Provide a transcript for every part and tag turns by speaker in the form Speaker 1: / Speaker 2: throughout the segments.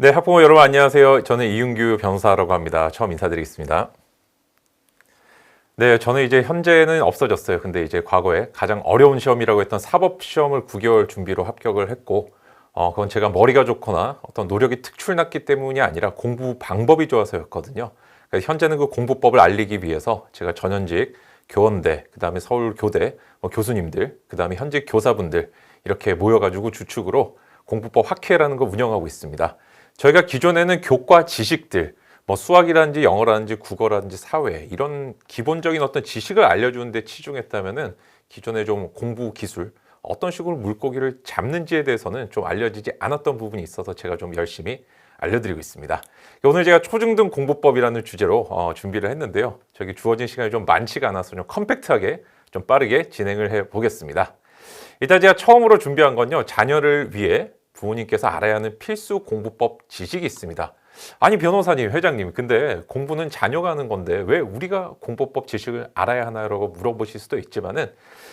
Speaker 1: 네, 학부모 여러분 안녕하세요. 저는 이윤규 변호사라고 합니다. 처음 인사드리겠습니다. 네, 저는 이제 현재는 없어졌어요. 근데 이제 과거에 가장 어려운 시험이라고 했던 사법시험을 9개월 준비로 합격을 했고, 그건 제가 머리가 좋거나 어떤 노력이 특출났기 때문이 아니라 공부 방법이 좋아서였거든요. 그래서 현재는 그 공부법을 알리기 위해서 제가 전현직 교원대, 그 다음에 서울교대 교수님들, 그 다음에 현직 교사분들 이렇게 모여가지고 주축으로 공부법 학회라는 거 운영하고 있습니다. 저희가 기존에는 교과 지식들, 뭐 수학이라든지 영어라든지 국어라든지 사회 이런 기본적인 어떤 지식을 알려주는 데 치중했다면은 기존에 좀 공부 기술, 어떤 식으로 물고기를 잡는지에 대해서는 좀 알려지지 않았던 부분이 있어서 제가 좀 열심히 알려드리고 있습니다. 오늘 제가 초중등 공부법이라는 주제로 준비를 했는데요. 저기 주어진 시간이 좀 많지가 않아서 좀 컴팩트하게 좀 빠르게 진행을 해 보겠습니다. 일단 제가 처음으로 준비한 건요. 자녀를 위해 부모님께서 알아야 하는 필수 공부법 지식이 있습니다. 아니 변호사님, 회장님, 근데 공부는 자녀가 하는 건데 왜 우리가 공부법 지식을 알아야 하나라고 물어보실 수도 있지만은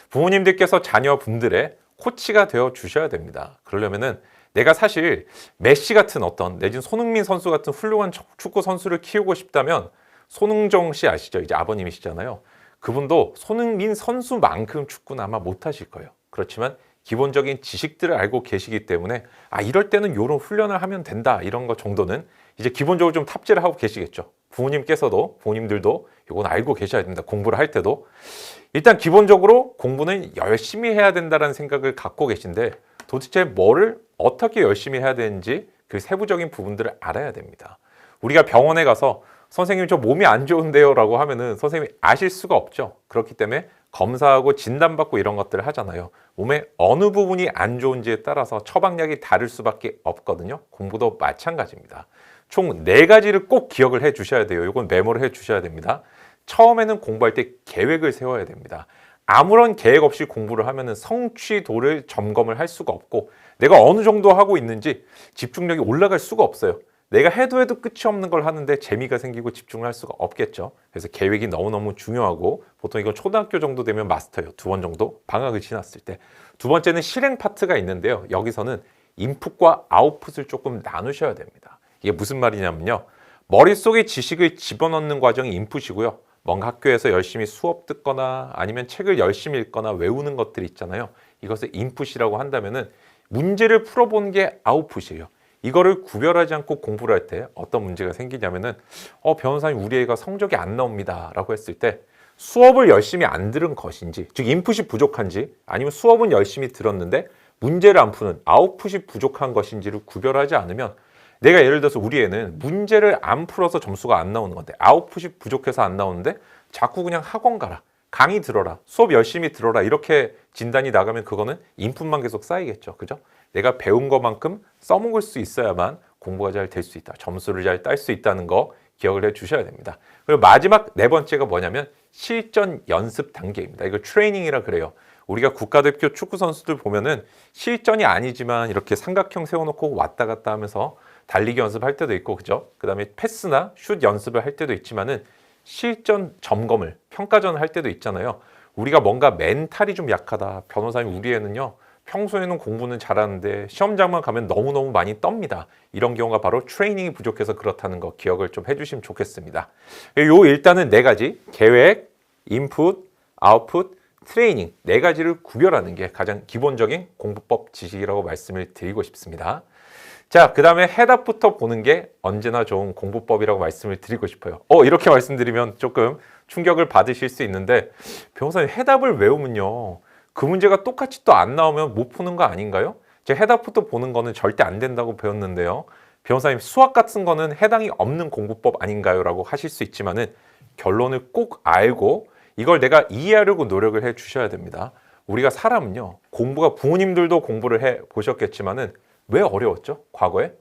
Speaker 1: 부모님들께서 자녀분들의 코치가 되어 주셔야 됩니다. 그러려면은 내가 사실 메시 같은 어떤 내지는 손흥민 선수 같은 훌륭한 축구 선수를 키우고 싶다면 손흥정 씨 아시죠? 이제 아버님이시잖아요. 그분도 손흥민 선수만큼 축구는 아마 못하실 거예요. 그렇지만 기본적인 지식들을 알고 계시기 때문에 이럴 때는 이런 훈련을 하면 된다 이런 것 정도는 이제 기본적으로 좀 탑재를 하고 계시겠죠. 부모님들도 이건 알고 계셔야 됩니다. 공부를 할 때도 일단 기본적으로 공부는 열심히 해야 된다는 생각을 갖고 계신데 도대체 뭐를 어떻게 열심히 해야 되는지 그 세부적인 부분들을 알아야 됩니다. 우리가 병원에 가서 선생님 저 몸이 안 좋은데요 라고 하면은 선생님이 아실 수가 없죠. 그렇기 때문에 검사하고 진단받고 이런 것들을 하잖아요. 몸의 어느 부분이 안 좋은지에 따라서 처방약이 다를 수밖에 없거든요. 공부도 마찬가지입니다. 총 4가지를 꼭 기억을 해 주셔야 돼요. 이건 메모를 해 주셔야 됩니다. 처음에는 공부할 때 계획을 세워야 됩니다. 아무런 계획 없이 공부를 하면 성취도를 점검을 할 수가 없고 내가 어느 정도 하고 있는지 집중력이 올라갈 수가 없어요. 내가 해도 끝이 없는 걸 하는데 재미가 생기고 집중을 할 수가 없겠죠. 그래서 계획이 너무너무 중요하고 보통 이건 초등학교 정도 되면 마스터예요. 2번 정도 방학을 지났을 때. 두 번째는 실행 파트가 있는데요. 여기서는 인풋과 아웃풋을 조금 나누셔야 됩니다. 이게 무슨 말이냐면요. 머릿속에 지식을 집어넣는 과정이 인풋이고요. 뭔가 학교에서 열심히 수업 듣거나 아니면 책을 열심히 읽거나 외우는 것들이 있잖아요. 이것을 인풋이라고 한다면은 문제를 풀어보는 게 아웃풋이에요. 이거를 구별하지 않고 공부를 할 때 어떤 문제가 생기냐면은 변호사님 우리 애가 성적이 안 나옵니다 라고 했을 때 수업을 열심히 안 들은 것인지 즉 인풋이 부족한지 아니면 수업은 열심히 들었는데 문제를 안 푸는 아웃풋이 부족한 것인지를 구별하지 않으면 내가 예를 들어서 우리 애는 문제를 안 풀어서 점수가 안 나오는 건데 아웃풋이 부족해서 안 나오는데 자꾸 그냥 학원 가라 강의 들어라 수업 열심히 들어라 이렇게 진단이 나가면 그거는 인풋만 계속 쌓이겠죠. 그죠? 내가 배운 것만큼 써먹을 수 있어야만 공부가 잘 될 수 있다. 점수를 잘 딸 수 있다는 거 기억을 해 주셔야 됩니다. 그리고 마지막 4번째가 뭐냐면 실전 연습 단계입니다. 이걸 트레이닝이라 그래요. 우리가 국가대표 축구 선수들 보면은 실전이 아니지만 이렇게 삼각형 세워놓고 왔다 갔다 하면서 달리기 연습할 때도 있고, 그죠? 그 다음에 패스나 슛 연습을 할 때도 있지만은 실전 점검을, 평가전을 할 때도 있잖아요. 우리가 뭔가 멘탈이 좀 약하다. 변호사님 우리 애는요. 평소에는 공부는 잘하는데 시험장만 가면 너무너무 많이 떱니다. 이런 경우가 바로 트레이닝이 부족해서 그렇다는 거 기억을 좀 해주시면 좋겠습니다. 요 일단은 4가지 계획, 인풋, 아웃풋, 트레이닝 4가지를 구별하는 게 가장 기본적인 공부법 지식이라고 말씀을 드리고 싶습니다. 자, 그 다음에 해답부터 보는 게 언제나 좋은 공부법이라고 말씀을 드리고 싶어요. 이렇게 말씀드리면 조금 충격을 받으실 수 있는데 변호사님 해답을 외우면요. 그 문제가 똑같이 또 안 나오면 못 푸는 거 아닌가요? 제가 해답부터 보는 거는 절대 안 된다고 배웠는데요. 변호사님 수학 같은 거는 해당이 없는 공부법 아닌가요? 라고 하실 수 있지만은 결론을 꼭 알고 이걸 내가 이해하려고 노력을 해 주셔야 됩니다. 우리가 사람은요. 공부가 부모님들도 공부를 해 보셨겠지만은 왜 어려웠죠? 과거에?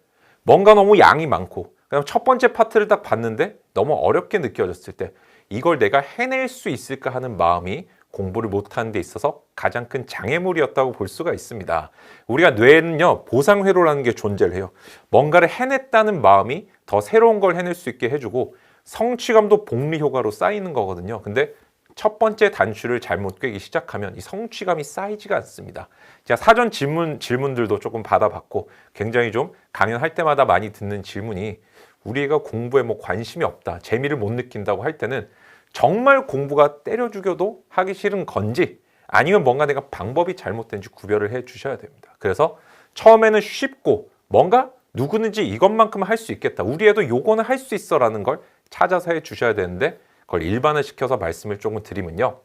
Speaker 1: 뭔가 너무 양이 많고 그다음 첫 번째 파트를 딱 봤는데 너무 어렵게 느껴졌을 때 이걸 내가 해낼 수 있을까 하는 마음이 공부를 못하는 데 있어서 가장 큰 장애물이었다고 볼 수가 있습니다. 우리가 뇌는요. 보상회로라는 게 존재를 해요. 뭔가를 해냈다는 마음이 더 새로운 걸 해낼 수 있게 해주고 성취감도 복리 효과로 쌓이는 거거든요. 근데 첫 번째 단추를 잘못 꿰기 시작하면 이 성취감이 쌓이지가 않습니다. 제가 사전 질문들도 조금 받아봤고 굉장히 좀 강연할 때마다 많이 듣는 질문이 우리 애가 공부에 뭐 관심이 없다, 재미를 못 느낀다고 할 때는 정말 공부가 때려 죽여도 하기 싫은 건지 아니면 뭔가 내가 방법이 잘못된지 구별을 해 주셔야 됩니다. 그래서 처음에는 쉽고 뭔가 누구든지 이것만큼은 할 수 있겠다, 우리 애도 요거는 할 수 있어 라는 걸 찾아서 해 주셔야 되는데, 그걸 일반화시켜서 말씀을 조금 드리면요,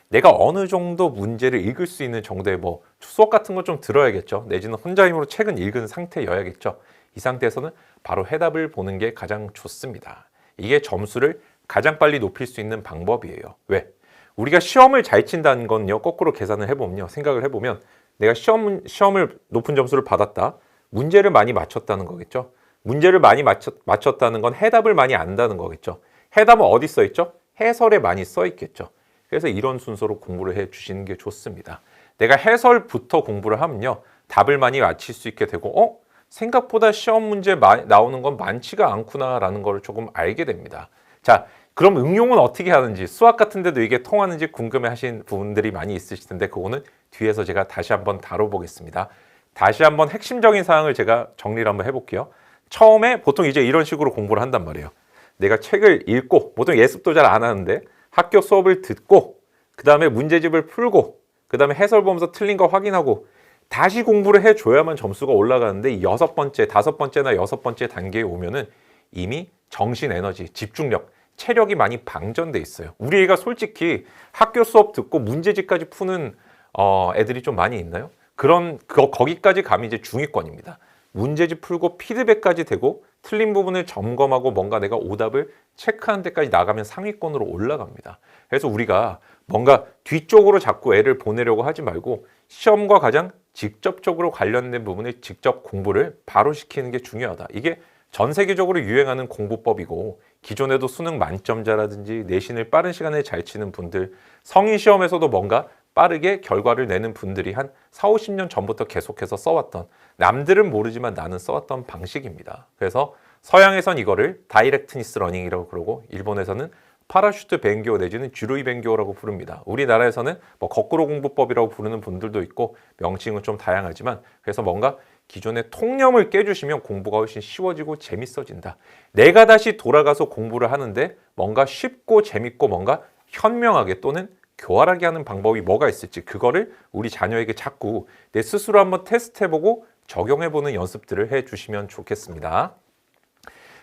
Speaker 1: 내가 어느 정도 문제를 읽을 수 있는 정도의 뭐 수업 같은 거 좀 들어야겠죠. 내지는 혼자 힘으로 책은 읽은 상태여야겠죠. 이 상태에서는 바로 해답을 보는 게 가장 좋습니다. 이게 점수를 가장 빨리 높일 수 있는 방법이에요. 왜? 우리가 시험을 잘 친다는 건요, 거꾸로 계산을 해보면요, 생각을 해보면 내가 시험을 높은 점수를 받았다, 문제를 많이 맞췄다는 거겠죠. 문제를 많이 맞췄다는 건 해답을 많이 안다는 거겠죠. 해답은 어디 써 있죠? 해설에 많이 써 있겠죠. 그래서 이런 순서로 공부를 해 주시는 게 좋습니다. 내가 해설부터 공부를 하면요, 답을 많이 맞힐 수 있게 되고 생각보다 시험 문제 나오는 건 많지가 않구나라는 걸 조금 알게 됩니다. 자, 그럼 응용은 어떻게 하는지, 수학 같은 데도 이게 통하는지 궁금해하신 분들이 많이 있으실 텐데 그거는 뒤에서 제가 다시 한번 다뤄보겠습니다. 다시 한번 핵심적인 사항을 제가 정리를 한번 해볼게요. 처음에 보통 이제 이런 식으로 공부를 한단 말이에요. 내가 책을 읽고, 보통 예습도 잘 안 하는데 학교 수업을 듣고, 그 다음에 문제집을 풀고, 그 다음에 해설 보면서 틀린 거 확인하고 다시 공부를 해줘야만 점수가 올라가는데, 이 6번째, 5번째나 6번째 단계에 오면은 이미 정신 에너지, 집중력, 체력이 많이 방전돼 있어요. 우리 애가 솔직히 학교 수업 듣고 문제집까지 푸는 애들이 좀 많이 있나요? 거기까지 가면 이제 중위권입니다. 문제집 풀고 피드백까지 되고 틀린 부분을 점검하고 뭔가 내가 오답을 체크하는 데까지 나가면 상위권으로 올라갑니다. 그래서 우리가 뭔가 뒤쪽으로 자꾸 애를 보내려고 하지 말고 시험과 가장 직접적으로 관련된 부분을 직접 공부를 바로 시키는 게 중요하다. 이게 전 세계적으로 유행하는 공부법이고, 기존에도 수능 만점자라든지 내신을 빠른 시간에 잘 치는 분들, 성인 시험에서도 뭔가 빠르게 결과를 내는 분들이 한 4, 50년 전부터 계속해서 써왔던, 남들은 모르지만 나는 써왔던 방식입니다. 그래서 서양에선 이거를 다이렉트니스 러닝이라고 그러고, 일본에서는 파라슈트 벤교 내지는 주루이 벤교라고 부릅니다. 우리나라에서는 뭐 거꾸로 공부법이라고 부르는 분들도 있고 명칭은 좀 다양하지만, 그래서 뭔가 기존의 통념을 깨주시면 공부가 훨씬 쉬워지고 재밌어진다. 내가 다시 돌아가서 공부를 하는데 뭔가 쉽고 재밌고 뭔가 현명하게 또는 교활하게 하는 방법이 뭐가 있을지, 그거를 우리 자녀에게 자꾸 내 스스로 한번 테스트해보고 적용해보는 연습들을 해주시면 좋겠습니다.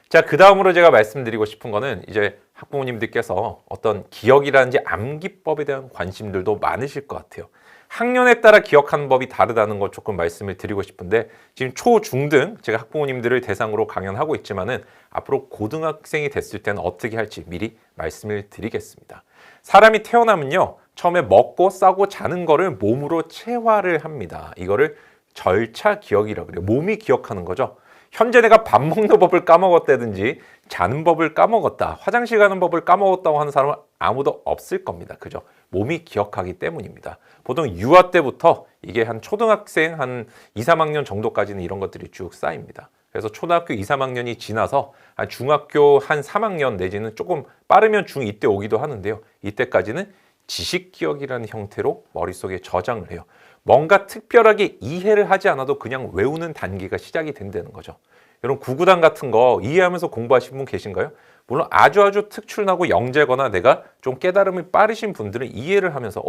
Speaker 1: 자, 그 다음으로 제가 말씀드리고 싶은 거는, 이제 학부모님들께서 어떤 기억이라든지 암기법에 대한 관심들도 많으실 것 같아요. 학년에 따라 기억하는 법이 다르다는 거 조금 말씀을 드리고 싶은데, 지금 초, 중 등 제가 학부모님들을 대상으로 강연하고 있지만은 앞으로 고등학생이 됐을 때는 어떻게 할지 미리 말씀을 드리겠습니다. 사람이 태어나면요, 처음에 먹고 싸고 자는 거를 몸으로 체화를 합니다. 이거를 절차 기억이라고 그래요. 몸이 기억하는 거죠. 현재 내가 밥 먹는 법을 까먹었다든지 자는 법을 까먹었다, 화장실 가는 법을 까먹었다고 하는 사람은 아무도 없을 겁니다. 그죠? 몸이 기억하기 때문입니다. 보통 유아 때부터 이게 한 초등학생 한 2, 3학년 정도까지는 이런 것들이 쭉 쌓입니다. 그래서 초등학교 2, 3학년이 지나서 한 중학교 한 3학년 내지는 조금 빠르면 중2 때 오기도 하는데요. 이때까지는 지식기억이라는 형태로 머릿속에 저장을 해요. 뭔가 특별하게 이해를 하지 않아도 그냥 외우는 단계가 시작이 된다는 거죠. 여러분, 구구단 같은 거 이해하면서 공부하신 분 계신가요? 물론 아주 특출나고 영재거나 내가 좀 깨달음이 빠르신 분들은 이해를 하면서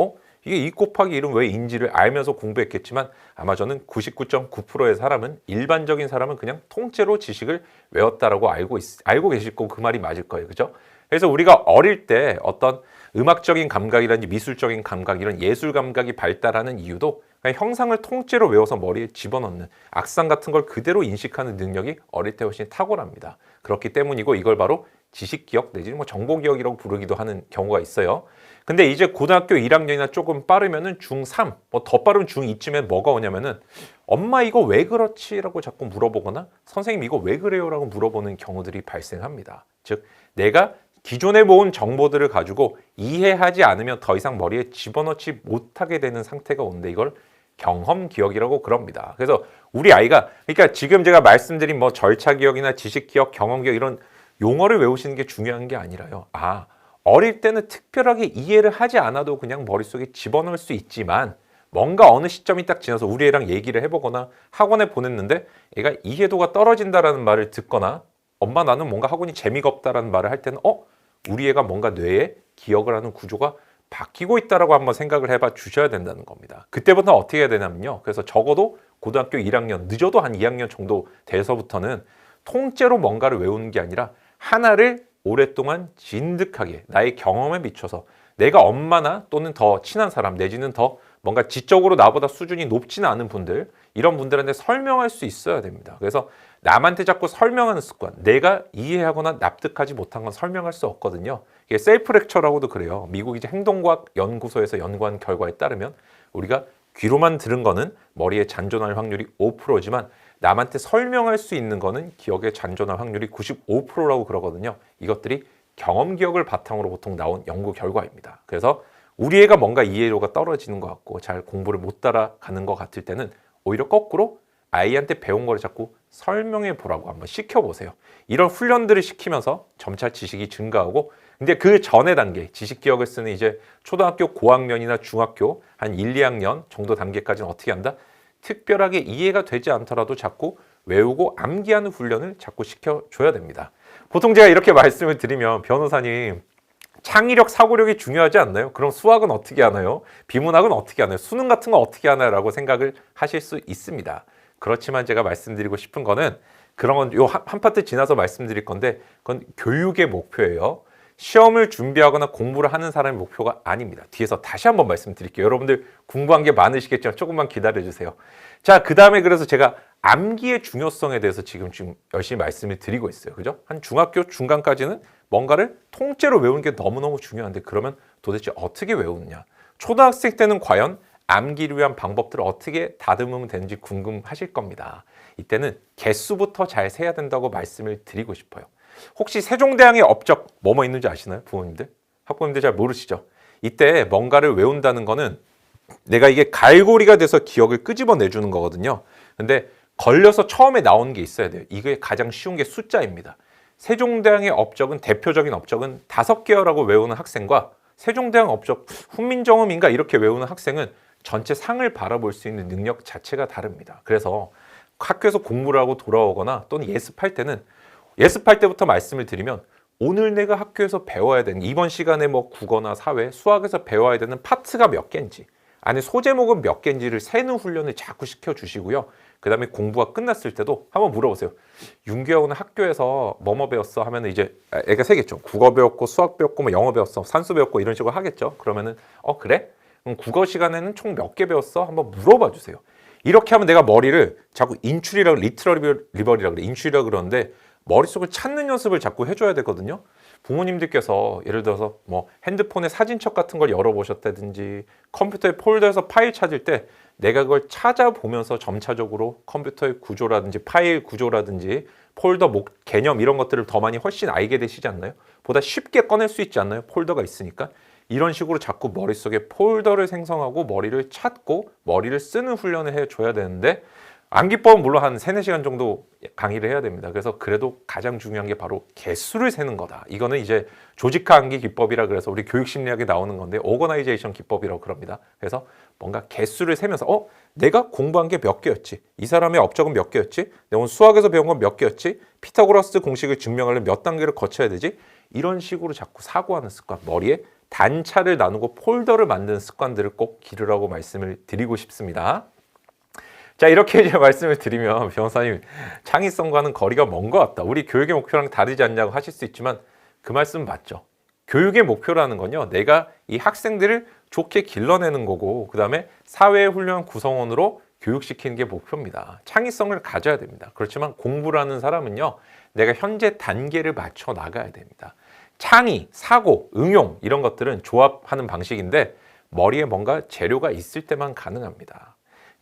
Speaker 1: 이게 2 곱하기 1은 왜 인지를 알면서 공부했겠지만, 아마 저는 99.9%의 사람은, 일반적인 사람은 그냥 통째로 지식을 외웠다라고 알고 계실 거고 그 말이 맞을 거예요. 그죠? 그래서 우리가 어릴 때 어떤 음악적인 감각이라든지 미술적인 감각, 이런 예술 감각이 발달하는 이유도 그냥 형상을 통째로 외워서 머리에 집어넣는, 악상 같은 걸 그대로 인식하는 능력이 어릴 때 훨씬 탁월합니다. 그렇기 때문이고, 이걸 바로 지식기억 내지는 뭐 정보기억이라고 부르기도 하는 경우가 있어요. 근데 이제 고등학교 1학년이나 조금 빠르면은 중3, 뭐 더 빠르면 중2쯤에 뭐가 오냐면은 엄마 이거 왜 그렇지? 라고 자꾸 물어보거나 선생님 이거 왜 그래요? 라고 물어보는 경우들이 발생합니다. 즉, 내가 기존에 모은 정보들을 가지고 이해하지 않으면 더 이상 머리에 집어넣지 못하게 되는 상태가 오는데, 이걸 경험기억이라고 그럽니다. 그래서 우리 아이가, 그러니까 지금 제가 말씀드린 뭐 절차기억이나 지식기억, 경험기억 이런 용어를 외우시는 게 중요한 게 아니라요. 어릴 때는 특별하게 이해를 하지 않아도 그냥 머릿속에 집어넣을 수 있지만 뭔가 어느 시점이 딱 지나서 우리 애랑 얘기를 해보거나 학원에 보냈는데 애가 이해도가 떨어진다라는 말을 듣거나 엄마 나는 뭔가 학원이 재미가 없다라는 말을 할 때는 우리 애가 뭔가 뇌에 기억을 하는 구조가 바뀌고 있다라고 한번 생각을 해봐 주셔야 된다는 겁니다. 그때부터 어떻게 해야 되냐면요. 그래서 적어도 고등학교 1학년, 늦어도 한 2학년 정도 돼서부터는 통째로 뭔가를 외우는 게 아니라 하나를 오랫동안 진득하게 나의 경험에 미쳐서 내가 엄마나 또는 더 친한 사람 내지는 더 뭔가 지적으로 나보다 수준이 높지는 않은 분들, 이런 분들한테 설명할 수 있어야 됩니다. 그래서 남한테 자꾸 설명하는 습관, 내가 이해하거나 납득하지 못한 건 설명할 수 없거든요. 이게 셀프 렉처라고도 그래요. 미국 이제 행동과학 연구소에서 연구한 결과에 따르면 우리가 귀로만 들은 거는 머리에 잔존할 확률이 5%지만 남한테 설명할 수 있는 거는 기억에 잔존할 확률이 95%라고 그러거든요. 이것들이 경험 기억을 바탕으로 보통 나온 연구 결과입니다. 그래서 우리 애가 뭔가 이해도가 떨어지는 것 같고 잘 공부를 못 따라가는 것 같을 때는 오히려 거꾸로 아이한테 배운 거를 자꾸 설명해 보라고 한번 시켜보세요. 이런 훈련들을 시키면서 점차 지식이 증가하고, 근데 그 전의 단계, 지식 기억을 쓰는 이제 초등학교 고학년이나 중학교 한 1, 2학년 정도 단계까지는 어떻게 한다? 특별하게 이해가 되지 않더라도 자꾸 외우고 암기하는 훈련을 자꾸 시켜줘야 됩니다. 보통 제가 이렇게 말씀을 드리면 변호사님 창의력, 사고력이 중요하지 않나요? 그럼 수학은 어떻게 하나요? 비문학은 어떻게 하나요? 수능 같은 거 어떻게 하나요? 라고 생각을 하실 수 있습니다. 그렇지만 제가 말씀드리고 싶은 거는 그런 건 요 한 파트 지나서 말씀드릴 건데 그건 교육의 목표예요. 시험을 준비하거나 공부를 하는 사람의 목표가 아닙니다. 뒤에서 다시 한번 말씀드릴게요. 여러분들 궁금한 게 많으시겠지만 조금만 기다려주세요. 자, 그 다음에 그래서 제가 암기의 중요성에 대해서 지금 열심히 말씀을 드리고 있어요. 그죠? 한 중학교 중간까지는 뭔가를 통째로 외우는 게 너무너무 중요한데 그러면 도대체 어떻게 외우느냐? 초등학생 때는 과연 암기를 위한 방법들을 어떻게 다듬으면 되는지 궁금하실 겁니다. 이때는 개수부터 잘 세야 된다고 말씀을 드리고 싶어요. 혹시 세종대왕의 업적 뭐뭐 있는지 아시나요? 부모님들? 학부모님들 잘 모르시죠? 이때 뭔가를 외운다는 거는 내가 이게 갈고리가 돼서 기억을 끄집어내주는 거거든요. 근데 걸려서 처음에 나오는 게 있어야 돼요. 이게 가장 쉬운 게 숫자입니다. 세종대왕의 업적은 대표적인 업적은 5개라고 외우는 학생과 세종대왕 업적 훈민정음인가 이렇게 외우는 학생은 전체 상을 바라볼 수 있는 능력 자체가 다릅니다. 그래서 학교에서 공부를 하고 돌아오거나 또는 예습할 때는 예습할 때부터 말씀을 드리면 오늘 내가 학교에서 배워야 되는 이번 시간에 뭐 국어나 사회, 수학에서 배워야 되는 파트가 몇 개인지 안에 소제목은 몇 개인지를 세는 훈련을 자꾸 시켜주시고요. 그 다음에 공부가 끝났을 때도 한번 물어보세요. 윤규하고는 학교에서 뭐뭐 배웠어? 하면 이제 애가 세겠죠. 국어 배웠고 수학 배웠고 뭐 영어 배웠어. 산수 배웠고 이런 식으로 하겠죠. 그러면은 그래? 그럼 국어 시간에는 총 몇 개 배웠어? 한번 물어봐 주세요. 이렇게 하면 내가 머리를 자꾸 인출이라고 리버리라고 그래. 인출이라고 그러는데 머릿속을 찾는 연습을 자꾸 해줘야 되거든요. 부모님들께서 예를 들어서 뭐 핸드폰에 사진첩 같은 걸 열어보셨다든지 컴퓨터의 폴더에서 파일 찾을 때 내가 그걸 찾아보면서 점차적으로 컴퓨터의 구조라든지 파일 구조라든지 폴더 개념 이런 것들을 더 많이 훨씬 알게 되시지 않나요? 보다 쉽게 꺼낼 수 있지 않나요? 폴더가 있으니까. 이런 식으로 자꾸 머릿속에 폴더를 생성하고 머리를 찾고 머리를 쓰는 훈련을 해줘야 되는데 암기법은 물론 한 3-4시간 정도 강의를 해야 됩니다. 그래서 그래도 가장 중요한 게 바로 개수를 세는 거다. 이거는 이제 조직화 암기 기법이라 그래서 우리 교육심리학에 나오는 건데 오거나이제이션 기법이라고 그럽니다. 그래서 뭔가 개수를 세면서 내가 공부한 게 몇 개였지? 이 사람의 업적은 몇 개였지? 내가 오늘 수학에서 배운 건 몇 개였지? 피타고라스 공식을 증명하려면 몇 단계를 거쳐야 되지? 이런 식으로 자꾸 사고하는 습관, 머리에 단차를 나누고 폴더를 만드는 습관들을 꼭 기르라고 말씀을 드리고 싶습니다. 자, 이렇게 이제 말씀을 드리면 변호사님 창의성과는 거리가 먼 것 같다. 우리 교육의 목표랑 다르지 않냐고 하실 수 있지만 그 말씀 맞죠. 교육의 목표라는 건요. 내가 이 학생들을 좋게 길러내는 거고 그 다음에 사회의 훌륭한 구성원으로 교육시키는 게 목표입니다. 창의성을 가져야 됩니다. 그렇지만 공부를 하는 사람은요. 내가 현재 단계를 맞춰 나가야 됩니다. 창의, 사고, 응용 이런 것들은 조합하는 방식인데 머리에 뭔가 재료가 있을 때만 가능합니다.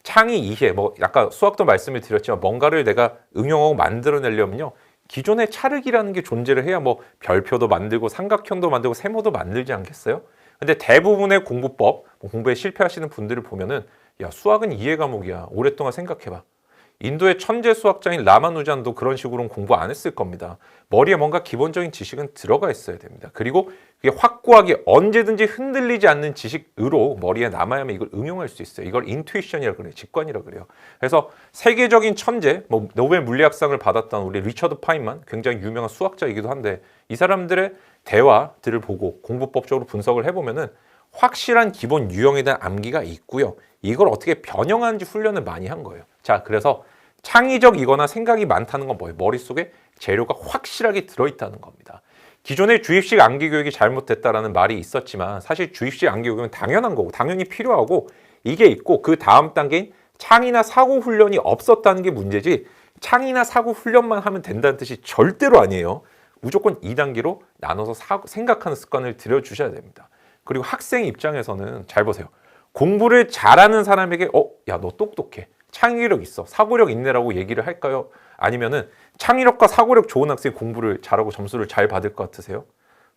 Speaker 1: 창의 이해, 아까 수학도 말씀을 드렸지만 뭔가를 내가 응용하고 만들어내려면요. 기존의 찰흙이라는 게 존재를 해야 별표도 만들고 삼각형도 만들고 세모도 만들지 않겠어요? 근데 대부분의 공부법, 공부에 실패하시는 분들을 보면은 야, 수학은 이해 과목이야. 오랫동안 생각해봐. 인도의 천재 수학자인 라마누잔도 그런 식으로는 공부 안 했을 겁니다. 머리에 뭔가 기본적인 지식은 들어가 있어야 됩니다. 그리고 그게 확고하게 언제든지 흔들리지 않는 지식으로 머리에 남아야만 이걸 응용할 수 있어요. 이걸 인투이션이라고 그래요. 직관이라고 그래요. 그래서 세계적인 천재, 뭐 노벨 물리학상을 받았던 우리 리처드 파인만, 굉장히 유명한 수학자이기도 한데, 이 사람들의 대화들을 보고 공부법적으로 분석을 해보면은 확실한 기본 유형에 대한 암기가 있고요. 이걸 어떻게 변형하는지 훈련을 많이 한 거예요. 자, 그래서 창의적이거나 생각이 많다는 건 뭐예요? 머릿속에 재료가 확실하게 들어있다는 겁니다. 기존의 주입식 암기 교육이 잘못됐다라는 말이 있었지만, 사실 주입식 암기 교육은 당연한 거고 당연히 필요하고 이게 있고, 그 다음 단계인 창의나 사고 훈련이 없었다는 게 문제지, 창의나 사고 훈련만 하면 된다는 뜻이 절대로 아니에요. 무조건 2단계로 나눠서 생각하는 습관을 들여주셔야 됩니다. 그리고 학생 입장에서는 잘 보세요. 공부를 잘하는 사람에게 야, 너 똑똑해, 창의력 있어, 사고력 있네라고 얘기를 할까요? 아니면은 창의력과 사고력 좋은 학생이 공부를 잘하고 점수를 잘 받을 것 같으세요?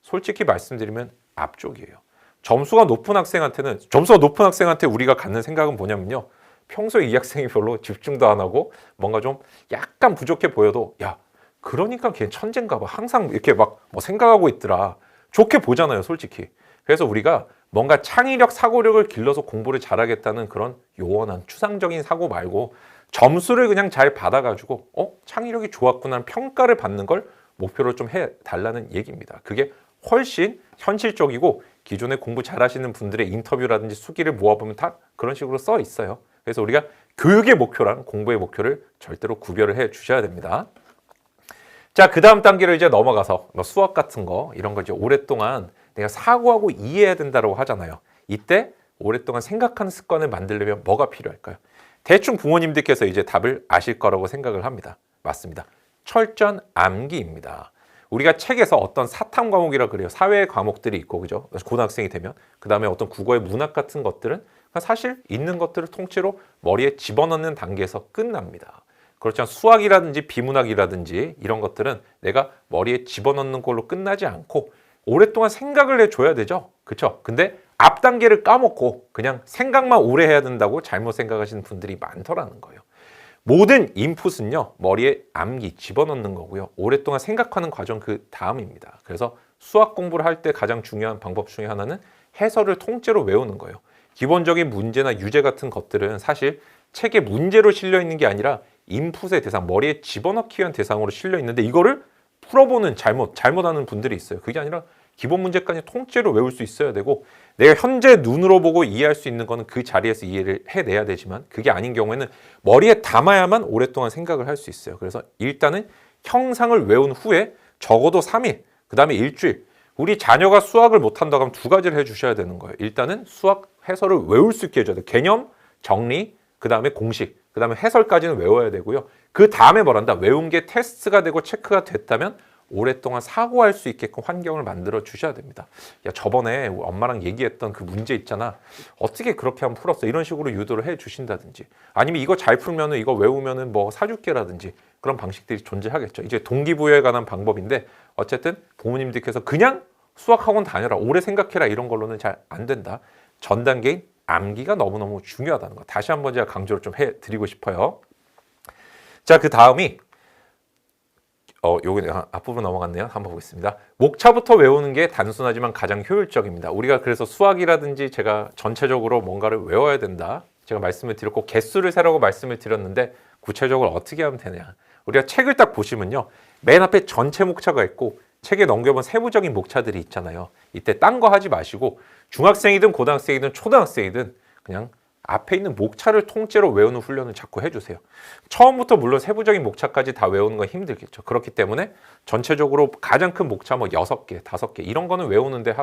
Speaker 1: 솔직히 말씀드리면 앞쪽이에요. 점수가 높은 학생한테 우리가 갖는 생각은 뭐냐면요, 평소에 이 학생이 별로 집중도 안 하고 뭔가 좀 약간 부족해 보여도, 야, 그러니까 걔 천재인가 봐, 항상 이렇게 막 뭐 생각하고 있더라, 좋게 보잖아요, 솔직히. 그래서 우리가 뭔가 창의력, 사고력을 길러서 공부를 잘하겠다는 그런 요원한 추상적인 사고 말고, 점수를 그냥 잘 받아가지고 창의력이 좋았구나 평가를 받는 걸 목표로 좀 해달라는 얘기입니다. 그게 훨씬 현실적이고, 기존에 공부 잘하시는 분들의 인터뷰라든지 수기를 모아보면 다 그런 식으로 써 있어요. 그래서 우리가 교육의 목표랑 공부의 목표를 절대로 구별을 해 주셔야 됩니다. 자, 그 다음 단계로 이제 넘어가서 수학 같은 거, 이런 거 이제 오랫동안 내가 사고하고 이해해야 된다고 하잖아요. 이때 오랫동안 생각하는 습관을 만들려면 뭐가 필요할까요? 대충 부모님들께서 이제 답을 아실 거라고 생각을 합니다. 맞습니다. 철저한 암기입니다. 우리가 책에서 어떤 사탐 과목이라 그래요. 사회 과목들이 있고, 그죠? 고등학생이 되면 그 다음에 어떤 국어의 문학 같은 것들은 사실 있는 것들을 통째로 머리에 집어넣는 단계에서 끝납니다. 그렇지만 수학이라든지 비문학이라든지 이런 것들은 내가 머리에 집어넣는 걸로 끝나지 않고 오랫동안 생각을 해줘야 되죠. 그렇죠? 근데 앞 단계를 까먹고 그냥 생각만 오래 해야 된다고 잘못 생각하시는 분들이 많더라는 거예요. 모든 인풋은요, 머리에 암기, 집어넣는 거고요. 오랫동안 생각하는 과정 그 다음입니다. 그래서 수학 공부를 할 때 가장 중요한 방법 중에 하나는 해설을 통째로 외우는 거예요. 기본적인 문제나 유제 같은 것들은 사실 책에 문제로 실려 있는 게 아니라 인풋의 대상, 머리에 집어넣기 위한 대상으로 실려 있는데, 이거를 풀어보는 잘못하는 분들이 있어요. 그게 아니라 기본 문제까지 통째로 외울 수 있어야 되고, 내가 현재 눈으로 보고 이해할 수 있는 거는 그 자리에서 이해를 해내야 되지만, 그게 아닌 경우에는 머리에 담아야만 오랫동안 생각을 할 수 있어요. 그래서 일단은 형상을 외운 후에 적어도 3일, 그 다음에 일주일, 우리 자녀가 수학을 못한다고 하면 2가지를 해주셔야 되는 거예요. 일단은 수학 해설을 외울 수 있게 해줘야 돼요. 개념, 정리, 그 다음에 공식, 그 다음에 해설까지는 외워야 되고요. 그 다음에 뭐란다? 외운 게 테스트가 되고 체크가 됐다면 오랫동안 사고할 수 있게끔 환경을 만들어 주셔야 됩니다. 야, 저번에 엄마랑 얘기했던 그 문제 있잖아, 어떻게 그렇게 하면 풀었어? 이런 식으로 유도를 해 주신다든지, 아니면 이거 잘 풀면은 이거 외우면은 뭐 사줄게라든지, 그런 방식들이 존재하겠죠. 이제 동기부여에 관한 방법인데, 어쨌든 부모님들께서 그냥 수학학원 다녀라, 오래 생각해라, 이런 걸로는 잘 안 된다. 전 단계인 암기가 너무너무 중요하다는 거 다시 한번 제가 강조를 좀 해드리고 싶어요. 자, 그 다음이 요거 앞부분 넘어갔네요. 한번 보겠습니다. 목차부터 외우는 게 단순하지만 가장 효율적입니다. 우리가 그래서 수학이라든지 제가 전체적으로 뭔가를 외워야 된다, 제가 말씀을 드렸고, 개수를 세라고 말씀을 드렸는데, 구체적으로 어떻게 하면 되냐. 우리가 책을 딱 보시면요, 맨 앞에 전체 목차가 있고 책에 넘겨본 세부적인 목차들이 있잖아요. 이때 딴 거 하지 마시고, 중학생이든 고등학생이든 초등학생이든 그냥 앞에 있는 목차를 통째로 외우는 훈련을 자꾸 해주세요. 처음부터 물론 세부적인 목차까지 다 외우는 건 힘들겠죠. 그렇기 때문에 전체적으로 가장 큰 목차 뭐 6개, 5개 이런 거는 외우는데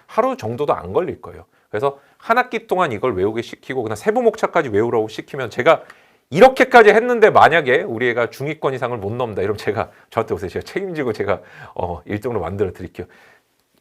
Speaker 1: 하루 정도도 안 걸릴 거예요. 그래서 한 학기 동안 이걸 외우게 시키고, 그냥 세부 목차까지 외우라고 시키면, 제가 이렇게까지 했는데 만약에 우리 애가 중위권 이상을 못 넘는다, 이러면 저한테 오세요. 제가 책임지고 제가 1등으로 만들어 드릴게요.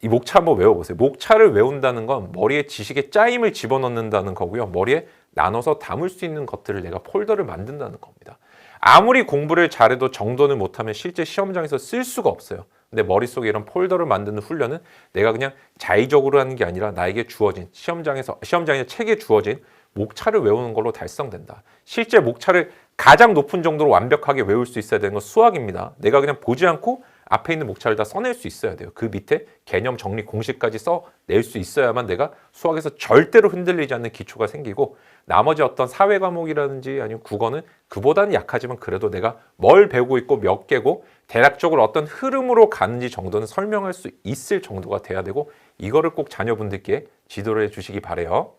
Speaker 1: 이 목차 한번 외워보세요. 목차를 외운다는 건 머리에 지식의 짜임을 집어넣는다는 거고요. 머리에 나눠서 담을 수 있는 것들을 내가 폴더를 만든다는 겁니다. 아무리 공부를 잘해도 정돈을 못하면 실제 시험장에서 쓸 수가 없어요. 근데 머릿속에 이런 폴더를 만드는 훈련은 내가 그냥 자의적으로 하는 게 아니라 나에게 주어진 시험장에서 책에 주어진 목차를 외우는 걸로 달성된다. 실제 목차를 가장 높은 정도로 완벽하게 외울 수 있어야 되는 건 수학입니다. 내가 그냥 보지 않고 앞에 있는 목차를 다 써낼 수 있어야 돼요. 그 밑에 개념 정리 공식까지 써낼 수 있어야만 내가 수학에서 절대로 흔들리지 않는 기초가 생기고, 나머지 어떤 사회 과목이라든지 아니면 국어는 그보다는 약하지만 그래도 내가 뭘 배우고 있고 몇 개고 대략적으로 어떤 흐름으로 가는지 정도는 설명할 수 있을 정도가 돼야 되고, 이거를 꼭 자녀분들께 지도를 해주시기 바래요.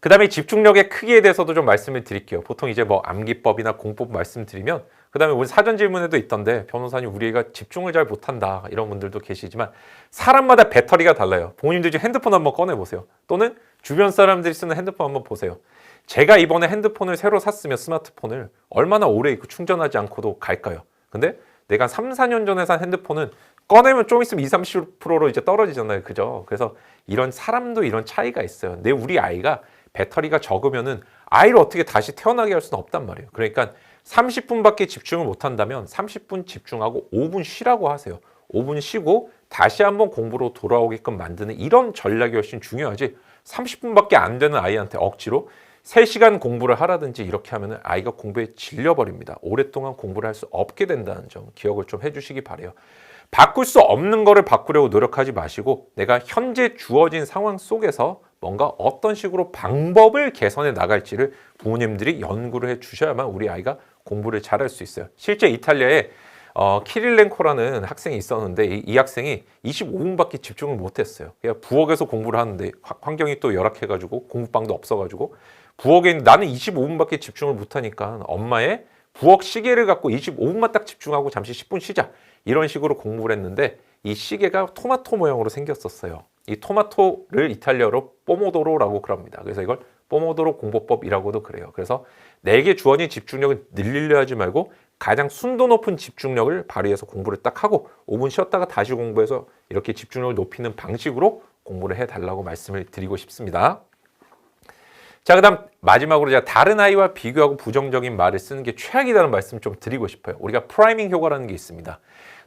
Speaker 1: 그 다음에 집중력의 크기에 대해서도 좀 말씀을 드릴게요. 보통 이제 뭐 암기법이나 공법 말씀드리면, 그 다음에 오늘 사전 질문에도 있던데, 변호사님 우리 애가 집중을 잘 못한다 이런 분들도 계시지만, 사람마다 배터리가 달라요. 부모님들 지금 핸드폰 한번 꺼내보세요. 또는 주변 사람들이 쓰는 핸드폰 한번 보세요. 제가 이번에 핸드폰을 새로 샀으면 스마트폰을 얼마나 오래 있고 충전하지 않고도 갈까요? 근데 내가 3, 4년 전에 산 핸드폰은 꺼내면 좀 있으면 20, 30%로 이제 떨어지잖아요. 그죠? 그래서 이런 사람도 이런 차이가 있어요. 우리 아이가 배터리가 적으면은 아이를 어떻게 다시 태어나게 할 수는 없단 말이에요. 그러니까 30분밖에 집중을 못 한다면 30분 집중하고 5분 쉬라고 하세요. 5분 쉬고 다시 한번 공부로 돌아오게끔 만드는 이런 전략이 훨씬 중요하지, 30분밖에 안 되는 아이한테 억지로 3시간 공부를 하라든지 이렇게 하면 아이가 공부에 질려버립니다. 오랫동안 공부를 할 수 없게 된다는 점 기억을 좀 해주시기 바래요. 바꿀 수 없는 거를 바꾸려고 노력하지 마시고, 내가 현재 주어진 상황 속에서 뭔가 어떤 식으로 방법을 개선해 나갈지를 부모님들이 연구를 해 주셔야만 우리 아이가 공부를 잘할 수 있어요. 실제 이탈리아에 키릴렌코라는 학생이 있었는데, 이 학생이 25분밖에 집중을 못했어요. 그냥 부엌에서 공부를 하는데 환경이 또 열악해가지고 공부방도 없어가지고 부엌에 있는, 나는 25분밖에 집중을 못하니까 엄마의 부엌 시계를 갖고 25분만 딱 집중하고 잠시 10분 쉬자, 이런 식으로 공부를 했는데, 이 시계가 토마토 모양으로 생겼었어요. 이 토마토를 이탈리아로 포모도로라고 그럽니다. 그래서 이걸 포모도로 공부법이라고도 그래요. 그래서 내게 주어진 집중력을 늘리려 하지 말고 가장 순도 높은 집중력을 발휘해서 공부를 딱 하고 5분 쉬었다가 다시 공부해서 이렇게 집중력을 높이는 방식으로 공부를 해달라고 말씀을 드리고 싶습니다. 자, 그 다음 마지막으로 제가 다른 아이와 비교하고 부정적인 말을 쓰는 게 최악이라는 말씀 좀 드리고 싶어요. 우리가 프라이밍 효과라는 게 있습니다.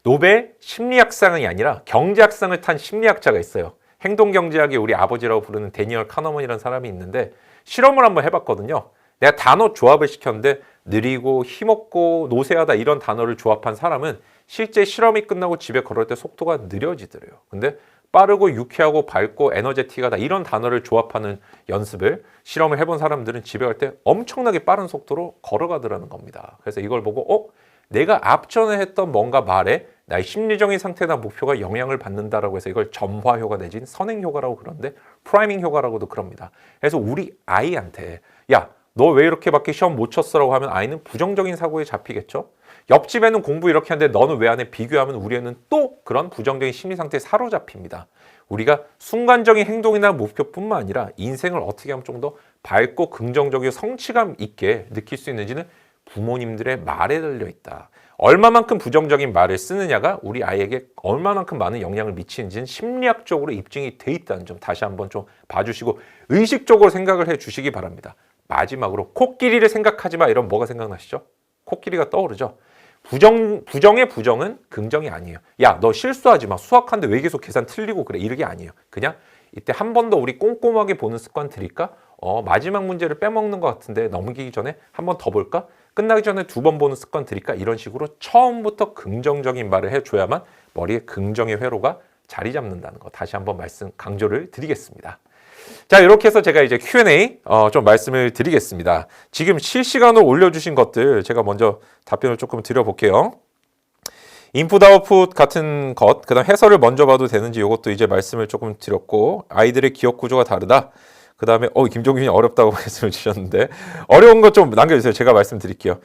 Speaker 1: 노벨 심리학상이 아니라 경제학상을 탄 심리학자가 있어요. 행동경제학의 우리 아버지라고 부르는 데니얼 카너먼이라는 사람이 있는데, 실험을 한번 해봤거든요. 내가 단어 조합을 시켰는데 느리고 힘없고 노쇠하다 이런 단어를 조합한 사람은 실제 실험이 끝나고 집에 걸을 때 속도가 느려지더래요. 근데 빠르고 유쾌하고 밝고 에너제틱하다 이런 단어를 조합하는 연습을, 실험을 해본 사람들은 집에 갈 때 엄청나게 빠른 속도로 걸어가더라는 겁니다. 그래서 이걸 보고 내가 앞전에 했던 뭔가 말에 나의 심리적인 상태나 목표가 영향을 받는다라고 해서 이걸 점화 효과 내진 선행 효과라고 그러는데, 프라이밍 효과라고도 그럽니다. 그래서 우리 아이한테 야, 너 왜 이렇게밖에 시험 못 쳤어라고 하면 아이는 부정적인 사고에 잡히겠죠. 옆집에는 공부 이렇게 하는데 너는 왜 안 해? 비교하면 우리 애는 또 그런 부정적인 심리 상태에 사로잡힙니다. 우리가 순간적인 행동이나 목표뿐만 아니라 인생을 어떻게 하면 좀 더 밝고 긍정적이고 성취감 있게 느낄 수 있는지는 부모님들의 말에 달려 있다. 얼마만큼 부정적인 말을 쓰느냐가 우리 아이에게 얼마만큼 많은 영향을 미치는지는 심리학적으로 입증이 돼 있다는 점 다시 한번 좀 봐주시고 의식적으로 생각을 해 주시기 바랍니다. 마지막으로 코끼리를 생각하지 마, 이런 뭐가 생각나시죠? 코끼리가 떠오르죠? 부정의 부정은 긍정이 아니에요. 야, 너 실수하지 마. 수학하는데 왜 계속 계산 틀리고 그래? 이런 게 아니에요. 그냥 이때 한 번 더 우리 꼼꼼하게 보는 습관 들일까? 마지막 문제를 빼먹는 것 같은데 넘기기 전에 한 번 더 볼까? 끝나기 전에 2번 보는 습관 들일까? 이런 식으로 처음부터 긍정적인 말을 해줘야만 머리에 긍정의 회로가 자리 잡는다는 거 다시 한번 강조를 드리겠습니다. 자, 이렇게 해서 제가 이제 Q&A 좀 말씀을 드리겠습니다. 지금 실시간으로 올려주신 것들 제가 먼저 답변을 조금 드려볼게요. 인풋 아웃풋 같은 것, 그 다음 해설을 먼저 봐도 되는지 이것도 이제 말씀을 조금 드렸고, 아이들의 기억 구조가 다르다. 그 다음에 김종균이 어렵다고 말씀을 주셨는데, 어려운 것 좀 남겨주세요. 제가 말씀드릴게요.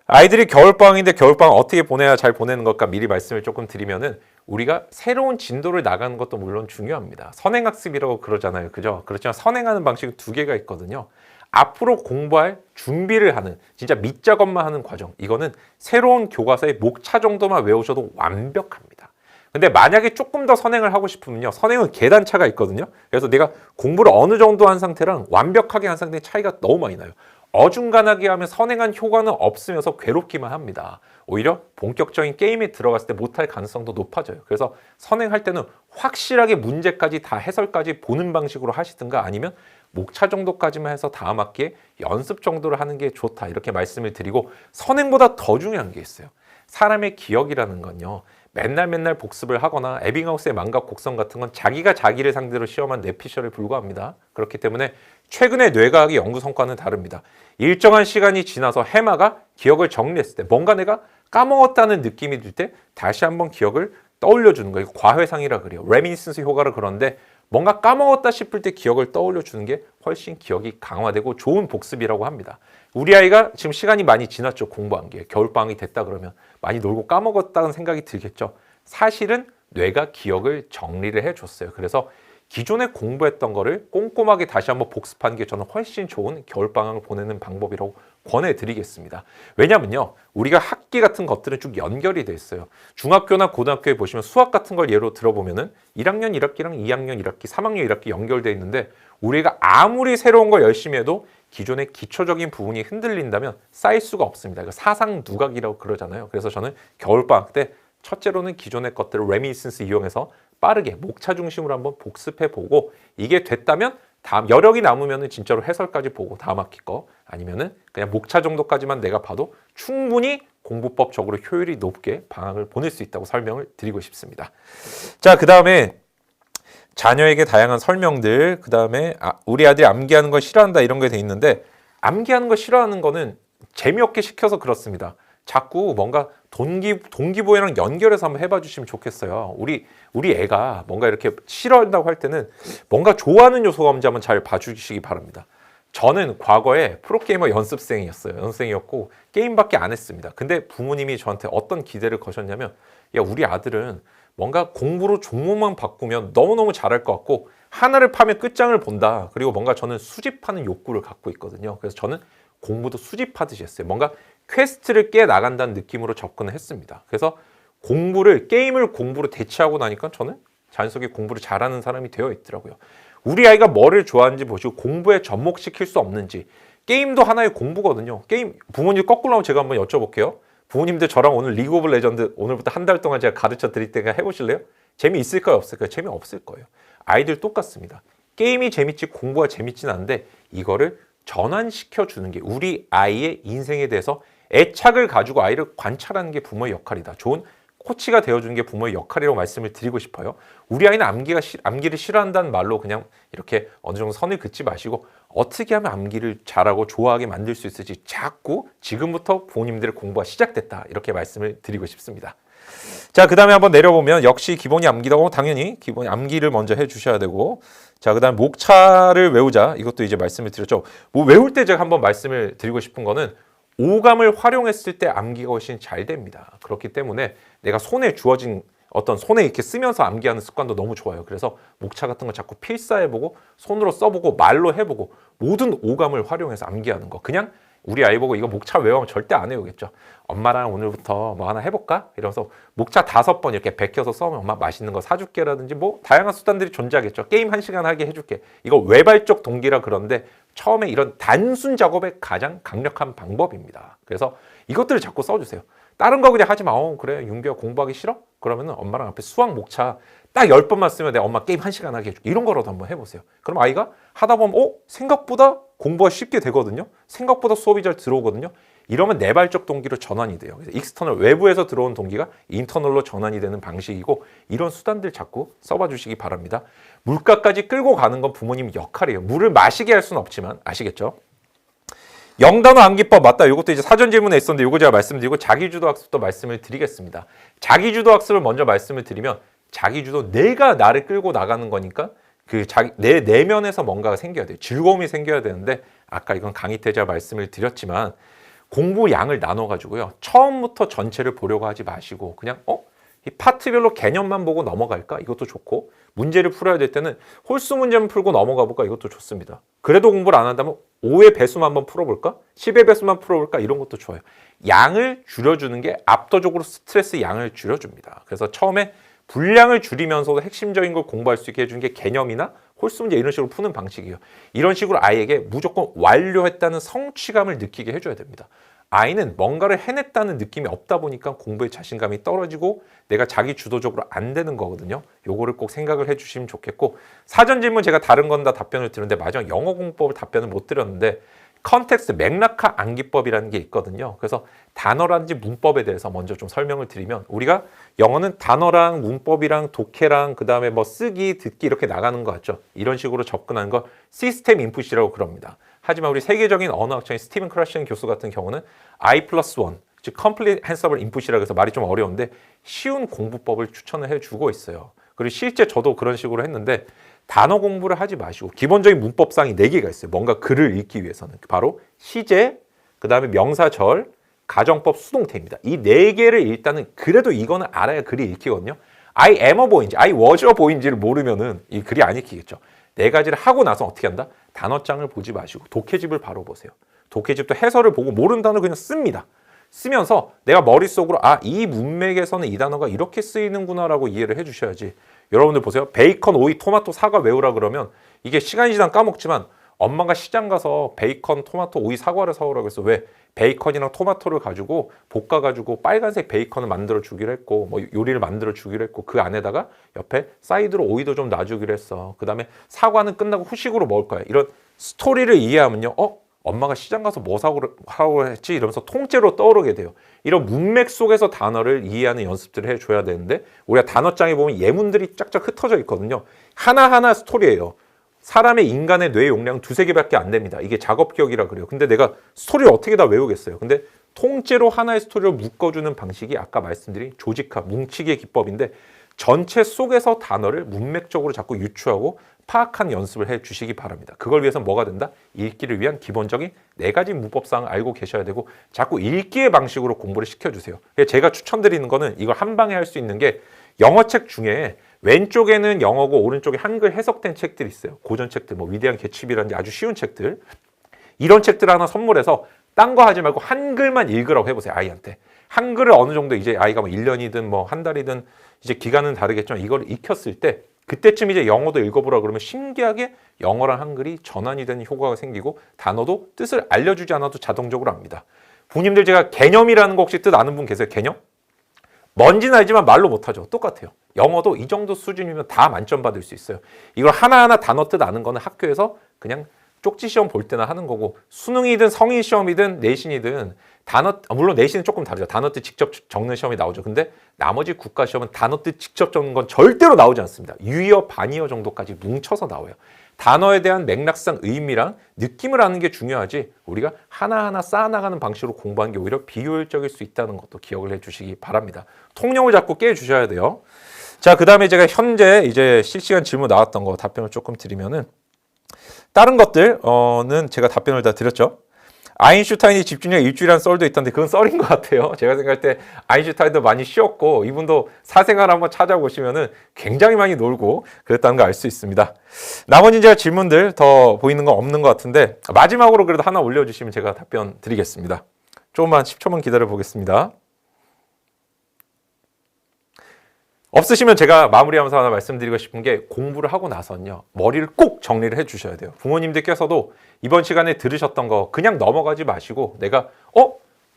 Speaker 1: 아이들이 겨울방학인데 겨울방학 어떻게 보내야 잘 보내는 것까 미리 말씀을 조금 드리면은, 우리가 새로운 진도를 나가는 것도 물론 중요합니다. 선행학습이라고 그러잖아요. 그죠? 그렇지만 선행하는 방식은 2개가 있거든요. 앞으로 공부할 준비를 하는, 진짜 밑작업만 하는 과정, 이거는 새로운 교과서의 목차 정도만 외우셔도 완벽합니다. 근데 만약에 조금 더 선행을 하고 싶으면요, 선행은 계단차가 있거든요. 그래서 내가 공부를 어느 정도 한 상태랑 완벽하게 한 상태의 차이가 너무 많이 나요. 어중간하게 하면 선행한 효과는 없으면서 괴롭기만 합니다. 오히려 본격적인 게임에 들어갔을 때 못할 가능성도 높아져요. 그래서 선행할 때는 확실하게 문제까지 다 해설까지 보는 방식으로 하시든가 아니면 목차 정도까지만 해서 다음 학기에 연습 정도를 하는 게 좋다 이렇게 말씀을 드리고, 선행보다 더 중요한 게 있어요. 사람의 기억이라는 건요, 맨날 복습을 하거나 에빙하우스의 망각 곡선 같은 건 자기가 자기를 상대로 시험한 뇌피셜에 불과합니다. 그렇기 때문에 최근의 뇌과학의 연구 성과는 다릅니다. 일정한 시간이 지나서 해마가 기억을 정리했을 때 뭔가 내가 까먹었다는 느낌이 들 때 다시 한번 기억을 떠올려 주는 거예요. 과회상이라 그래요. 레미니센스 효과를. 그런데 뭔가 까먹었다 싶을 때 기억을 떠올려 주는 게 훨씬 기억이 강화되고 좋은 복습이라고 합니다. 우리 아이가 지금 시간이 많이 지났죠. 공부한 게. 겨울방학이 됐다 그러면 많이 놀고 까먹었다는 생각이 들겠죠. 사실은 뇌가 기억을 정리를 해줬어요. 그래서 기존에 공부했던 거를 꼼꼼하게 다시 한번 복습하는 게 저는 훨씬 좋은 겨울방학을 보내는 방법이라고 권해드리겠습니다. 왜냐면요, 우리가 학기 같은 것들은 쭉 연결이 돼 있어요. 중학교나 고등학교에 보시면 수학 같은 걸 예로 들어보면은 1학년 1학기랑 2학년 1학기, 3학년 1학기 연결돼 있는데, 우리가 아무리 새로운 걸 열심히 해도 기존의 기초적인 부분이 흔들린다면 쌓일 수가 없습니다. 이거 사상 누각이라고 그러잖아요. 그래서 저는 겨울방학 때 첫째로는 기존의 것들을 레미니센스 이용해서 빠르게 목차 중심으로 한번 복습해보고, 이게 됐다면 다음 여력이 남으면 진짜로 해설까지 보고 다음 학기 거, 아니면은 그냥 목차 정도까지만 내가 봐도 충분히 공부법적으로 효율이 높게 방학을 보낼 수 있다고 설명을 드리고 싶습니다. 자, 그 다음에 자녀에게 다양한 설명들, 그 다음에 우리 아들이 암기하는 걸 싫어한다 이런 게 돼 있는데, 암기하는 걸 싫어하는 거는 재미없게 시켜서 그렇습니다. 자꾸 뭔가 동기부여랑 연결해서 한번 해봐 주시면 좋겠어요. 우리 애가 뭔가 이렇게 싫어한다고 할 때는 뭔가 좋아하는 요소가 뭔지 한번 잘 봐주시기 바랍니다. 저는 과거에 프로게이머 연습생이었고 게임밖에 안 했습니다. 근데 부모님이 저한테 어떤 기대를 거셨냐면, 야, 우리 아들은 뭔가 공부로 종목만 바꾸면 너무너무 잘할 것 같고 하나를 파면 끝장을 본다. 그리고 뭔가 저는 수집하는 욕구를 갖고 있거든요. 그래서 저는 공부도 수집하듯이 했어요. 뭔가 퀘스트를 깨 나간다는 느낌으로 접근을 했습니다. 그래서 게임을 공부로 대체하고 나니까 저는 자연스럽게 공부를 잘하는 사람이 되어 있더라고요. 우리 아이가 뭐를 좋아하는지 보시고 공부에 접목시킬 수 없는지. 게임도 하나의 공부거든요. 게임 부모님 거꾸로 하면 제가 한번 여쭤볼게요. 부모님들 저랑 오늘 리그 오브 레전드 오늘부터 한 달 동안 제가 가르쳐 드릴 때가 해보실래요? 재미있을까요? 없을까요? 재미없을 거예요. 아이들 똑같습니다. 게임이 재밌지 공부가 재밌진 않은데 이거를 전환시켜 주는 게 우리 아이의 인생에 대해서 애착을 가지고 아이를 관찰하는 게 부모의 역할이다. 좋은 코치가 되어주는 게 부모의 역할이라고 말씀을 드리고 싶어요. 우리 아이는 암기를 싫어한다는 말로 그냥 이렇게 어느 정도 선을 긋지 마시고 어떻게 하면 암기를 잘하고 좋아하게 만들 수 있을지 자꾸 지금부터 부모님들의 공부가 시작됐다 이렇게 말씀을 드리고 싶습니다. 자, 그 다음에 한번 내려보면 역시 기본이 암기라고 당연히 기본이 암기를 먼저 해주셔야 되고, 자, 그 다음 목차를 외우자 이것도 이제 말씀을 드렸죠. 뭐 외울 때 제가 한번 말씀을 드리고 싶은 거는 오감을 활용했을 때 암기가 훨씬 잘 됩니다. 그렇기 때문에 내가 손에 주어진 손에 이렇게 쓰면서 암기하는 습관도 너무 좋아요. 그래서 목차 같은 거 자꾸 필사해보고 손으로 써보고 말로 해보고 모든 오감을 활용해서 암기하는 거. 그냥 우리 아이 보고 이거 목차 외우면 절대 안 외우겠죠. 엄마랑 오늘부터 뭐 하나 해볼까? 이러면서 목차 5번 이렇게 베껴서 써면 엄마 맛있는 거 사줄게라든지 뭐 다양한 수단들이 존재하겠죠. 게임 1시간 하게 해줄게. 이거 외발적 동기라 그런데 처음에 이런 단순 작업의 가장 강력한 방법입니다. 그래서 이것들을 자꾸 써주세요. 다른 거 그냥 하지 마. 그래 윤규야 공부하기 싫어? 그러면 엄마랑 앞에 수학 목차 딱 10번만 쓰면 내가 엄마 게임 1시간 하게 해줄게. 이런 거라도 한번 해보세요. 그럼 아이가 하다 보면 생각보다 공부가 쉽게 되거든요. 생각보다 수업이 잘 들어오거든요. 이러면 내발적 동기로 전환이 돼요. 그래서 익스터널 외부에서 들어온 동기가 인터널로 전환이 되는 방식이고, 이런 수단들 자꾸 써봐 주시기 바랍니다. 물가까지 끌고 가는 건 부모님 역할이에요. 물을 마시게 할 수는 없지만 아시겠죠? 영단어 암기법 맞다. 이것도 이제 사전 질문에 있었는데 이거 제가 말씀드리고 자기주도 학습도 말씀을 드리겠습니다. 자기주도 학습을 먼저 말씀을 드리면 자기주도 내가 나를 끌고 나가는 거니까 내 내면에서 뭔가가 생겨야 돼요. 즐거움이 생겨야 되는데 아까 이건 강의 때 제가 말씀을 드렸지만 공부 양을 나눠가지고요. 처음부터 전체를 보려고 하지 마시고 그냥 이 파트별로 개념만 보고 넘어갈까? 이것도 좋고, 문제를 풀어야 될 때는 홀수 문제만 풀고 넘어가 볼까? 이것도 좋습니다. 그래도 공부를 안 한다면 5의 배수만 한번 풀어볼까? 10의 배수만 풀어볼까? 이런 것도 좋아요. 양을 줄여주는 게 압도적으로 스트레스 양을 줄여줍니다. 그래서 처음에 분량을 줄이면서도 핵심적인 걸 공부할 수 있게 해주는 게 개념이나 홀수 문제 이런 식으로 푸는 방식이에요. 이런 식으로 아이에게 무조건 완료했다는 성취감을 느끼게 해줘야 됩니다. 아이는 뭔가를 해냈다는 느낌이 없다 보니까 공부에 자신감이 떨어지고 내가 자기 주도적으로 안 되는 거거든요. 요거를 꼭 생각을 해주시면 좋겠고, 사전 질문 제가 다른 건 다 답변을 드렸는데 마지막 영어 공부법을 답변을 못 드렸는데 컨텍스트 맥락화 암기법이라는 게 있거든요. 그래서 단어라든지 문법에 대해서 먼저 좀 설명을 드리면, 우리가 영어는 단어랑 문법이랑 독해랑 그 다음에 뭐 쓰기, 듣기 이렇게 나가는 거 같죠. 이런 식으로 접근하는 걸 시스템 인풋이라고 그럽니다. 하지만 우리 세계적인 언어학자인 스티븐 크러쉬 교수 같은 경우는 I+1, 즉 Comprehensible Input이라고 해서 말이 좀 어려운데 쉬운 공부법을 추천을 해주고 있어요. 그리고 실제 저도 그런 식으로 했는데, 단어 공부를 하지 마시고 기본적인 문법상이 4개가 있어요. 뭔가 글을 읽기 위해서는. 바로 시제, 그 다음에 명사절, 가정법, 수동태입니다. 이 4개를 일단은 그래도 이거는 알아야 글이 읽히거든요. I am a boy인지 I was a boy인지를 모르면은 이 글이 안 읽히겠죠. 4가지를 하고 나서 어떻게 한다? 단어장을 보지 마시고 독해집을 바로 보세요. 독해집도 해설을 보고 모르는 단어 그냥 씁니다. 쓰면서 내가 머릿속으로 이 문맥에서는 이 단어가 이렇게 쓰이는구나라고 이해를 해주셔야지. 여러분들 보세요. 베이컨, 오이, 토마토, 사과 외우라 그러면 이게 시간이 지나면 까먹지만, 엄마가 시장 가서 베이컨, 토마토, 오이, 사과를 사오라고 해서 왜 베이컨이랑 토마토를 가지고 볶아가지고 빨간색 베이컨을 만들어 주기로 했고, 뭐 요리를 만들어 주기로 했고, 그 안에다가 옆에 사이드로 오이도 좀 놔주기로 했어. 그 다음에 사과는 끝나고 후식으로 먹을 거야. 이런 스토리를 이해하면요, 엄마가 시장 가서 뭐 사고 했지? 이러면서 통째로 떠오르게 돼요. 이런 문맥 속에서 단어를 이해하는 연습들을 해줘야 되는데, 우리가 단어장에 보면 예문들이 쫙쫙 흩어져 있거든요. 하나하나 스토리예요. 사람의 인간의 뇌 용량 2-3개밖에 안 됩니다. 이게 작업기억이라 그래요. 근데 내가 스토리를 어떻게 다 외우겠어요. 근데 통째로 하나의 스토리를 묶어주는 방식이 아까 말씀드린 조직화, 뭉치기의 기법인데, 전체 속에서 단어를 문맥적으로 자꾸 유추하고 파악한 연습을 해 주시기 바랍니다. 그걸 위해서 뭐가 된다? 읽기를 위한 기본적인 4가지 문법상을 알고 계셔야 되고, 자꾸 읽기의 방식으로 공부를 시켜주세요. 제가 추천드리는 거는 이걸 한 방에 할 수 있는 게, 영어책 중에 왼쪽에는 영어고 오른쪽에 한글 해석된 책들이 있어요. 고전책들, 뭐 위대한 개츠비라든지 아주 쉬운 책들. 이런 책들 하나 선물해서 딴 거 하지 말고 한글만 읽으라고 해보세요. 아이한테. 한글을 어느 정도 이제 아이가 뭐 1년이든 뭐 한 달이든 이제 기간은 다르겠지만 이걸 익혔을 때, 그때쯤 이제 영어도 읽어보라 그러면 신기하게 영어랑 한글이 전환이 되는 효과가 생기고, 단어도 뜻을 알려주지 않아도 자동적으로 압니다. 부모님들, 제가 개념이라는 거 혹시 뜻 아는 분 계세요? 개념? 뭔지는 알지만 말로 못하죠. 똑같아요. 영어도 이 정도 수준이면 다 만점 받을 수 있어요. 이걸 하나하나 단어 뜻 아는 거는 학교에서 그냥 쪽지 시험 볼 때나 하는 거고, 수능이든 성인 시험이든 내신이든 단어, 물론 내신은 조금 다르죠. 단어 뜻 직접 적는 시험이 나오죠. 근데 나머지 국가 시험은 단어 뜻 직접 적는 건 절대로 나오지 않습니다. 유의어, 반의어 정도까지 뭉쳐서 나와요. 단어에 대한 맥락상 의미랑 느낌을 아는 게 중요하지, 우리가 하나하나 쌓아나가는 방식으로 공부하는 게 오히려 비효율적일 수 있다는 것도 기억을 해주시기 바랍니다. 통념을 자꾸 깨주셔야 돼요. 자, 그 다음에 제가 현재 이제 실시간 질문 나왔던 거 답변을 조금 드리면은, 다른 것들은 제가 답변을 다 드렸죠. 아인슈타인이 집중력 일주일한 썰도 있던데 그건 썰인 것 같아요. 제가 생각할 때 아인슈타인도 많이 쉬었고, 이분도 사생활 한번 찾아보시면은 굉장히 많이 놀고 그랬다는 거 알 수 있습니다. 나머지 제가 질문들 더 보이는 건 없는 것 같은데, 마지막으로 그래도 하나 올려주시면 제가 답변 드리겠습니다. 조금만 10초만 기다려 보겠습니다. 없으시면 제가 마무리하면서 하나 말씀드리고 싶은 게, 공부를 하고 나서는요, 머리를 꼭 정리를 해 주셔야 돼요. 부모님들께서도 이번 시간에 들으셨던 거 그냥 넘어가지 마시고, 내가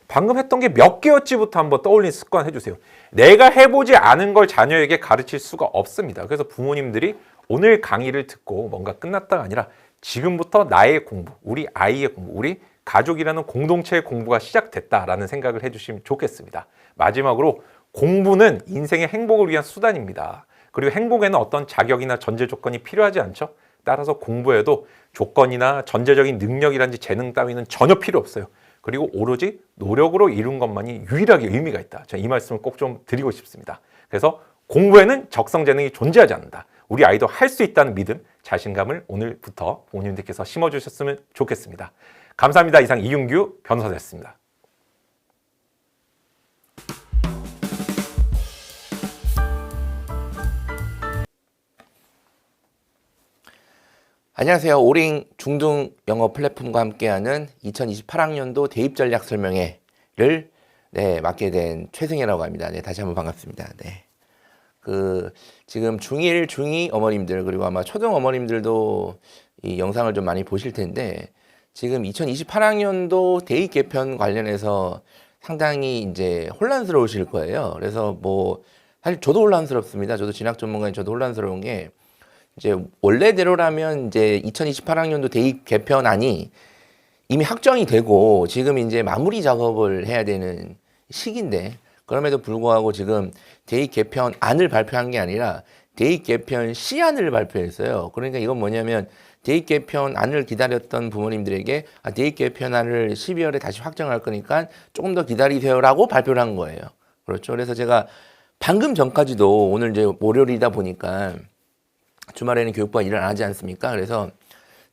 Speaker 1: 방금 했던 게 몇 개였지부터 한번 떠올리는 습관 해주세요. 내가 해보지 않은 걸 자녀에게 가르칠 수가 없습니다. 그래서 부모님들이 오늘 강의를 듣고 뭔가 끝났다가 아니라 지금부터 나의 공부, 우리 아이의 공부, 우리 가족이라는 공동체의 공부가 시작됐다라는 생각을 해주시면 좋겠습니다. 마지막으로, 공부는 인생의 행복을 위한 수단입니다. 그리고 행복에는 어떤 자격이나 전제 조건이 필요하지 않죠. 따라서 공부에도 조건이나 전제적인 능력이란지 재능 따위는 전혀 필요 없어요. 그리고 오로지 노력으로 이룬 것만이 유일하게 의미가 있다. 제가 이 말씀을 꼭 좀 드리고 싶습니다. 그래서 공부에는 적성 재능이 존재하지 않는다. 우리 아이도 할 수 있다는 믿음, 자신감을 오늘부터 부모님들께서 심어주셨으면 좋겠습니다. 감사합니다. 이상 이윤규 변호사였습니다.
Speaker 2: 안녕하세요. 오링 중등 영어 플랫폼과 함께하는 2028학년도 대입 전략 설명회를 맡게 된 최승혜라고 합니다. 네, 다시 한번 반갑습니다. 네. 지금 중1, 중2 어머님들 그리고 아마 초등 어머님들도 이 영상을 좀 많이 보실 텐데 지금 2028학년도 대입 개편 관련해서 상당히 이제 혼란스러우실 거예요. 그래서 뭐 사실 저도 혼란스럽습니다. 저도 진학 전문가인 저도 혼란스러운 게 이제 원래대로라면 이제 2028학년도 대입 개편안이 이미 확정이 되고 지금 이제 마무리 작업을 해야 되는 시기인데 그럼에도 불구하고 지금 대입 개편안을 발표한 게 아니라 대입 개편 시안을 발표했어요. 그러니까 이건 뭐냐면 대입 개편안을 기다렸던 부모님들에게 대입 개편안을 12월에 다시 확정할 거니까 조금 더 기다리세요라고 발표를 한 거예요. 그렇죠. 그래서 제가 방금 전까지도 오늘 이제 월요일이다 보니까 주말에는 교육부가 일을 안 하지 않습니까? 그래서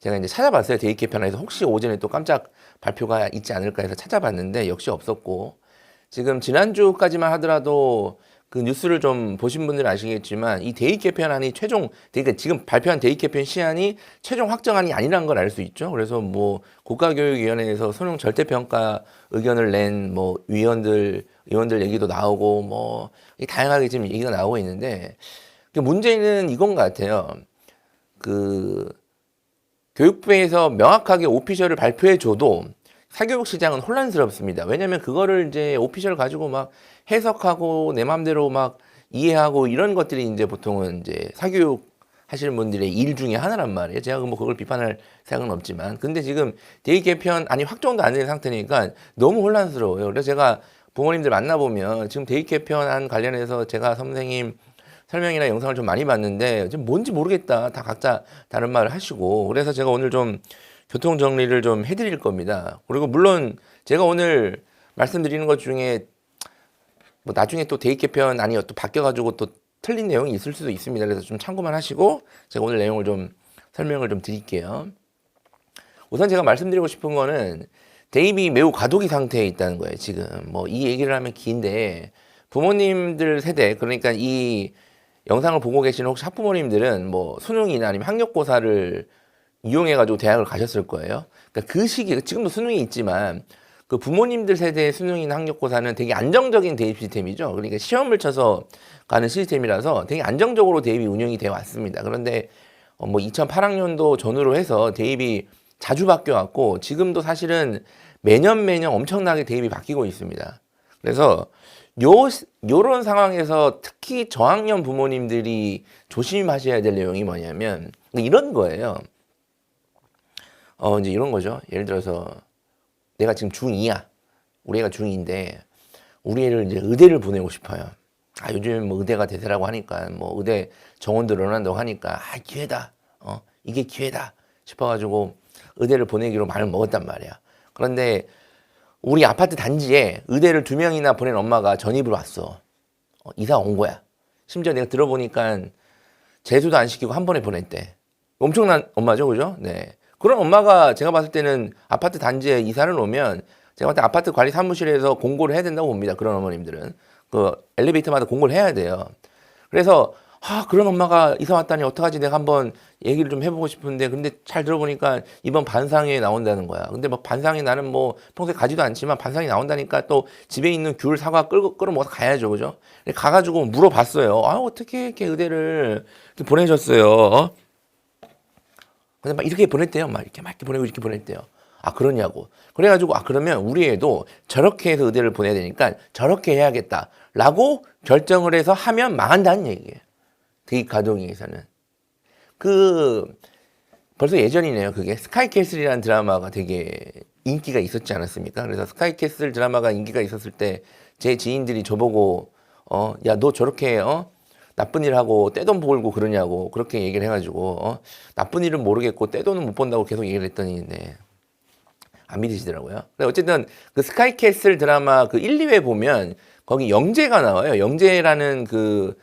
Speaker 2: 제가 이제 찾아봤어요. 대입 개편안에서 혹시 오전에 또 깜짝 발표가 있지 않을까 해서 찾아봤는데 역시 없었고 지금 지난주까지만 하더라도 그 뉴스를 좀 보신 분들은 아시겠지만 이 대입 개편안이 그러니까 지금 발표한 대입 개편 시안이 최종 확정안이 아니라는 걸 알 수 있죠. 그래서 뭐 국가교육위원회에서 수능 절대평가 의견을 낸 뭐 의원들 얘기도 나오고 뭐 다양하게 지금 얘기가 나오고 있는데 문제는 이건 것 같아요. 그 교육부에서 명확하게 오피셜을 발표해줘도 사교육 시장은 혼란스럽습니다. 왜냐하면 그거를 이제 오피셜 가지고 막 해석하고 내 마음대로 막 이해하고 이런 것들이 이제 보통은 이제 사교육 하시는 분들의 일 중에 하나란 말이에요. 제가 뭐 그걸 비판할 생각은 없지만. 근데 지금 대입 개편 아니 확정도 안 된 상태니까 너무 혼란스러워요. 그래서 제가 부모님들 만나보면 지금 대입 개편안 관련해서 제가 선생님 설명이나 영상을 좀 많이 봤는데 지금 뭔지 모르겠다. 다 각자 다른 말을 하시고 그래서 제가 오늘 좀 교통 정리를 좀 해드릴 겁니다. 그리고 물론 제가 오늘 말씀드리는 것 중에 뭐 나중에 또 대입 개편안이 또 바뀌어가지고 또 틀린 내용이 있을 수도 있습니다. 그래서 좀 참고만 하시고 제가 오늘 내용을 좀 설명을 좀 드릴게요. 우선 제가 말씀드리고 싶은 거는 대입이 매우 과도기 상태에 있다는 거예요. 지금 뭐 이 얘기를 하면 긴데 부모님들 세대 그러니까 이 영상을 보고 계시는 혹시 학부모님들은 뭐 수능이나 아니면 학력고사를 이용해가지고 대학을 가셨을 거예요. 그러니까 그 시기에 지금도 수능이 있지만 그 부모님들 세대의 수능이나 학력고사는 되게 안정적인 대입 시스템이죠. 그러니까 시험을 쳐서 가는 시스템이라서 되게 안정적으로 대입이 운영이 되어 왔습니다. 그런데 뭐 2008학년도 전후로 해서 대입이 자주 바뀌어 왔고 지금도 사실은 매년 엄청나게 대입이 바뀌고 있습니다. 그래서 요런 상황에서 특히 저학년 부모님들이 조심하셔야 될 내용이 뭐냐면 이런 거예요. 이제 이런 거죠. 예를 들어서 내가 지금 중2야. 우리 애가 중2인데 우리 애를 이제 의대를 보내고 싶어요. 요즘 뭐 의대가 대세라고 하니까 뭐 의대 정원도 늘어난다고 하니까 기회다. 이게 기회다 싶어가지고 의대를 보내기로 마음을 먹었단 말이야. 그런데 우리 아파트 단지에 의대를 2명이나 보낸 엄마가 전입을 왔어. 이사 온 거야. 심지어 내가 들어보니까 재수도 안 시키고 한 번에 보냈대. 엄청난 엄마죠, 그죠? 네. 그런 엄마가 제가 봤을 때는 아파트 단지에 이사를 오면 제가 봤을 때 아파트 관리 사무실에서 공고를 해야 된다고 봅니다. 그런 어머님들은. 그 엘리베이터마다 공고를 해야 돼요. 그래서 그런 엄마가 이사 왔다니 어떡하지? 내가 한번 얘기를 좀 해보고 싶은데 근데 잘 들어보니까 이번 반상회에 나온다는 거야. 근데 뭐 반상회 나는 뭐 평소에 가지도 않지만 반상회 나온다니까 또 집에 있는 귤 사과 끌어 모아서 가야죠. 그죠? 가가지고 물어봤어요. 어떻게 이렇게 의대를 이렇게 보내셨어요? 근데 막 이렇게 보냈대요. 막 이렇게 보내고 이렇게 보냈대요. 그러냐고. 그래가지고 그러면 우리 애도 저렇게 해서 의대를 보내야 되니까 저렇게 해야겠다라고 결정을 해서 하면 망한다는 얘기예요. 대입 가동위에서는. 벌써 예전이네요. 그게 스카이캐슬이라는 드라마가 되게 인기가 있었지 않았습니까? 그래서 스카이캐슬 드라마가 인기가 있었을 때 제 지인들이 저보고 야, 너 저렇게 나쁜 일 하고 떼돈 벌고 그러냐고 그렇게 얘기를 해가지고 나쁜 일은 모르겠고 떼돈은 못 번다고 계속 얘기를 했더니 안 믿으시더라고요. 어쨌든 그 스카이캐슬 드라마 그 1, 2회 보면 거기 영재가 나와요. 영재라는 그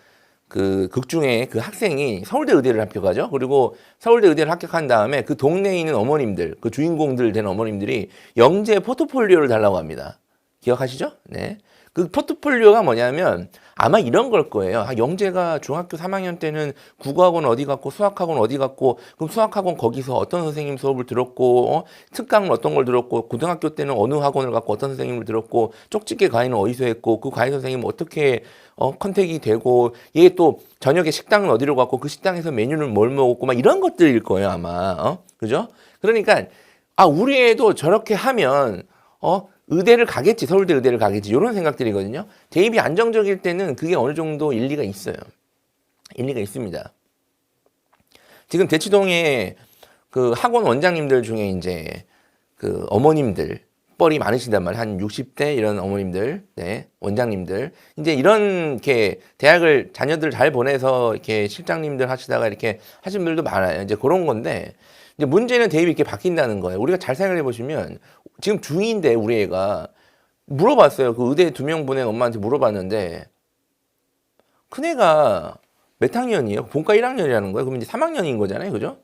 Speaker 2: 극 중에 그 학생이 서울대 의대를 합격하죠. 그리고 서울대 의대를 합격한 다음에 그 동네에 있는 어머님들, 그 주인공들 된 어머님들이 영재 포트폴리오를 달라고 합니다. 기억하시죠? 네. 그 포트폴리오가 뭐냐면 아마 이런 걸 거예요. 아, 영재가 중학교 3학년 때는 국어학원 어디 갔고 수학학원 어디 갔고 그럼 수학학원 거기서 어떤 선생님 수업을 들었고 특강은 어떤 걸 들었고 고등학교 때는 어느 학원을 갔고 어떤 선생님을 들었고 쪽집게 과외는 어디서 했고 그 과외 선생님은 어떻게 컨택이 되고 얘 또 저녁에 식당은 어디로 갔고 그 식당에서 메뉴는 뭘 먹었고 막 이런 것들일 거예요 아마 그죠? 그러니까 아 우리 애도 저렇게 하면 의대를 가겠지 서울대 의대를 가겠지 이런 생각들이거든요. 대입이 안정적일 때는 그게 어느 정도 일리가 있어요. 일리가 있습니다. 지금 대치동에 그 학원 원장님들 중에 이제 그 어머님들 뻘이 많으시단 말이에요. 한 60대 이런 어머님들, 네, 원장님들. 이제 이렇게 대학을 자녀들 잘 보내서 이렇게 실장님들 하시다가 이렇게 하신 분들도 많아요. 이제 그런 건데, 이제 문제는 대입이 이렇게 바뀐다는 거예요. 우리가 잘 생각해 보시면 지금 중2인데 우리 애가 물어봤어요. 그 의대 2명 보낸 엄마한테 물어봤는데, 큰애가 몇 학년이에요? 본과 1학년이라는 거예요. 그럼 이제 3학년인 거잖아요. 그죠?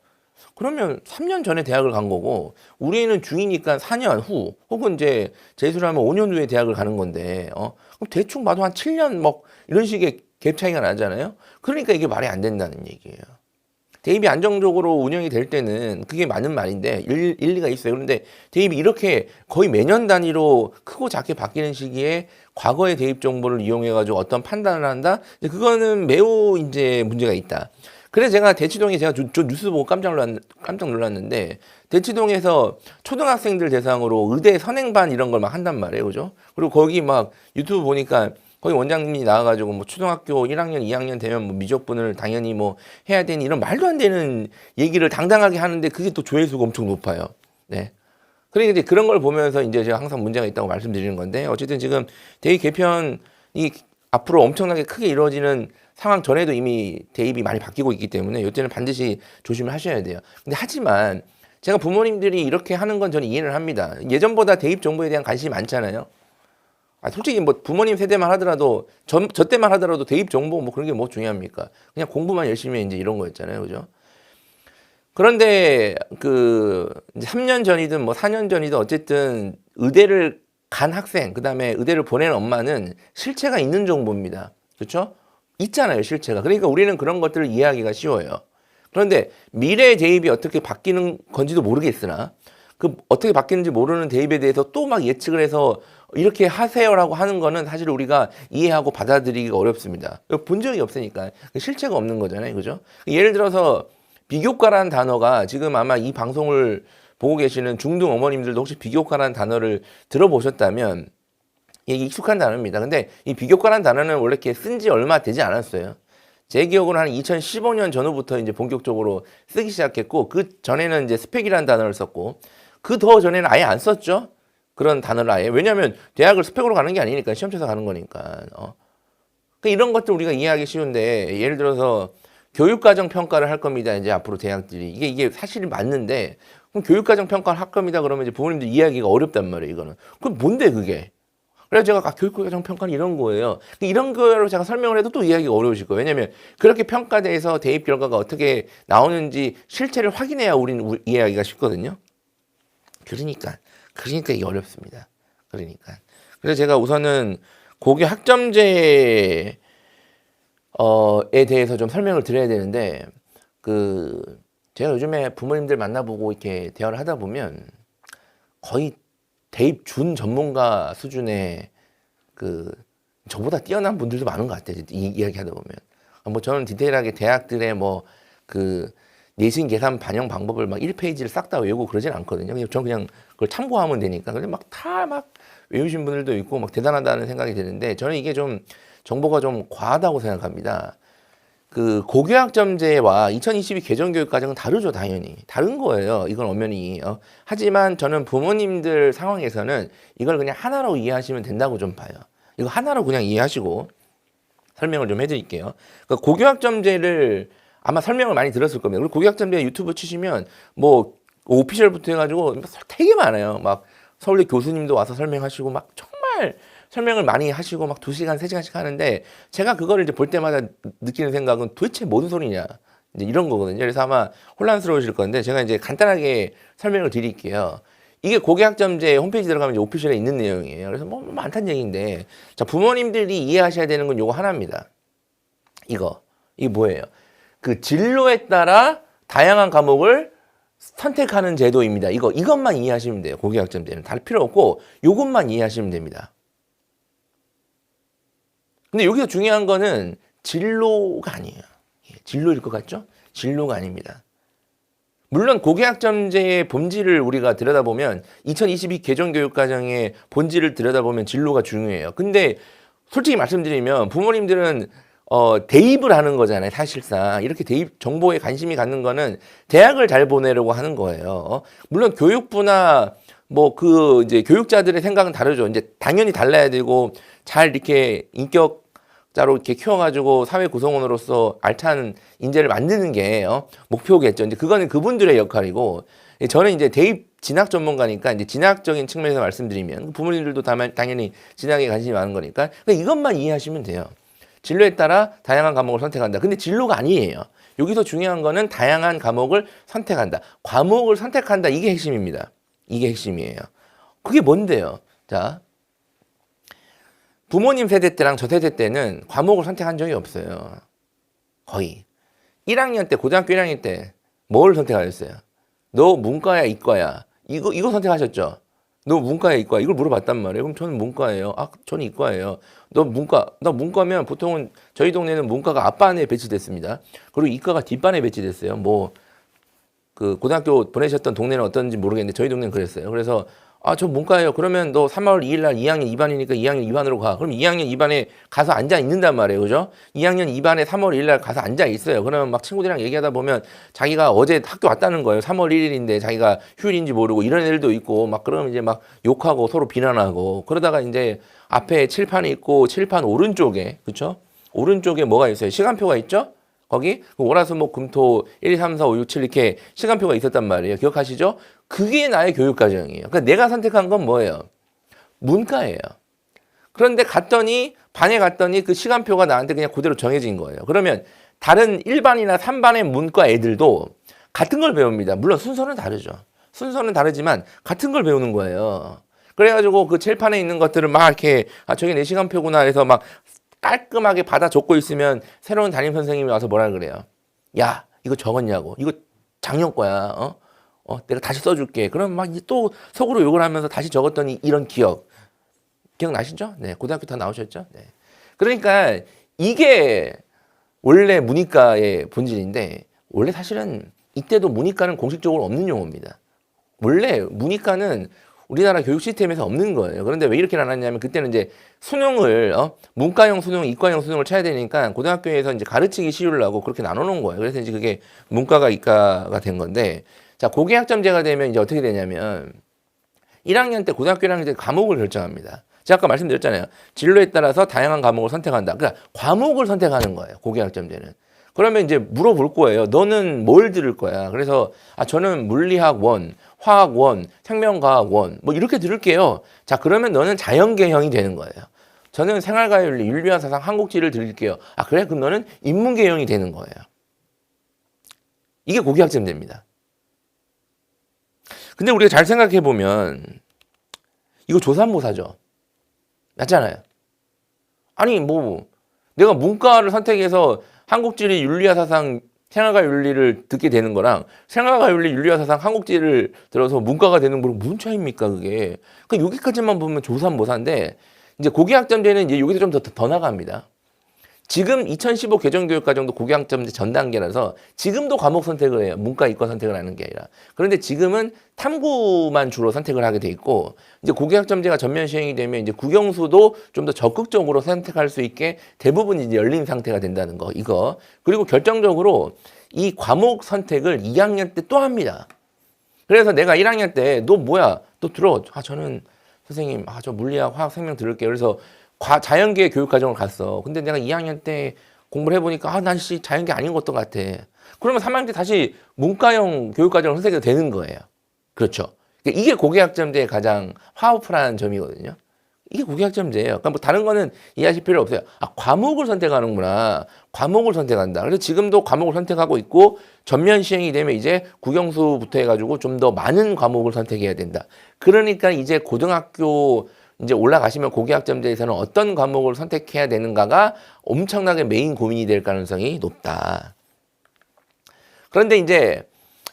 Speaker 2: 그러면 3년 전에 대학을 간 거고 우리 애는 중2니까 4년 후 혹은 이제 재수를 하면 5년 후에 대학을 가는 건데 그럼 대충 봐도 한 7년 뭐 이런 식의 갭 차이가 나잖아요. 그러니까 이게 말이 안 된다는 얘기예요. 대입이 안정적으로 운영이 될 때는 그게 맞는 말인데 일리가 있어요. 그런데 대입이 이렇게 거의 매년 단위로 크고 작게 바뀌는 시기에 과거의 대입 정보를 이용해가지고 어떤 판단을 한다? 그거는 매우 이제 문제가 있다. 그래서 제가 대치동에 제가 저 뉴스 보고 깜짝 놀랐는데 대치동에서 초등학생들 대상으로 의대 선행반 이런 걸 막 한단 말이에요. 그죠? 그리고 거기 막 유튜브 보니까 거기 원장님이 나와가지고 뭐 초등학교 1학년, 2학년 되면 뭐 미적분을 당연히 뭐 해야 되니 이런 말도 안 되는 얘기를 당당하게 하는데 그게 또 조회수가 엄청 높아요. 네. 그러니까 이제 그런 걸 보면서 이제 제가 항상 문제가 있다고 말씀드리는 건데 어쨌든 지금 대입 개편이 앞으로 엄청나게 크게 이루어지는 상황 전에도 이미 대입이 많이 바뀌고 있기 때문에 이때는 반드시 조심을 하셔야 돼요. 근데 하지만 제가 부모님들이 이렇게 하는 건 저는 이해를 합니다. 예전보다 대입 정보에 대한 관심이 많잖아요. 솔직히 뭐 부모님 세대만 하더라도 저 때만 하더라도 대입 정보 뭐 그런 게 뭐 중요합니까? 그냥 공부만 열심히 해 이제 이런 거였잖아요. 그죠? 그런데 그 3년 전이든 뭐 4년 전이든 어쨌든 의대를 간 학생, 그다음에 의대를 보낸 엄마는 실체가 있는 정보입니다. 그렇죠? 있잖아요, 실체가. 그러니까 우리는 그런 것들을 이해하기가 쉬워요. 그런데 미래 대입이 어떻게 바뀌는 건지도 모르겠으나 그 어떻게 바뀌는지 모르는 대입에 대해서 또 막 예측을 해서 이렇게 하세요라고 하는 거는 사실 우리가 이해하고 받아들이기가 어렵습니다. 본 적이 없으니까 실체가 없는 거잖아요, 그죠? 예를 들어서 비교과라는 단어가 지금 아마 이 방송을 보고 계시는 중등 어머님들도 혹시 비교과라는 단어를 들어보셨다면 이게 익숙한 단어입니다. 근데 이 비교과라는 단어는 원래 이렇게 쓴 지 얼마 되지 않았어요. 제 기억으로 한 2015년 전후부터 이제 본격적으로 쓰기 시작했고 그 전에는 이제 스펙이라는 단어를 썼고 그 더 전에는 아예 안 썼죠. 그런 단어를 아예. 왜냐하면 대학을 스펙으로 가는 게 아니니까 시험 쳐서 가는 거니까. 그러니까 이런 것들 우리가 이해하기 쉬운데 예를 들어서 교육과정 평가를 할 겁니다. 이제 앞으로 대학들이 이게 사실이 맞는데 그럼 교육과정 평가를 할 겁니다. 그러면 이제 부모님들 이해하기가 어렵단 말이에요. 이거는 그럼 뭔데 그게? 그래서 제가 교육과정 평가는 이런 거예요. 이런 거로 제가 설명을 해도 또 이해하기가 어려우실 거예요. 왜냐하면 그렇게 평가돼서 대입 결과가 어떻게 나오는지 실체를 확인해야 우리는 이해하기가 쉽거든요. 그러니까 이게 어렵습니다. 그래서 제가 우선은 고교 학점제에 대해서 좀 설명을 드려야 되는데 제가 요즘에 부모님들 만나보고 이렇게 대화를 하다 보면 거의 대입 준 전문가 수준의 저보다 뛰어난 분들도 많은 것 같아요. 이 이야기 하다 보면. 뭐 저는 디테일하게 대학들의 내신 계산 반영 방법을 막 1페이지를 싹 다 외우고 그러진 않거든요. 저는 그냥 그걸 참고하면 되니까. 근데 다 외우신 분들도 있고 대단하다는 생각이 드는데 저는 이게 좀 정보가 좀 과하다고 생각합니다. 고교학점제와 2022 개정교육과정은 다르죠, 당연히. 다른 거예요. 이건 엄연히. 하지만 저는 부모님들 상황에서는 이걸 그냥 하나로 이해하시면 된다고 좀 봐요. 이거 하나로 그냥 이해하시고 설명을 좀 해드릴게요. 고교학점제를 아마 설명을 많이 들었을 겁니다. 그리고 고교학점제 유튜브 치시면 오피셜부터 해가지고 되게 많아요. 서울대 교수님도 와서 설명하시고 정말 설명을 많이 하시고 2시간, 3시간씩 하는데 제가 그거를 이제 볼 때마다 느끼는 생각은 도대체 뭔 소리냐. 이제 이런 거거든요. 그래서 아마 혼란스러우실 건데 제가 이제 간단하게 설명을 드릴게요. 이게 고교학점제 홈페이지 들어가면 이제 오피셜에 있는 내용이에요. 그래서 뭐 많다는 얘기인데, 자, 부모님들이 이해하셔야 되는 건 요거 하나입니다. 이게 뭐예요? 그 진로에 따라 다양한 과목을 선택하는 제도입니다. 이것만 이해하시면 돼요. 고교학점제는 다를 필요 없고 요것만 이해하시면 됩니다. 근데 여기서 중요한 거는 진로가 아니에요. 진로일 것 같죠? 진로가 아닙니다. 물론 고교학점제의 본질을 우리가 들여다보면 2022 개정교육과정의 본질을 들여다보면 진로가 중요해요. 근데 솔직히 말씀드리면 부모님들은 대입을 하는 거잖아요. 사실상 이렇게 대입 정보에 관심이 갖는 거는 대학을 잘 보내려고 하는 거예요. 물론 교육부나 뭐 그 이제 교육자들의 생각은 다르죠. 이제 당연히 달라야 되고 잘 이렇게 인격자로 이렇게 키워가지고 사회 구성원으로서 알찬 인재를 만드는 게 목표겠죠. 이제 그거는 그분들의 역할이고, 저는 이제 대입 진학 전문가니까 이제 진학적인 측면에서 말씀드리면 부모님들도 당연히 진학에 관심이 많은 거니까 이것만 이해하시면 돼요. 진로에 따라 다양한 과목을 선택한다. 근데 진로가 아니에요. 여기서 중요한 거는 다양한 과목을 선택한다. 과목을 선택한다. 이게 핵심입니다. 이게 핵심이에요. 그게 뭔데요? 자, 부모님 세대 때랑 저 세대 때는 과목을 선택한 적이 없어요. 거의. 1학년 때, 고등학교 1학년 때 뭘 선택하셨어요? 너 문과야, 이과야? 이거 선택하셨죠? 너 문과야, 이과? 이걸 물어봤단 말이에요. 그럼 저는 문과예요. 아, 저는 이과예요. 너 문과면 보통은 저희 동네는 문과가 앞반에 배치됐습니다. 그리고 이과가 뒷반에 배치됐어요. 뭐 그 고등학교 보내셨던 동네는 어떤지 모르겠는데 저희 동네는 그랬어요. 그래서 아, 저 문과예요. 그러면 너 3월 2일 날 2학년 2반이니까 2학년 2반으로 가. 그럼 2학년 2반에 가서 앉아 있는단 말이에요. 그죠? 2학년 2반에 3월 1일 날 가서 앉아 있어요. 그러면 막 친구들이랑 얘기하다 보면 자기가 어제 학교 왔다는 거예요. 3월 1일인데 자기가 휴일인지 모르고 이런 애들도 있고 막 그러면 이제 막 욕하고 서로 비난하고 그러다가 이제 앞에 칠판이 있고 칠판 오른쪽에, 그렇죠? 오른쪽에 뭐가 있어요? 시간표가 있죠? 거기 월화수목 금토 1, 2, 3, 4, 5, 6, 7 이렇게 시간표가 있었단 말이에요. 기억하시죠? 그게 나의 교육 과정이에요. 그러니까 내가 선택한 건 뭐예요? 문과예요. 그런데 반에 갔더니 그 시간표가 나한테 그냥 그대로 정해진 거예요. 그러면 다른 1반이나 3반의 문과 애들도 같은 걸 배웁니다. 물론 순서는 다르죠. 순서는 다르지만 같은 걸 배우는 거예요. 그래가지고 그 칠판에 있는 것들을 막 이렇게 아, 저게 내 시간표구나 해서 막 깔끔하게 받아 적고 있으면 새로운 담임 선생님이 와서 뭐라 그래요? 야, 이거 적었냐고. 이거 작년 거야. 내가 다시 써줄게. 그럼 막 또 속으로 욕을 하면서 다시 적었더니 이런 기억나시죠? 네, 고등학교 다 나오셨죠? 네. 그러니까 이게 원래 문이과의 본질인데 원래 사실은 이때도 문이과는 공식적으로 없는 용어입니다. 원래 문이과는 우리나라 교육 시스템에서 없는 거예요. 그런데 왜 이렇게 나눴냐면 그때는 이제 수능을 문과형 수능, 이과형 수능을 쳐야 되니까 고등학교에서 이제 가르치기 쉬우려고 그렇게 나눠놓은 거예요. 그래서 이제 그게 문과가 이과가 된 건데, 자, 고교학점제가 되면 이제 어떻게 되냐면 1학년 때 고등학교 1학년 때 과목을 결정합니다. 제가 아까 말씀드렸잖아요. 진로에 따라서 다양한 과목을 선택한다. 그러니까 과목을 선택하는 거예요. 고교학점제는. 그러면 이제 물어볼 거예요. 너는 뭘 들을 거야? 그래서 아, 저는 물리학 1, 화학 1, 생명과학 1, 뭐 이렇게 들을게요. 자, 그러면 너는 자연계형이 되는 거예요. 저는 생활과윤리, 윤리와 사상, 한국지를 들을게요. 아, 그래? 그럼 너는 인문계형이 되는 거예요. 이게 고교학점제입니다. 근데 우리가 잘 생각해 보면 이거 조삼모사죠. 맞잖아요. 아니 뭐 내가 문과를 선택해서 한국지리, 윤리와 사상, 생활과 윤리를 듣게 되는 거랑 생활과 윤리, 윤리와 사상, 한국지를 들어서 문과가 되는 거랑 무슨 차이입니까 그게? 그러니까 여기까지만 보면 조삼모사인데 이제 고교학점제는 이제 여기서 좀 더 나갑니다. 지금 2015 개정교육과정도 고교학점제 전 단계라서 지금도 과목 선택을 해요. 문과, 이과 선택을 하는 게 아니라. 그런데 지금은 탐구만 주로 선택을 하게 돼 있고 이제 고교학점제가 전면 시행이 되면 이제 국영수도 좀 더 적극적으로 선택할 수 있게 대부분 이제 열린 상태가 된다는 거 이거. 그리고 결정적으로 이 과목 선택을 2학년 때 또 합니다. 그래서 내가 1학년 때 너 뭐야? 너 들어. 아 저는 선생님 저 물리학, 화학, 생명 들을게요. 그래서 자연계 교육과정을 갔어. 근데 내가 2학년 때 공부를 해보니까 난 자연계 아닌 것도 같아. 그러면 3학년 때 다시 문과형 교육과정을 선택해도 되는 거예요. 그렇죠. 이게 고교학점제의 가장 파워풀한 점이거든요. 이게 고교학점제예요. 그러니까 뭐 다른 거는 이해하실 필요 없어요. 아, 과목을 선택하는구나. 과목을 선택한다. 그래서 지금도 과목을 선택하고 있고 전면 시행이 되면 이제 국영수부터 해가지고 좀 더 많은 과목을 선택해야 된다. 그러니까 이제 고등학교 이제 올라가시면 고교학점제에서는 어떤 과목을 선택해야 되는가가 엄청나게 메인 고민이 될 가능성이 높다. 그런데 이제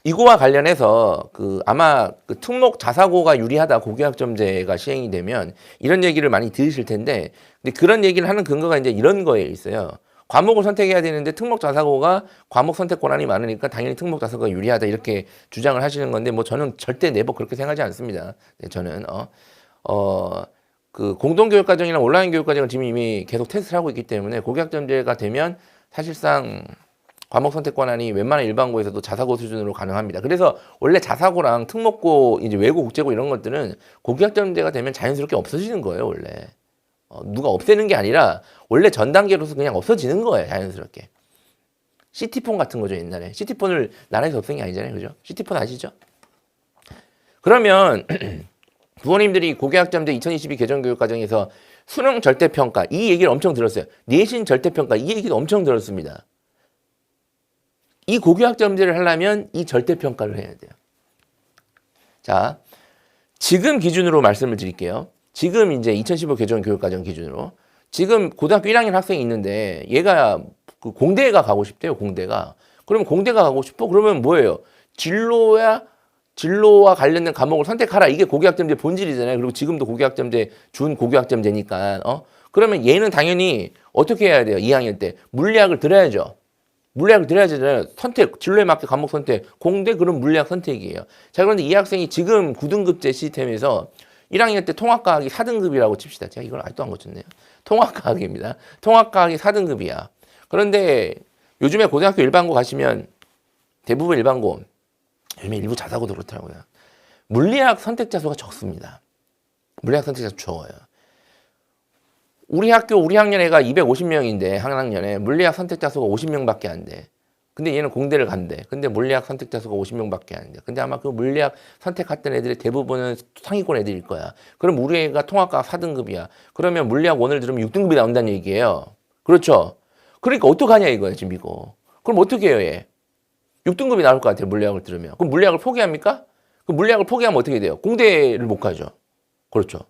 Speaker 2: 이거와 관련해서 아마 특목 자사고가 유리하다 고교학점제가 시행이 되면 이런 얘기를 많이 들으실 텐데, 근데 그런 얘기를 하는 근거가 이제 이런 거에 있어요. 과목을 선택해야 되는데 특목 자사고가 과목 선택 권한이 많으니까 당연히 특목 자사고가 유리하다 이렇게 주장을 하시는 건데, 뭐 저는 절대 네버 그렇게 생각하지 않습니다. 네, 저는 공동교육과정이나 온라인 교육과정을 지금 이미 계속 테스트를 하고 있기 때문에 고교학점제가 되면 사실상 과목 선택 권한이 웬만한 일반고에서도 자사고 수준으로 가능합니다. 그래서 원래 자사고랑 특목고, 이제 외고, 국제고 이런 것들은 고교학점제가 되면 자연스럽게 없어지는 거예요, 원래. 누가 없애는 게 아니라 원래 전 단계로서 그냥 없어지는 거예요, 자연스럽게. 시티폰 같은 거죠, 옛날에. 시티폰을 나라에서 없앤 게 아니잖아요, 그죠? 시티폰 아시죠? 그러면 부모님들이 고교학점제 2022 개정교육과정에서 수능 절대평가 이 얘기를 엄청 들었어요. 내신 절대평가 이 얘기도 엄청 들었습니다. 이 고교학점제를 하려면 이 절대평가를 해야 돼요. 자, 지금 기준으로 말씀을 드릴게요. 지금 이제 2015 개정 교육과정 기준으로 지금 고등학교 1학년 학생이 있는데 얘가 공대가 가고 싶대요. 공대가. 그러면 공대가 가고 싶어? 그러면 뭐예요? 진로와 관련된 과목을 선택하라. 이게 고교학점제 본질이잖아요. 그리고 지금도 고교학점제 준 고교학점제니까. 그러면 얘는 당연히 어떻게 해야 돼요? 2학년 때 물리학을 들어야죠. 물리학을 들어야잖아요. 선택, 진로에 맞게 과목 선택, 공대 그럼 물리학 선택이에요. 자, 그런데 이 학생이 지금 9등급제 시스템에서 1학년 때 통합과학이 4등급이라고 칩시다. 제가 이걸 아직도 안 고쳤네요. 통합과학입니다. 통합과학이 4등급이야. 그런데 요즘에 고등학교 일반고 가시면 대부분 일반고, 요즘에 일부 자사고도 그렇더라고요. 물리학 선택자 수가 적습니다. 물리학 선택자 수 적어요. 우리 학교, 우리 학년 애가 250명인데 한 학년에 물리학 선택자 수가 50명밖에 안 돼. 근데 얘는 공대를 간대. 근데 물리학 선택자 수가 50명밖에 안 돼. 근데 아마 그 물리학 선택했던 애들의 대부분은 상위권 애들일 거야. 그럼 우리 애가 통합과학 4등급이야. 그러면 물리학 1을 들으면 6등급이 나온다는 얘기예요. 그렇죠? 그러니까 어떡하냐 이거야 지금 이거. 그럼 어떻게 해요 얘? 6등급이 나올 것 같아요 물리학을 들으면. 그럼 물리학을 포기합니까? 그럼 물리학을 포기하면 어떻게 돼요? 공대를 못 가죠. 그렇죠?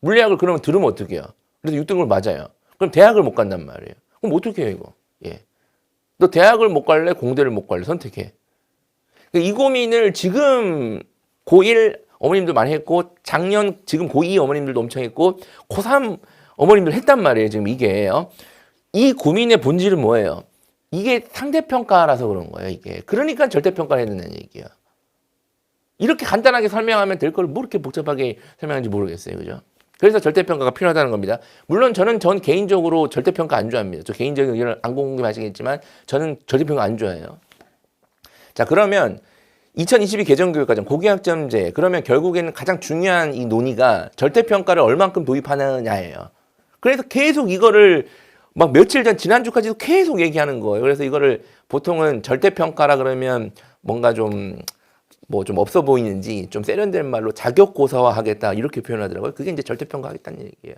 Speaker 2: 물리학을 그러면 들으면 어떻게 해요? 그래서 6등급을 맞아요. 그럼 대학을 못 간단 말이에요. 그럼 어떻게 해요 이거? 예. 너 대학을 못 갈래? 공대를 못 갈래? 선택해. 이 고민을 지금 고1 어머님들 많이 했고 작년 지금 고2 어머님들도 엄청 했고 고3 어머님들 했단 말이에요. 지금 이게 이 고민의 본질은 뭐예요? 이게 상대평가라서 그런 거예요. 이게 그러니까 절대평가를 해야 된다는 얘기예요. 이렇게 간단하게 설명하면 될 걸 뭐 이렇게 복잡하게 설명하는지 모르겠어요. 그죠? 그래서 절대평가가 필요하다는 겁니다. 물론 전 개인적으로 절대평가 안 좋아합니다. 저 개인적인 의견을 안 공개하시겠지만 저는 절대평가 안 좋아해요. 자, 그러면 2022 개정교육과정 고교학점제 그러면 결국에는 가장 중요한 이 논의가 절대평가를 얼만큼 도입하느냐예요. 그래서 계속 이거를 막 며칠 전 지난주까지도 계속 얘기하는 거예요. 그래서 이거를 보통은 절대평가라 그러면 뭔가 좀 없어 보이는지 좀 세련된 말로 자격고사화하겠다 이렇게 표현하더라고요. 그게 이제 절대평가 하겠다는 얘기예요.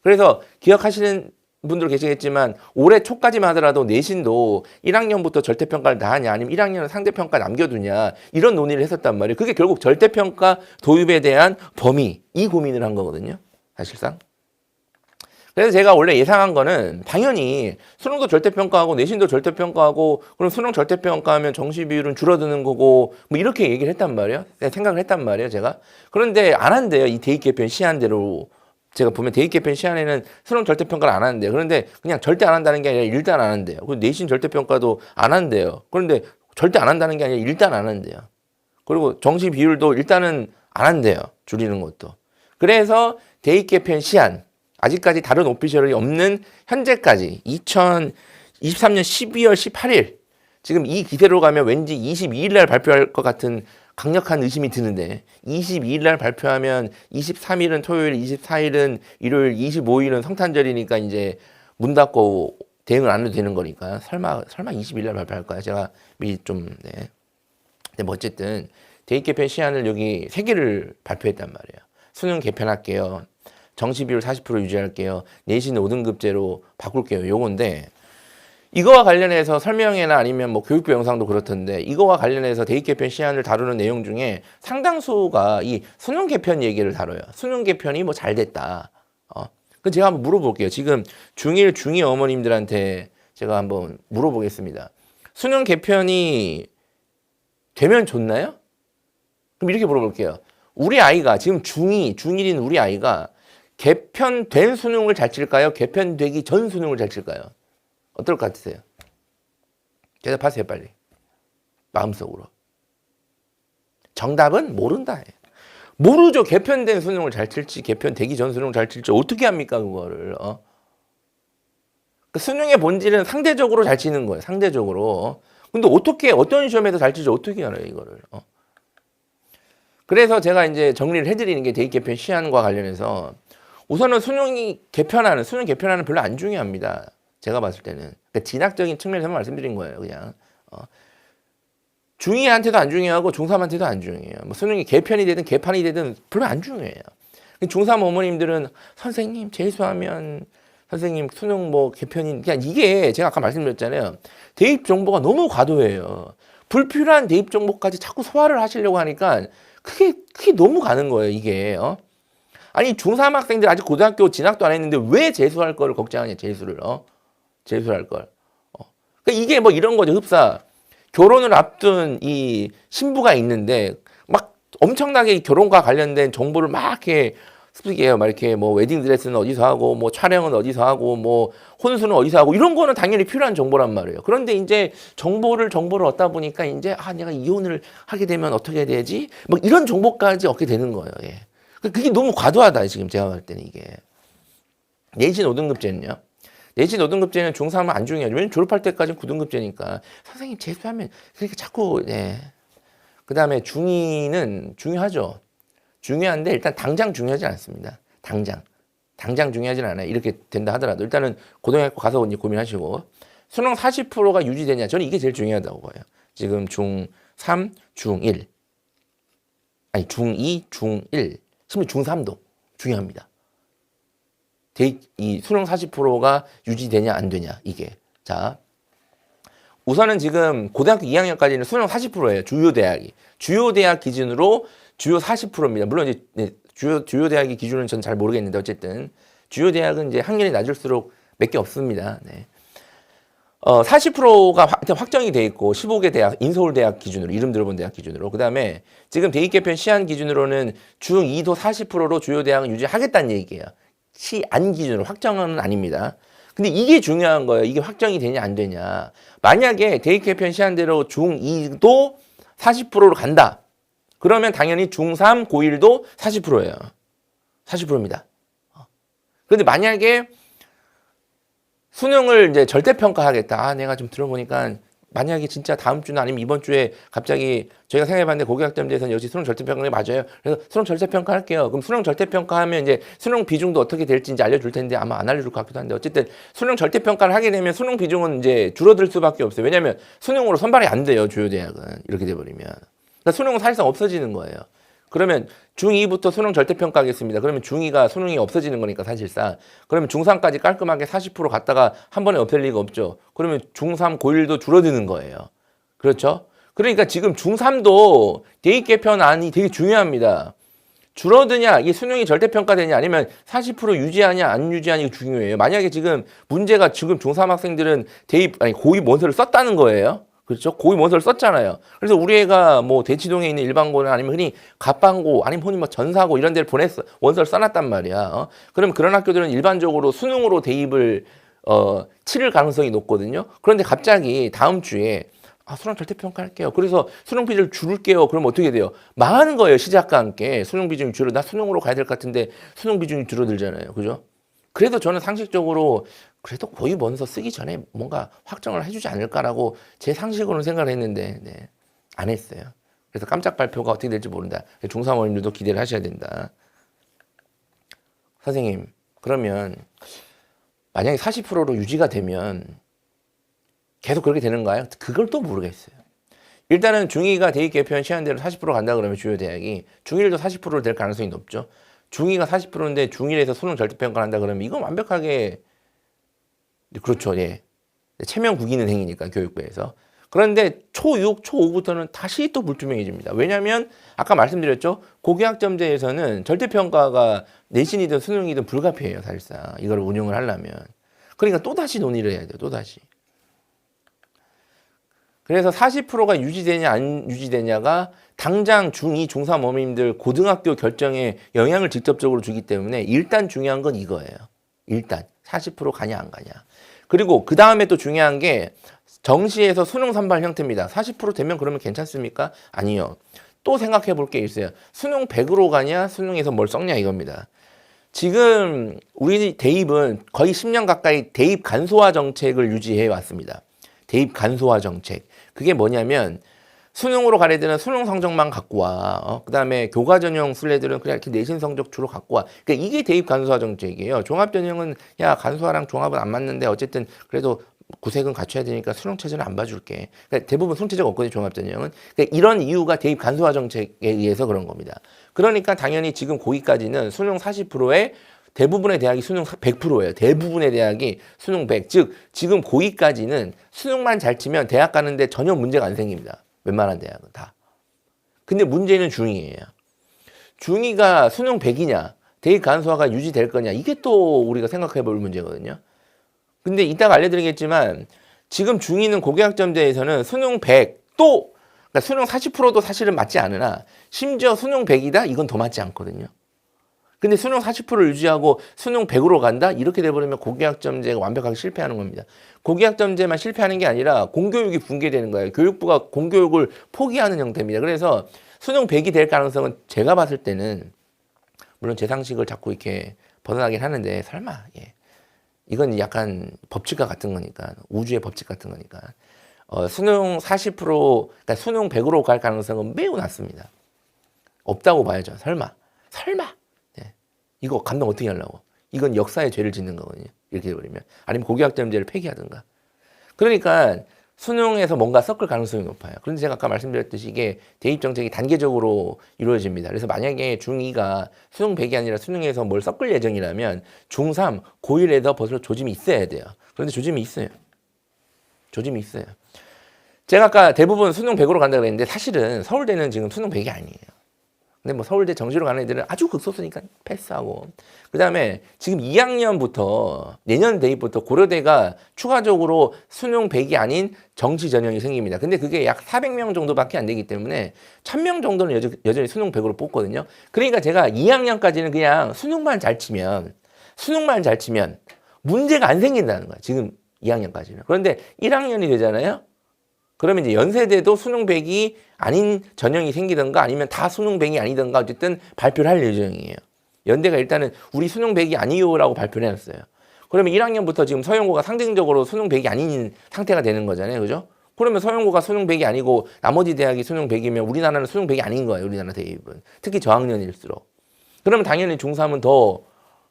Speaker 2: 그래서 기억하시는 분들 계시겠지만 올해 초까지만 하더라도 내신도 1학년부터 절대평가를 다 하냐 아니면 1학년은 상대평가 남겨두냐 이런 논의를 했었단 말이에요. 그게 결국 절대평가 도입에 대한 범위 이 고민을 한 거거든요. 사실상. 그래서 제가 원래 예상한 거는 당연히 수능도 절대평가하고 내신도 절대평가하고 그럼 수능 절대평가하면 정시 비율은 줄어드는 거고 뭐 이렇게 얘기를 했단 말이에요. 생각을 했단 말이에요. 제가. 그런데 안 한대요. 이 대입 개편 시한대로. 제가 보면 대입 개편 시한에는 수능 절대평가를 안 한대요. 그런데 그냥 절대 안 한다는 게 아니라 일단 안 한대요. 그리고 내신 절대평가도 안 한대요. 그런데 절대 안 한다는 게 아니라 일단 안 한대요. 그리고 정시 비율도 일단은 안 한대요. 줄이는 것도. 그래서 대입 개편 시한 아직까지 다른 오피셜이 없는 현재까지 2023년 12월 18일 지금 이 기세로 가면 왠지 22일 날 발표할 것 같은 강력한 의심이 드는데 22일 날 발표하면 23일은 토요일, 24일은 일요일, 25일은 성탄절이니까 이제 문 닫고 대응을 안 해도 되는 거니까 설마 22일 날 발표할까요? 제가 미리 좀 네. 근데 뭐 어쨌든 대입 개편 시한을 여기 3개를 발표했단 말이에요. 수능 개편할게요. 정시 비율 40% 유지할게요. 내신 5등급제로 바꿀게요. 요건데 이거와 관련해서 설명회나 아니면 뭐 교육부 영상도 그렇던데 이거와 관련해서 대입 개편 시한을 다루는 내용 중에 상당수가 이 수능 개편 얘기를 다뤄요. 수능 개편이 뭐 잘 됐다. 그 제가 한번 물어볼게요. 지금 중1, 중2 어머님들한테 제가 한번 물어보겠습니다. 수능 개편이 되면 좋나요? 그럼 이렇게 물어볼게요. 우리 아이가 지금 중2, 중1인 우리 아이가 개편된 수능을 잘 칠까요? 개편되기 전 수능을 잘 칠까요? 어떨 것 같으세요? 대답하세요, 빨리. 마음속으로. 정답은 모른다. 모르죠. 개편된 수능을 잘 칠지, 개편되기 전 수능을 잘 칠지 어떻게 합니까, 그거를. 그 수능의 본질은 상대적으로 잘 치는 거예요. 상대적으로. 근데 어떻게 어떤 시험에서 잘 칠지 어떻게 알아요, 이거를. 그래서 제가 이제 정리를 해드리는 게 대입 개편 시한과 관련해서 우선은 수능 개편하는 별로 안 중요합니다. 제가 봤을 때는. 그러니까 진학적인 측면에서 말씀드린 거예요, 그냥. 중2한테도 안 중요하고 중3한테도 안 중요해요. 뭐 수능이 개편이 되든 개판이 되든 별로 안 중요해요. 중3 어머님들은 선생님 재수하면 선생님 수능 뭐 개편이 그냥 이게 제가 아까 말씀드렸잖아요. 대입 정보가 너무 과도해요. 불필요한 대입 정보까지 자꾸 소화를 하시려고 하니까 그게 너무 가는 거예요, 이게. 아니 중3 학생들 아직 고등학교 진학도 안 했는데 왜 재수할 거를 걱정하냐, 재수를. 재수할 걸. 그러니까 이게 뭐 이런 거죠, 흡사. 결혼을 앞둔 이 신부가 있는데 막 엄청나게 결혼과 관련된 정보를 막 이렇게 습득해요. 막 이렇게 뭐 웨딩 드레스는 어디서 하고 뭐 촬영은 어디서 하고 뭐 혼수는 어디서 하고 이런 거는 당연히 필요한 정보란 말이에요. 그런데 이제 정보를 얻다 보니까 이제 내가 이혼을 하게 되면 어떻게 되지? 뭐 이런 정보까지 얻게 되는 거예요. 예. 그게 너무 과도하다 지금 제가 볼 때는 이게. 내신 5등급제는요. 내신 5등급제는 중3은 안 중요하죠. 왜냐면 졸업할 때까지는 9등급제니까. 선생님 재수하면 그렇게 자꾸 그 다음에 중2는 중요하죠. 중요한데 일단 당장 중요하지 않습니다. 당장 중요하진 않아요. 이렇게 된다 하더라도 일단은 고등학교 가서 이제 고민하시고 수능 40%가 유지되냐. 저는 이게 제일 중요하다고 봐요. 지금 중3, 중1 아니 중2, 중1 심지어 중3도 중요합니다. 이 수능 40%가 유지되냐 안 되냐 이게. 자, 우선은 지금 고등학교 2학년까지는 수능 40%예요. 주요 대학 기준으로 주요 40%입니다. 물론 이제 주요 대학의 기준은 전 잘 모르겠는데 어쨌든 주요 대학은 이제 학년이 낮을수록 몇 개 없습니다. 40%가 확정이 돼 있고 15개 대학, 인서울대학 기준으로 이름 들어본 대학 기준으로 그다음에 지금 대입 개편 시한 기준으로는 중2도 40%로 주요 대학은 유지하겠다는 얘기예요. 시안 기준으로 확정은 아닙니다. 근데 이게 중요한 거예요. 이게 확정이 되냐 안 되냐. 만약에 대입 개편 시한대로 중2도 40%로 간다. 그러면 당연히 중3, 고1도 40%예요. 40%입니다. 그런데 만약에 수능을 이제 절대평가하겠다. 내가 좀 들어보니까 만약에 진짜 다음 주나 아니면 이번 주에 갑자기 저희가 생각해봤는데 고교학점제에서는 역시 수능 절대평가가 맞아요. 그래서 수능 절대평가 할게요. 그럼 수능 절대평가하면 이제 수능 비중도 어떻게 될지 이제 알려줄 텐데 아마 안 알려줄 것 같기도 한데 어쨌든 수능 절대평가를 하게 되면 수능 비중은 이제 줄어들 수밖에 없어요. 왜냐하면 수능으로 선발이 안 돼요. 주요 대학은. 이렇게 돼버리면. 그러니까 수능은 사실상 없어지는 거예요. 그러면 중2부터 수능 절대평가하겠습니다. 그러면 중2가 수능이 없어지는 거니까 사실상. 그러면 중3까지 깔끔하게 40% 갔다가 한 번에 없앨 리가 없죠. 그러면 중3, 고1도 줄어드는 거예요. 그렇죠? 그러니까 지금 중3도 대입 개편안이 되게 중요합니다. 줄어드냐, 이게 수능이 절대평가되냐, 아니면 40% 유지하냐, 안 유지하냐, 이게 중요해요. 만약에 지금 문제가 지금 중3 학생들은 고2 원서를 썼다는 거예요. 그렇죠? 고위 원서를 썼잖아요. 그래서 우리 애가 뭐 대치동에 있는 일반고나 아니면 흔히 갑반고 아니면 흔히 뭐 전사고 이런 데를 보냈어. 원서를 써놨단 말이야. 그럼 그런 학교들은 일반적으로 수능으로 대입을 치를 가능성이 높거든요. 그런데 갑자기 다음 주에 수능 절대평가 할게요. 그래서 수능 비중을 줄일게요. 그러면 어떻게 돼요? 망하는 거예요. 시작과 함께. 수능 비중이 나 수능으로 가야 될 것 같은데 수능 비중이 줄어들잖아요. 그죠? 그래도 저는 상식적으로 그래도 고위 원서 쓰기 전에 뭔가 확정을 해주지 않을까라고 제 상식으로는 생각을 했는데 안 했어요. 그래서 깜짝 발표가 어떻게 될지 모른다. 중3 어머님들도 기대를 하셔야 된다. 선생님, 그러면 만약에 40%로 유지가 되면 계속 그렇게 되는가요? 그걸 또 모르겠어요. 일단은 중2가 대입 개편 시한대로 40% 간다 그러면 주요 대학이 중1도 40%될 가능성이 높죠. 중2가 40%인데 중1에서 수능 절대평가를 한다 그러면 이건 완벽하게 그렇죠. 예. 체면 구기는 행위니까 교육부에서. 그런데 초6, 초5부터는 다시 또 불투명해집니다. 왜냐하면 아까 말씀드렸죠. 고교학점제에서는 절대평가가 내신이든 수능이든 불가피해요. 사실상 이걸 운영을 하려면. 그러니까 또다시 논의를 해야 돼요. 또다시. 그래서 40%가 유지되냐 안 유지되냐가 당장 중2, 중3 어머님들 고등학교 결정에 영향을 직접적으로 주기 때문에 일단 중요한 건 이거예요. 일단 40% 가냐 안 가냐. 그리고 그 다음에 또 중요한 게 정시에서 수능 선발 형태입니다. 40% 되면 그러면 괜찮습니까? 아니요. 또 생각해 볼 게 있어요. 수능 100으로 가냐 수능에서 뭘 썩냐 이겁니다. 지금 우리 대입은 거의 10년 가까이 대입 간소화 정책을 유지해 왔습니다. 대입 간소화 정책. 그게 뭐냐면 수능으로 갈 애들은 수능 성적만 갖고 와. 그다음에 교과 전형 쓸 애들은 그냥 이렇게 내신 성적 주로 갖고 와. 그러니까 이게 대입 간소화 정책이에요. 종합 전형은 야 간소화랑 종합은 안 맞는데 어쨌든 그래도 구색은 갖춰야 되니까 수능 체제는 안 봐줄게. 그러니까 대부분 손체제가 없거든요. 종합 전형은. 그러니까 이런 이유가 대입 간소화 정책에 의해서 그런 겁니다. 그러니까 당연히 지금 고2까지는 수능 40%에 대부분의 대학이 수능 100%예요. 대부분의 대학이 수능 100. 즉 지금 고2까지는 수능만 잘 치면 대학 가는데 전혀 문제가 안 생깁니다. 웬만한 대학은 다. 근데 문제는 중2예요. 중2가 수능 100이냐 대입 간소화가 유지될 거냐 이게 또 우리가 생각해 볼 문제거든요. 근데 이따가 알려드리겠지만 지금 중2는 고교학점제에서는 수능 100 또 그러니까 수능 40%도 사실은 맞지 않으나 심지어 수능 100이다 이건 더 맞지 않거든요. 근데 수능 40%를 유지하고 수능 100으로 간다? 이렇게 돼버리면 고교학점제가 완벽하게 실패하는 겁니다. 고교학점제만 실패하는 게 아니라 공교육이 붕괴되는 거예요. 교육부가 공교육을 포기하는 형태입니다. 그래서 수능 100이 될 가능성은 제가 봤을 때는 물론 제 상식을 자꾸 이렇게 벗어나긴 하는데 설마 예. 이건 약간 법칙과 같은 거니까 우주의 법칙 같은 거니까 수능 40% 그러니까 수능 100으로 갈 가능성은 매우 낮습니다. 없다고 봐야죠. 설마 네. 이거 감당 어떻게 하려고? 이건 역사의 죄를 짓는 거거든요. 이렇게 해버리면 아니면 고교학점제를 폐기하든가. 그러니까 수능에서 뭔가 섞을 가능성이 높아요. 그런데 제가 아까 말씀드렸듯이 이게 대입 정책이 단계적으로 이루어집니다. 그래서 만약에 중2가 수능 100이 아니라 수능에서 뭘 섞을 예정이라면 중3, 고1에서 벌써 조짐이 있어야 돼요. 그런데 조짐이 있어요. 제가 아까 대부분 수능 100으로 간다고 했는데 사실은 서울대는 지금 수능 100이 아니에요. 근데 뭐 서울대 정시로 가는 애들은 아주 극소수니까 패스하고. 그 다음에 지금 2학년부터 내년 대입부터 고려대가 추가적으로 수능 100이 아닌 정시 전형이 생깁니다. 근데 그게 약 400명 정도밖에 안 되기 때문에 1000명 정도는 여전히 수능 100으로 뽑거든요. 그러니까 제가 2학년까지는 그냥 수능만 잘 치면 문제가 안 생긴다는 거야. 지금 2학년까지는. 그런데 1학년이 되잖아요. 그러면 이제 연세대도 수능 100이 아닌 전형이 생기든가 아니면 다 수능 100이 아니든가 어쨌든 발표를 할 예정이에요. 연대가 일단은 우리 수능 100이 아니요라고 발표를 해놨어요. 그러면 1학년부터 지금 서영고가 상징적으로 수능 100이 아닌 상태가 되는 거잖아요. 그죠? 그러면 서영고가 수능 100이 아니고 나머지 대학이 수능 100이면 우리나라는 수능 100이 아닌 거예요. 우리나라 대입은. 특히 저학년일수록. 그러면 당연히 중3은 더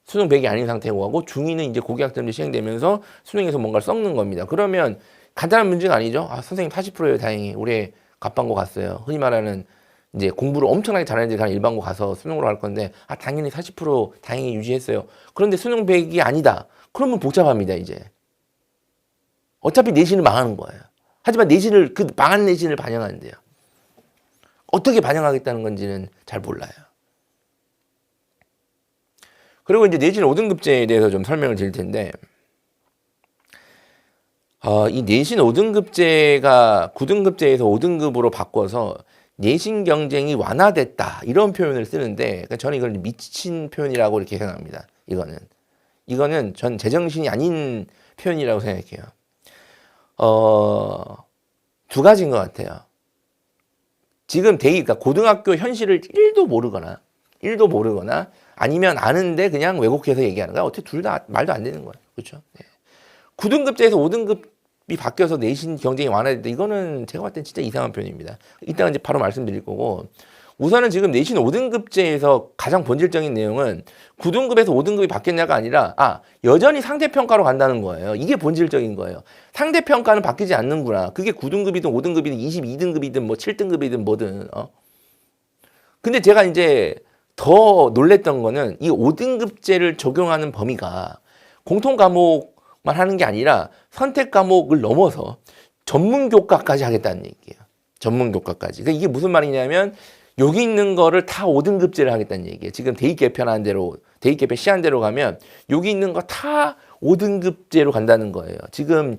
Speaker 2: 수능 100이 아닌 상태고 하고 중2는 이제 고교학점제 시행되면서 수능에서 뭔가를 섞는 겁니다. 그러면 간단한 문제가 아니죠. 아, 선생님 40%예요. 다행히. 올해 갑반고 갔어요. 흔히 말하는 이제 공부를 엄청나게 잘하는 애들이 그냥 일반고 가서 수능으로 갈 건데 아, 당연히 40% 다행히 유지했어요. 그런데 수능 100이 아니다. 그러면 복잡합니다, 이제. 어차피 내신은 망하는 거예요. 하지만 내신을 그 망한 내신을 반영한대요. 어떻게 반영하겠다는 건지는 잘 몰라요. 그리고 이제 내신 5등급제에 대해서 좀 설명을 드릴 텐데 이 내신 5등급제가 9등급제에서 5등급으로 바꿔서 내신 경쟁이 완화됐다 이런 표현을 쓰는데 그러니까 저는 이걸 미친 표현이라고 이렇게 생각합니다. 이거는 전 제정신이 아닌 표현이라고 생각해요. 두 가지인 것 같아요. 지금 그러니까 고등학교 현실을 1도 모르거나 아니면 아는데 그냥 왜곡해서 얘기하는 거야. 어떻게 둘 다 말도 안 되는 거야. 그렇죠? 네. 9등급제에서 5등급이 바뀌어서 내신 경쟁이 완화됐다. 이거는 제가 봤을 때 진짜 이상한 표현입니다. 이따가 이제 바로 말씀드릴 거고. 우선은 지금 내신 5등급제에서 가장 본질적인 내용은 9등급에서 5등급이 바뀌었냐가 아니라 여전히 상대평가로 간다는 거예요. 이게 본질적인 거예요. 상대평가는 바뀌지 않는구나. 그게 9등급이든 5등급이든 22등급이든 뭐 7등급이든 뭐든. 근데 제가 이제 더 놀랬던 거는 이 5등급제를 적용하는 범위가 공통 과목만 하는 게 아니라 선택 과목을 넘어서 전문 교과까지 하겠다는 얘기예요. 전문 교과까지. 그러니까 이게 무슨 말이냐면 여기 있는 거를 다 5등급제를 하겠다는 얘기예요. 지금 대입 개편한 대로, 대입 개편 시한 대로 가면 여기 있는 거 다 5등급제로 간다는 거예요. 지금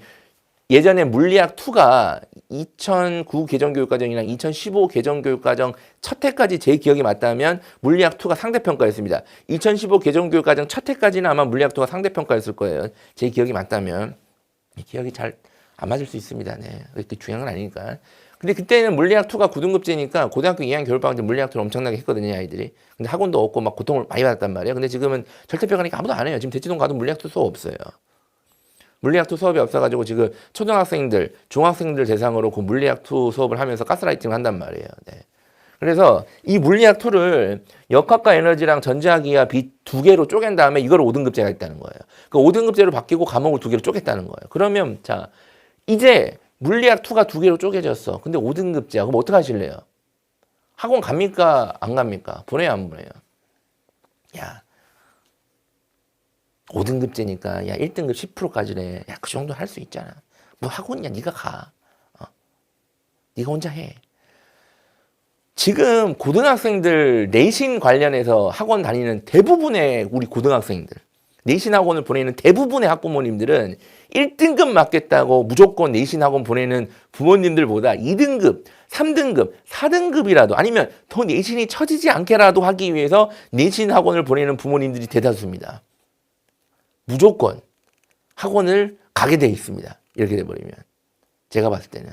Speaker 2: 예전에 물리학 2가 2009 개정교육과정이랑 2015 개정교육과정 첫 해까지 제 기억이 맞다면 물리학 2가 상대평가였습니다. 2015 개정교육과정 첫 해까지는 아마 물리학 2가 상대평가였을 거예요. 제 기억이 맞다면. 기억이 잘 안 맞을 수 있습니다. 네. 그렇게 중요한 건 아니니까. 근데 그때는 물리학 2가 9등급제니까 고등학교 2학년 겨울방학 때 물리학 2를 엄청나게 했거든요, 아이들이. 근데 학원도 없고 막 고통을 많이 받았단 말이에요. 근데 지금은 절대평가니까 아무도 안 해요. 지금 대치동 가도 물리학 2 수업 없어요. 물리학 2 수업이 없어가지고 지금 초등학생들, 중학생들 대상으로 그 물리학 2 수업을 하면서 가스라이팅을 한단 말이에요. 네. 그래서 이 물리학 2를 역학과 에너지랑 전자기하 빛 2개로 쪼갠 다음에 이걸 5등급제가 있다는 거예요. 그 5등급제로 바뀌고 과목을 2개로 쪼갰다는 거예요. 그러면 자, 이제 물리학 2가 2개로 쪼개졌어. 근데 5등급제야. 그럼 어떻게 하실래요? 학원 갑니까? 안 갑니까? 보내요, 안 보내요? 야, 5등급제니까 야 1등급 10%까지래. 야, 그 정도 할 수 있잖아. 뭐 학원이야, 네가 가. 네가 혼자 해. 지금 고등학생들 내신 관련해서 학원 다니는 대부분의 우리 고등학생들, 내신 학원을 보내는 대부분의 학부모님들은 1등급 맞겠다고 무조건 내신 학원 보내는 부모님들보다 2등급, 3등급, 4등급이라도 아니면 더 내신이 처지지 않게라도 하기 위해서 내신 학원을 보내는 부모님들이 대다수입니다. 무조건 학원을 가게 돼 있습니다. 이렇게 돼버리면. 제가 봤을 때는.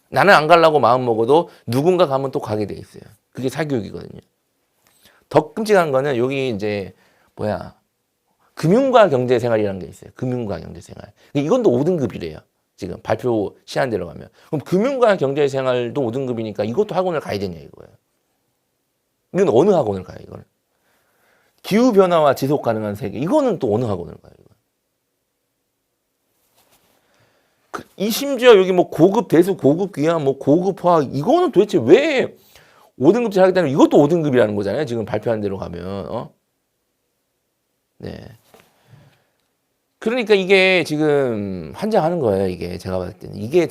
Speaker 2: 나는 안 가려고 마음 먹어도 누군가 가면 또 가게 돼 있어요. 그게 사교육이거든요. 더 끔찍한 거는 여기 이제 금융과 경제생활이라는 게 있어요. 금융과 경제생활. 이건 또 5등급이래요. 지금 발표 시한대로 가면. 그럼 금융과 경제생활도 5등급이니까 이것도 학원을 가야 되냐 이거예요. 이건 어느 학원을 가요 이걸? 기후변화와 지속가능한 세계. 이거는 또 어느 학원을 가요? 이 심지어 여기 뭐 고급 대수, 고급 귀화, 뭐 고급 화학 이거는 도대체 왜 5등급제 하겠다는 이것도 5등급이라는 거잖아요. 지금 발표한 대로 가면. 네. 그러니까 이게 지금 환장하는 거예요. 이게 제가 봤을 때는 이게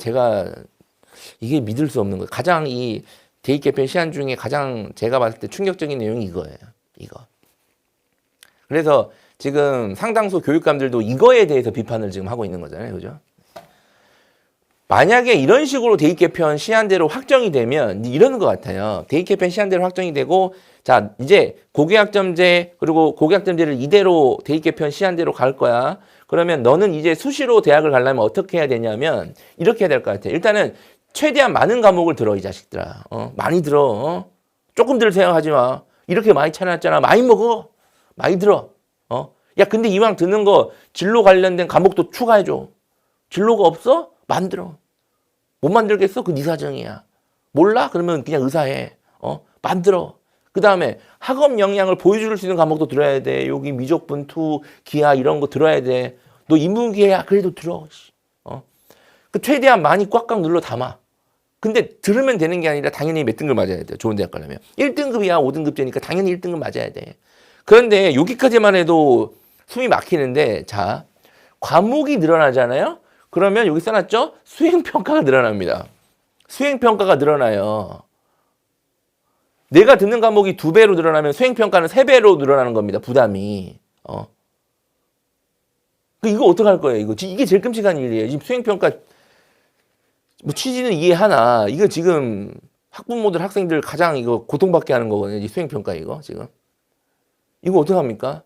Speaker 2: 믿을 수 없는 거예요. 가장 이 대입 개편 시한 중에 가장 제가 봤을 때 충격적인 내용이 이거예요. 이거. 그래서 지금 상당수 교육감들도 이거에 대해서 비판을 지금 하고 있는 거잖아요. 그죠? 만약에 이런 식으로 대입 개편 시한대로 확정이 되면 이러는 것 같아요. 대입 개편 시한대로 확정이 되고 자 이제 고교학점제 그리고 고교학점제를 이대로 대입 개편 시한대로 갈 거야. 그러면 너는 이제 수시로 대학을 가려면 어떻게 해야 되냐면 이렇게 해야 될 것 같아요. 일단은 최대한 많은 과목을 들어 이 자식들아. 많이 들어. 조금 들 생각하지 마. 이렇게 많이 차려놨잖아. 많이 먹어. 많이 들어. 야 근데 이왕 듣는 거 진로 관련된 과목도 추가해줘. 진로가 없어? 만들어. 못 만들겠어? 그 네 사정이야. 몰라? 그러면 그냥 의사해. 만들어. 그 다음에 학업 역량을 보여줄 수 있는 과목도 들어야 돼. 여기 미적분, 투, 기하 이런 거 들어야 돼. 너 인문기해야 그래도 들어. 그 최대한 많이 꽉꽉 눌러 담아. 근데 들으면 되는 게 아니라 당연히 몇 등급 맞아야 돼. 좋은 대학 가려면. 1등급이야 5등급제니까 당연히 1등급 맞아야 돼. 그런데 여기까지만 해도 숨이 막히는데 자 과목이 늘어나잖아요. 그러면 여기 써놨죠? 수행평가가 늘어납니다. 수행평가가 늘어나요. 내가 듣는 과목이 2배로 늘어나면 수행평가는 3배로 늘어나는 겁니다. 부담이. 이거 어떡할 거예요? 이게 제일 끔찍한 일이에요. 지금 수행평가 뭐 취지는 이해하나. 이거 지금 학부모들 학생들 가장 이거 고통받게 하는 거거든요. 이 수행평가 이거 지금. 이거 어떡합니까?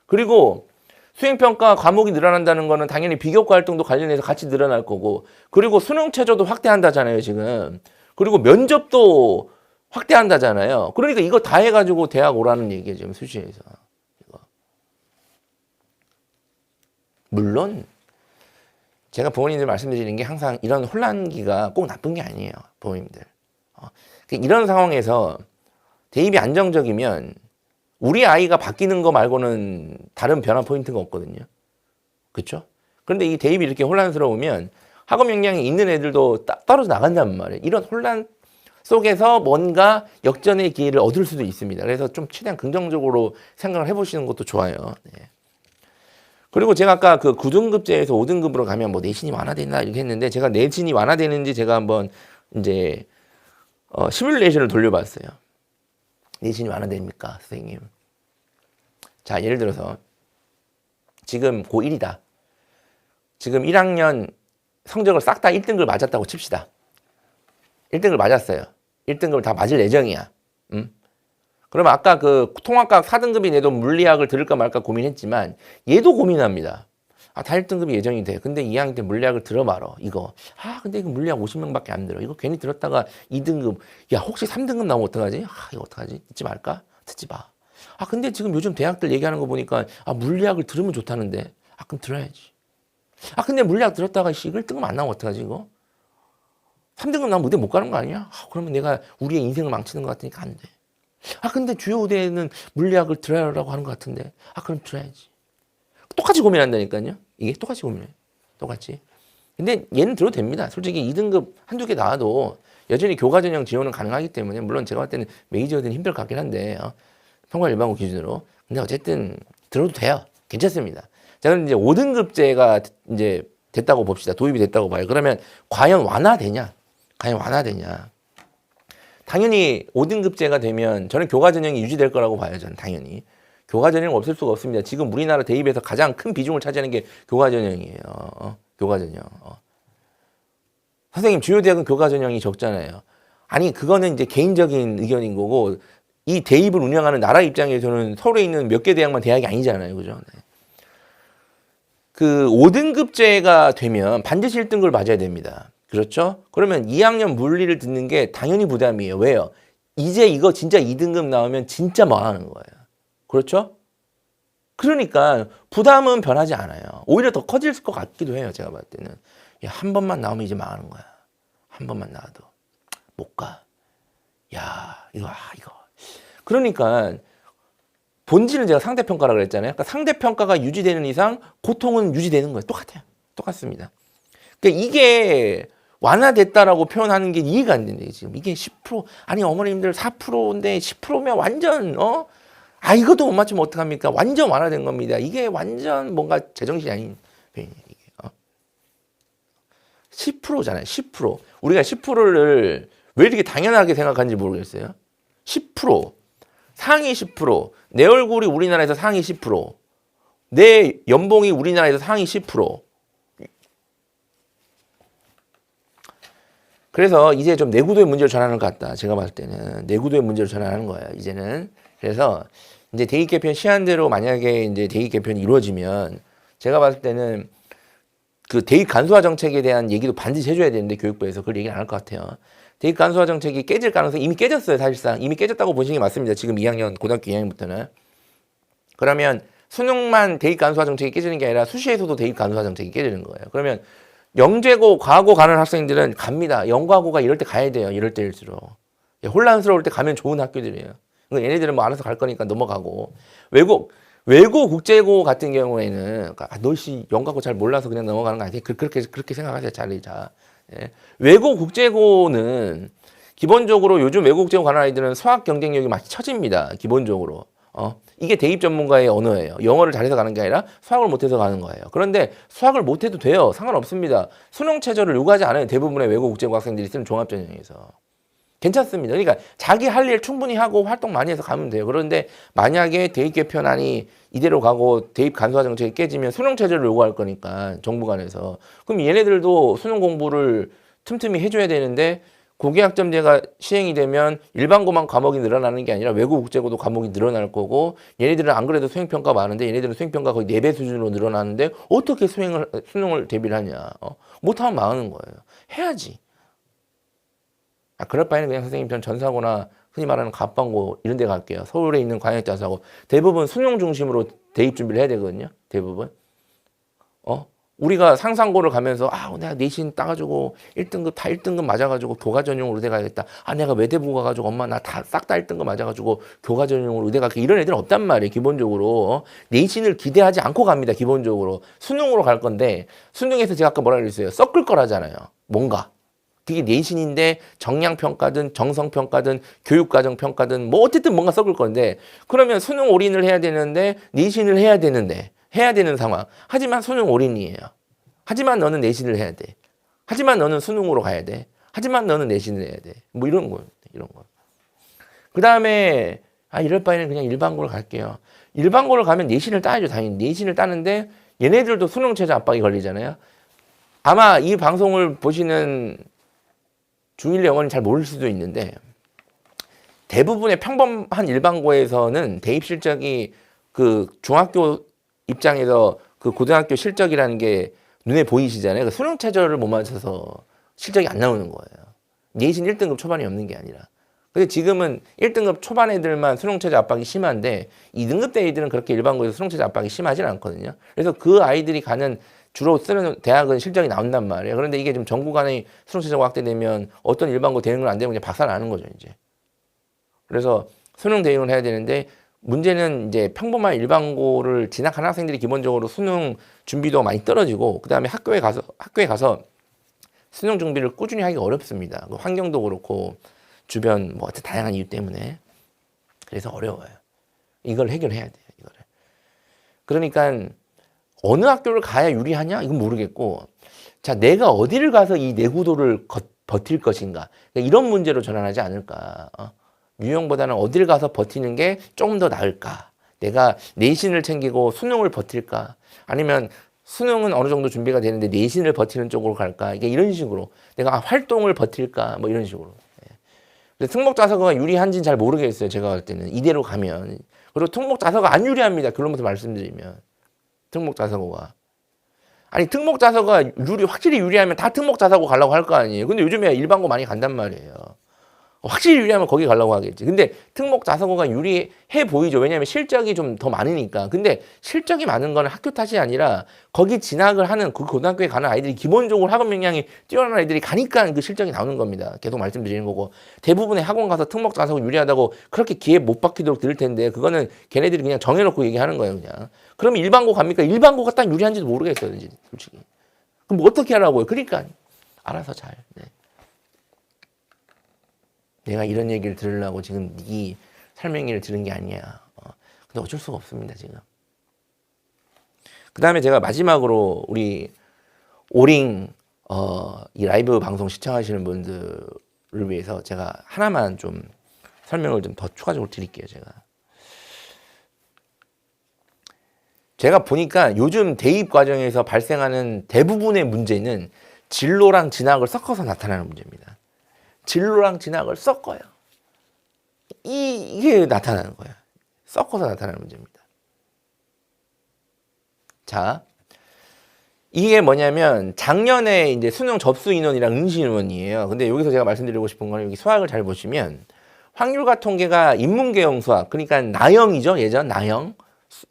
Speaker 2: 그리고 수행평가 과목이 늘어난다는 거는 당연히 비교과 활동도 관련해서 같이 늘어날 거고 그리고 수능 체제도 확대한다잖아요 지금. 그리고 면접도 확대한다잖아요. 그러니까 이거 다 해가지고 대학 오라는 얘기예요 지금 수시에서. 이거. 물론 제가 부모님들 말씀드리는 게 항상 이런 혼란기가 꼭 나쁜 게 아니에요. 부모님들. 이런 상황에서 대입이 안정적이면 우리 아이가 바뀌는 거 말고는 다른 변화 포인트가 없거든요. 그렇죠? 그런데 이 대입이 이렇게 혼란스러우면 학업 역량이 있는 애들도 떨어져 나간단 말이에요. 이런 속에서 뭔가 역전의 기회를 얻을 수도 있습니다. 그래서 좀 최대한 긍정적으로 생각을 해보시는 것도 좋아요. 네. 그리고 제가 아까 그 9등급제에서 5등급으로 가면 뭐 내신이 완화된다 이렇게 했는데 제가 내신이 완화되는지 제가 한번 이제 시뮬레이션을 돌려봤어요. 내신이 완화됩니까, 선생님? 자, 예를 들어서 지금 고1이다. 지금 1학년 성적을 싹 다 1등급을 맞았다고 칩시다. 1등급을 맞았어요. 1등급을 다 맞을 예정이야. 그러면 아까 그 통합과학 4등급이 내도 물리학을 들을까 말까 고민했지만 얘도 고민합니다. 아, 다 1등급이 예정이 돼. 근데 2학년 때 물리학을 들어 말어. 이거. 아, 근데 이거 물리학 50명밖에 안 들어. 이거 괜히 들었다가 2등급. 야, 혹시 3등급 나오면 어떡하지? 아, 이거 어떡하지? 듣지 말까? 듣지 마. 아, 근데 지금 요즘 대학들 얘기하는 거 보니까 아, 물리학을 들으면 좋다는데. 아, 그럼 들어야지. 아, 근데 물리학 들었다가 1등급 안 나오면 어떡하지, 이거? 3등급 나오면 의대 못 가는 거 아니야? 아, 그러면 내가 우리의 인생을 망치는 것 같으니까 안 돼. 아, 근데 주요 의대에는 물리학을 들어야라고 하는 것 같은데. 아, 그럼 들어야지. 똑같이 고민한다니까요. 이게 똑같이 고민해. 똑같이. 근데 얘는 들어도 됩니다. 솔직히 2등급 한두 개 나와도 여전히 교과 전형 지원은 가능하기 때문에 물론 제가 볼 때는 메이저들은 힘들 것 같긴 한데 평가 일반고 기준으로. 근데 어쨌든 들어도 돼요. 괜찮습니다. 자, 그럼 이제 5등급제가 이제 됐다고 봅시다. 도입이 됐다고 봐요. 그러면 과연 완화되냐? 과연 완화되냐? 당연히 5등급제가 되면 저는 교과 전형이 유지될 거라고 봐요. 저는 당연히. 교과 전형은 없을 수가 없습니다. 지금 우리나라 대입에서 가장 큰 비중을 차지하는 게 교과 전형이에요. 교과 전형. 선생님, 주요 대학은 교과 전형이 적잖아요. 아니, 그거는 이제 개인적인 의견인 거고 이 대입을 운영하는 나라 입장에서는 서울에 있는 몇 개 대학만 대학이 아니잖아요. 그죠? 네. 그 5등급제가 되면 반드시 1등급을 맞아야 됩니다. 그렇죠? 그러면 2학년 물리를 듣는 게 당연히 부담이에요. 왜요? 이제 이거 진짜 2등급 나오면 진짜 망하는 거예요. 그렇죠? 그러니까 부담은 변하지 않아요. 오히려 더 커질 것 같기도 해요. 제가 봤을 때는. 야, 한 번만 나오면 이제 망하는 거야. 한 번만 나와도 못 가. 야, 이거. 그러니까 본질은 제가 상대평가라고 그랬잖아요. 그러니까 상대평가가 유지되는 이상 고통은 유지되는 거예요. 똑같아요. 똑같습니다. 그러니까 이게 완화됐다라고 표현하는 게 이해가 안 된대요. 지금 이게 10% 아니 어머님들 4%인데 10%면 완전 아, 이것도 못 맞추면 어떡합니까? 완전 완화된 겁니다. 이게 완전 뭔가 제정신이 아닌 표현이에요. 이게. 10%잖아요. 10%. 우리가 10%를 왜 이렇게 당연하게 생각하는지 모르겠어요. 10%. 상위 10%. 내 얼굴이 우리나라에서 상위 10%. 내 연봉이 우리나라에서 상위 10%. 그래서 이제 좀 내구도의 문제를 전하는 것 같다. 제가 봤을 때는 내구도의 문제를 전하는 거예요. 이제는. 그래서 이제 대입 개편 시한대로 만약에 이제 대입 개편이 이루어지면 제가 봤을 때는 그 대입 간소화 정책에 대한 얘기도 반드시 해줘야 되는데 교육부에서 그걸 얘기 안 할 것 같아요. 대입 간소화 정책이 깨질 가능성이 이미 깨졌어요. 사실상 이미 깨졌다고 보시는 게 맞습니다. 지금 2학년 고등학교 2학년부터는. 그러면 수능만 대입 간소화 정책이 깨지는 게 아니라 수시에서도 대입 간소화 정책이 깨지는 거예요. 그러면 영재고 과고 가는 학생들은 갑니다. 영과고가 이럴 때 가야 돼요. 이럴 때일수록. 혼란스러울 때 가면 좋은 학교들이에요. 그러니까 얘네들은 뭐 알아서 갈 거니까 넘어가고. 외고 국제고 같은 경우에는 너씨 영과고 잘 몰라서 그냥 넘어가는 거 아니에요. 그렇게 생각하세요. 잘리자. 예. 외고 국제고는 기본적으로 요즘 외고 국제고 가는 아이들은 수학 경쟁력이 많이 처집니다. 기본적으로. 이게 대입 전문가의 언어예요. 영어를 잘해서 가는 게 아니라 수학을 못해서 가는 거예요. 그런데 수학을 못해도 돼요. 상관없습니다. 수능 최저를 요구하지 않아요. 대부분의 외고 국제고 학생들이 쓰는 종합전형에서. 괜찮습니다. 그러니까 자기 할 일 충분히 하고 활동 많이 해서 가면 돼요. 그런데 만약에 대입 개편안이 이대로 가고 대입 간소화 정책이 깨지면 수능 체제를 요구할 거니까 정부 간에서 그럼 얘네들도 수능 공부를 틈틈이 해줘야 되는데 고교학점제가 시행이 되면 일반고만 과목이 늘어나는 게 아니라 외고 국제고도 과목이 늘어날 거고 얘네들은 안 그래도 수행평가 많은데 얘네들은 수행평가 거의 4배 수준으로 늘어나는데 어떻게 수능을 대비를 하냐. 못하면 망하는 거예요. 해야지. 그럴 바에는 그냥 선생님 전 전사고나 흔히 말하는 갑방고 이런 데 갈게요. 서울에 있는 광역자사고 대부분 수능 중심으로 대입 준비를 해야 되거든요. 대부분. 우리가 상상고를 가면서 내가 내신 따가지고 1등급 다 1등급 맞아가지고 교과 전용으로 의대 가야겠다. 내가 외대부 가가지고 엄마 나 다 싹 다 1등급 맞아가지고 교과 전용으로 의대 갈게. 이런 애들은 없단 말이에요. 기본적으로. 내신을 기대하지 않고 갑니다. 기본적으로. 수능으로 갈 건데 수능에서 제가 아까 뭐라 그랬어요. 섞을 거라잖아요. 뭔가. 그게 내신인데 정량평가든 정성평가든 교육과정평가든 뭐 어쨌든 뭔가 섞을 건데 그러면 수능 올인을 해야 되는데 내신을 해야 되는데 해야 되는 상황. 하지만 수능 올인이에요. 하지만 너는 내신을 해야 돼. 하지만 너는 수능으로 가야 돼. 하지만 너는 내신을 해야 돼. 뭐 이런 거. 이런 거. 그다음에 이럴 바에는 그냥 일반고를 갈게요. 일반고를 가면 내신을 따야죠. 당연히 내신을 따는데 얘네들도 수능 최저 압박이 걸리잖아요. 아마 이 방송을 보시는 중1 영어는 잘 모를 수도 있는데 대부분의 평범한 일반고에서는 대입 실적이 그 중학교 입장에서 그 고등학교 실적이라는 게 눈에 보이시잖아요. 그 수능 최저를 못 맞춰서 실적이 안 나오는 거예요. 내신 1등급 초반이 없는 게 아니라. 근데 지금은 1등급 초반 애들만 수능 최저 압박이 심한데 2등급 대 애들은 그렇게 일반고에서 수능 최저 압박이 심하진 않거든요. 그래서 그 아이들이 가는 주로 쓰는 대학은 실적이 나온단 말이에요. 그런데 이게 좀 전국 간의 수능 최저가 확대되면 어떤 일반고 대응을 안 되면 그냥 박살나는 거죠, 이제. 그래서 수능 대응을 해야 되는데 문제는 이제 평범한 일반고를 진학하는 학생들이 기본적으로 수능 준비도가 많이 떨어지고 그다음에 학교에 가서 수능 준비를 꾸준히 하기가 어렵습니다. 그 환경도 그렇고 주변 뭐 다양한 이유 때문에 그래서 어려워요. 이걸 해결해야 돼요. 이거를. 그러니까 어느 학교를 가야 유리하냐? 이건 모르겠고 자 내가 어디를 가서 이 내구도를 버틸 것인가? 그러니까 이런 문제로 전환하지 않을까? 유형보다는 어딜 가서 버티는 게 조금 더 나을까? 내가 내신을 챙기고 수능을 버틸까? 아니면 수능은 어느 정도 준비가 되는데 내신을 버티는 쪽으로 갈까? 이게 이런 식으로 내가 활동을 버틸까? 뭐 이런 식으로. 근데 특목자사고가 유리한지는 잘 모르겠어요. 제가 볼 때는 이대로 가면 그리고 특목자사고가 안 유리합니다. 결론부터 말씀드리면 특목자사고가 아니 특목자사고가 확실히 유리하면 다 특목자사고 가려고 할 거 아니에요. 근데 요즘에 일반고 많이 간단 말이에요. 확실히 유리하면 거기 가려고 하겠지. 근데 특목 자사고가 유리해 보이죠. 왜냐하면 실적이 좀 더 많으니까. 근데 실적이 많은 건 학교 탓이 아니라 거기 진학을 하는 그 고등학교에 가는 아이들이 기본적으로 학업 역량이 뛰어난 아이들이 가니까 그 실적이 나오는 겁니다. 계속 말씀드리는 거고. 대부분의 학원 가서 특목 자사고 유리하다고 그렇게 기회 못 받기도록 들을 텐데 그거는 걔네들이 그냥 정해놓고 얘기하는 거예요. 그냥. 그러면 일반고 갑니까? 일반고가 딱 유리한지도 모르겠어요. 솔직히. 그럼 뭐 어떻게 하라고요? 그러니까 알아서 잘. 네. 내가 이런 얘기를 들으려고 지금 네 설명회를 들은 게 아니야. 근데 어쩔 수가 없습니다, 지금. 그 다음에 제가 마지막으로 우리 오링, 이 라이브 방송 시청하시는 분들을 위해서 제가 하나만 좀 설명을 좀 더 추가적으로 드릴게요, 제가 보니까 요즘 대입 과정에서 발생하는 대부분의 문제는 진로랑 진학을 섞어서 나타나는 문제입니다. 진로랑 진학을 섞어요. 이게 나타나는 거예요. 섞어서 나타나는 문제입니다. 자, 이게 뭐냐면 작년에 이제 수능 접수 인원이랑 응시 인원이에요. 근데 여기서 제가 말씀드리고 싶은 거는 여기 수학을 잘 보시면 확률과 통계가 인문계형 수학, 그러니까 나형이죠. 예전 나형.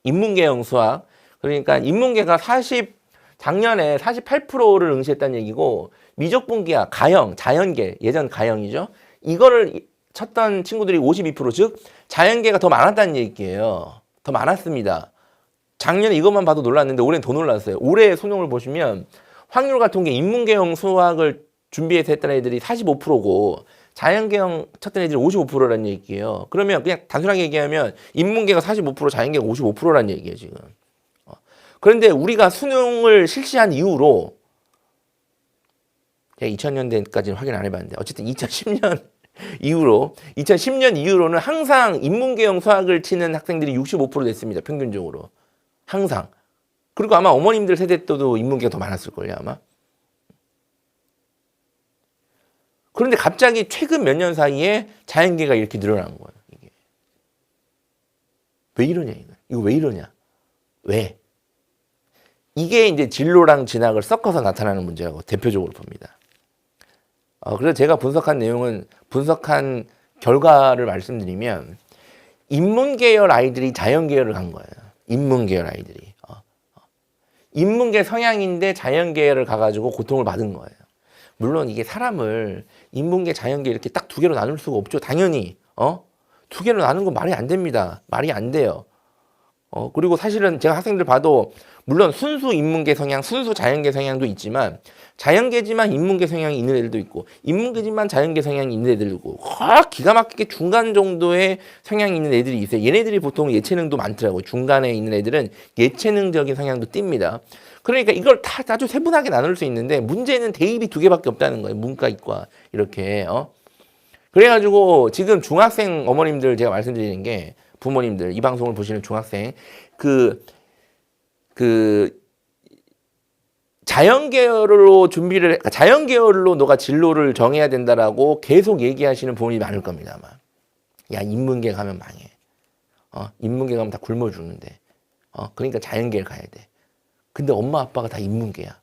Speaker 2: 인문계형 수학. 그러니까 인문계가 작년에 48%를 응시했다는 얘기고 미적분계학, 가형, 자연계, 예전 가형이죠. 이거를 쳤던 친구들이 52%, 즉 자연계가 더 많았다는 얘기예요. 더 많았습니다. 작년에 이것만 봐도 놀랐는데 올해는 더 놀랐어요. 올해 수능을 보시면 확률과 통계, 인문계형 수학을 준비해서 했던 애들이 45%고 자연계형 쳤던 애들이 55%라는 얘기예요. 그러면 그냥 단순하게 얘기하면 인문계가 45%, 자연계가 55%라는 얘기예요, 지금. 그런데 우리가 수능을 실시한 이후로 제가 2000년대까지는 확인 안 해봤는데 어쨌든 2010년 이후로는 항상 인문계형 수학을 치는 학생들이 65% 됐습니다. 평균적으로. 항상. 그리고 아마 어머님들 세대 때도 인문계가 더 많았을걸요, 아마. 그런데 갑자기 최근 몇 년 사이에 자연계가 이렇게 늘어난 거예요. 이게. 왜 이러냐, 이거. 이거 왜 이러냐. 왜? 이게 이제 진로랑 진학을 섞어서 나타나는 문제라고 대표적으로 봅니다. 그래서 제가 분석한 결과를 말씀드리면 인문계열 아이들이 자연계열을 간 거예요. 인문계열 아이들이. 인문계 성향인데 자연계열을 가가지고 고통을 받은 거예요. 물론 이게 사람을 인문계, 자연계 이렇게 딱 두 개로 나눌 수가 없죠. 당연히. 두 개로 나누는 건 말이 안 됩니다. 말이 안 돼요. 그리고 사실은 제가 학생들 봐도 물론 순수 인문계 성향, 순수 자연계 성향도 있지만 자연계지만 인문계 성향이 있는 애들도 있고 인문계지만 자연계 성향이 있는 애들도 있고 기가 막히게 중간 정도의 성향이 있는 애들이 있어요. 얘네들이 보통 예체능도 많더라고요. 중간에 있는 애들은 예체능적인 성향도 띕니다. 그러니까 이걸 다 아주 세분하게 나눌 수 있는데 문제는 대입이 두 개밖에 없다는 거예요. 문과, 이과 이렇게. 그래가지고 지금 중학생 어머님들 제가 말씀드리는 게 부모님들 이 방송을 보시는 중학생 그 자연계열로 자연계열로 너가 진로를 정해야 된다라고 계속 얘기하시는 부모님이 많을 겁니다 아마. 야 인문계 가면 망해. 인문계 가면 다 굶어 죽는데. 그러니까 자연계를 가야 돼. 근데 엄마 아빠가 다 인문계야.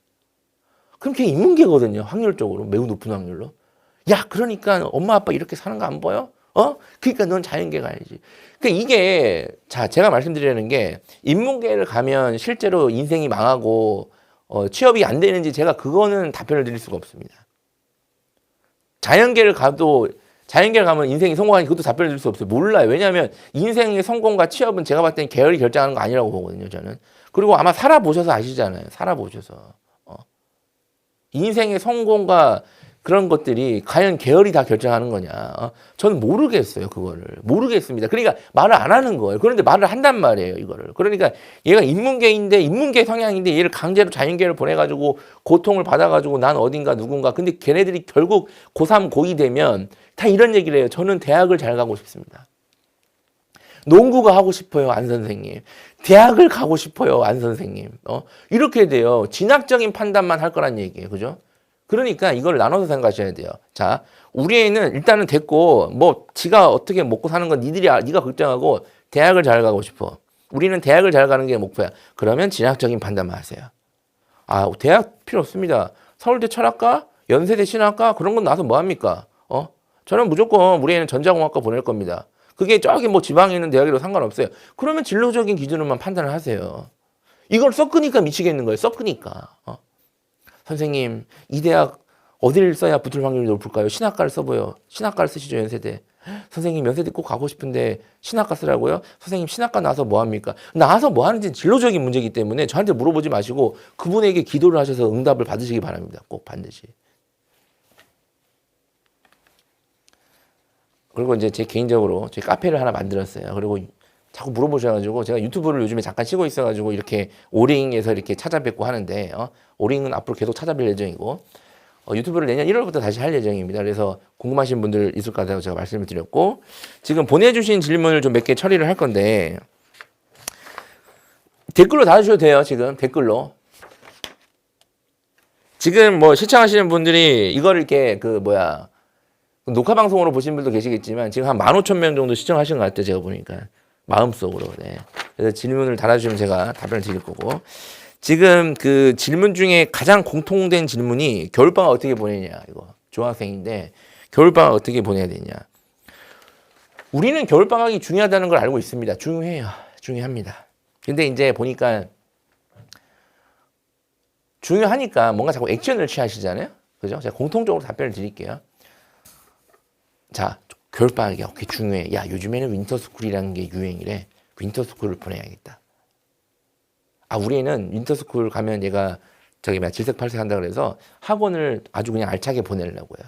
Speaker 2: 그럼 걔 인문계거든요. 확률적으로 매우 높은 확률로. 야 그러니까 엄마 아빠 이렇게 사는 거 안 보여? 그러니까 넌 자연계 가야지. 그러니까 이게 제가 말씀드리는 게 인문계를 가면 실제로 인생이 망하고 취업이 안 되는지 제가 그거는 답변을 드릴 수가 없습니다. 자연계를 가면 인생이 성공하니 그것도 답변을 드릴 수 없어요. 몰라요. 왜냐하면 인생의 성공과 취업은 제가 봤을 때는 계열이 결정하는 거 아니라고 보거든요. 저는. 그리고 아마 살아보셔서 아시잖아요. 살아보셔서. 인생의 성공과 그런 것들이 과연 계열이 다 결정하는 거냐. 저는 모르겠어요. 그거를. 모르겠습니다. 그러니까 말을 안 하는 거예요. 그런데 말을 한단 말이에요. 이거를. 그러니까 얘가 인문계인데 인문계 성향인데 얘를 강제로 자연계를 보내가지고 고통을 받아가지고 난 어딘가 누군가. 근데 걔네들이 결국 고3, 고2 되면 다 이런 얘기를 해요. 저는 대학을 잘 가고 싶습니다. 농구가 하고 싶어요. 안 선생님. 대학을 가고 싶어요. 안 선생님. 이렇게 돼요. 진학적인 판단만 할 거란 얘기예요. 그죠? 그러니까 이걸 나눠서 생각하셔야 돼요. 자, 우리 애는 일단은 됐고, 지가 어떻게 먹고 사는 건 네가 걱정하고 대학을 잘 가고 싶어. 우리는 대학을 잘 가는 게 목표야. 그러면 진학적인 판단만 하세요. 대학 필요 없습니다. 서울대 철학과, 연세대 신학과 그런 건 나와서 뭐 합니까? 저는 무조건 우리 애는 전자공학과 보낼 겁니다. 그게 저기 지방에 있는 대학이라도 상관없어요. 그러면 진로적인 기준으로만 판단을 하세요. 이걸 섞으니까 미치겠는 거예요. 섞으니까. 선생님, 이 대학 어디를 써야 붙을 확률이 높을까요? 신학과를 써보여. 신학과를 쓰시죠, 연세대. 선생님, 연세대 꼭 가고 싶은데 신학과 쓰라고요? 선생님, 신학과 나와서 뭐 합니까? 나와서 뭐 하는지 진로적인 문제이기 때문에 저한테 물어보지 마시고 그분에게 기도를 하셔서 응답을 받으시기 바랍니다. 꼭 반드시. 그리고 이제 제 개인적으로 제 카페를 하나 만들었어요. 그리고 자꾸 물어보셔가지고 제가 유튜브를 요즘에 잠깐 쉬고 있어가지고 이렇게 오링에서 이렇게 찾아뵙고 하는데 오링은 앞으로 계속 찾아뵐 예정이고 유튜브를 내년 1월부터 다시 할 예정입니다. 그래서 궁금하신 분들 있을 것 같아서 제가 말씀을 드렸고 지금 보내주신 질문을 좀 몇 개 처리를 할 건데 댓글로 달아주셔도 돼요. 지금 댓글로 지금 시청하시는 분들이 이거를 이렇게 녹화 방송으로 보신 분도 계시겠지만 지금 한 15,000명 정도 시청하신 것 같아요. 제가 보니까. 마음속으로. 네. 그래서 질문을 달아주시면 제가 답변을 드릴 거고. 지금 그 질문 중에 가장 공통된 질문이 겨울방학 어떻게 보내냐. 이거. 중학생인데 겨울방학 어떻게 보내야 되냐. 우리는 겨울방학이 중요하다는 걸 알고 있습니다. 중요해요. 중요합니다. 근데 이제 보니까 중요하니까 뭔가 자꾸 액션을 취하시잖아요. 그죠? 제가 공통적으로 답변을 드릴게요. 자, 겨울방학이 어떻게 중요해. 야, 요즘에는 윈터스쿨이라는 게 유행이래. 윈터스쿨을 보내야겠다. 우리 애는 윈터스쿨 가면 얘가 질색팔색 한다 그래서 학원을 아주 그냥 알차게 보내려고요.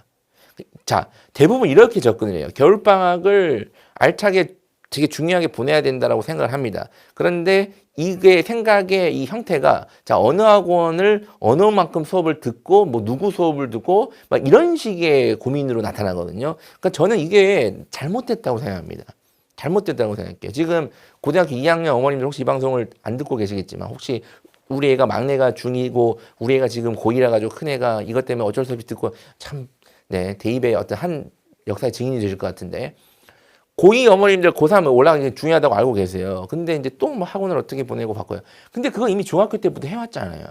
Speaker 2: 자, 대부분 이렇게 접근을 해요. 겨울방학을 알차게 되게 중요하게 보내야 된다라고 생각을 합니다. 그런데 이게 생각의 이 형태가 어느 학원을 어느 만큼 수업을 듣고 누구 수업을 듣고 막 이런 식의 고민으로 나타나거든요. 그러니까 저는 이게 잘못됐다고 생각합니다. 잘못됐다고 생각해요. 지금 고등학교 2학년 어머님들 혹시 이 방송을 안 듣고 계시겠지만 혹시 우리 애가 막내가 중2고 우리 애가 지금 고2라 가지고 큰 애가 이것 때문에 어쩔 수 없이 듣고 대입의 어떤 한 역사의 증인이 되실 것 같은데 고2 어머님들 고3 올라가는 게 중요하다고 알고 계세요. 근데 이제 또 학원을 어떻게 보내고 바꿔요. 근데 그거 이미 중학교 때부터 해왔잖아요.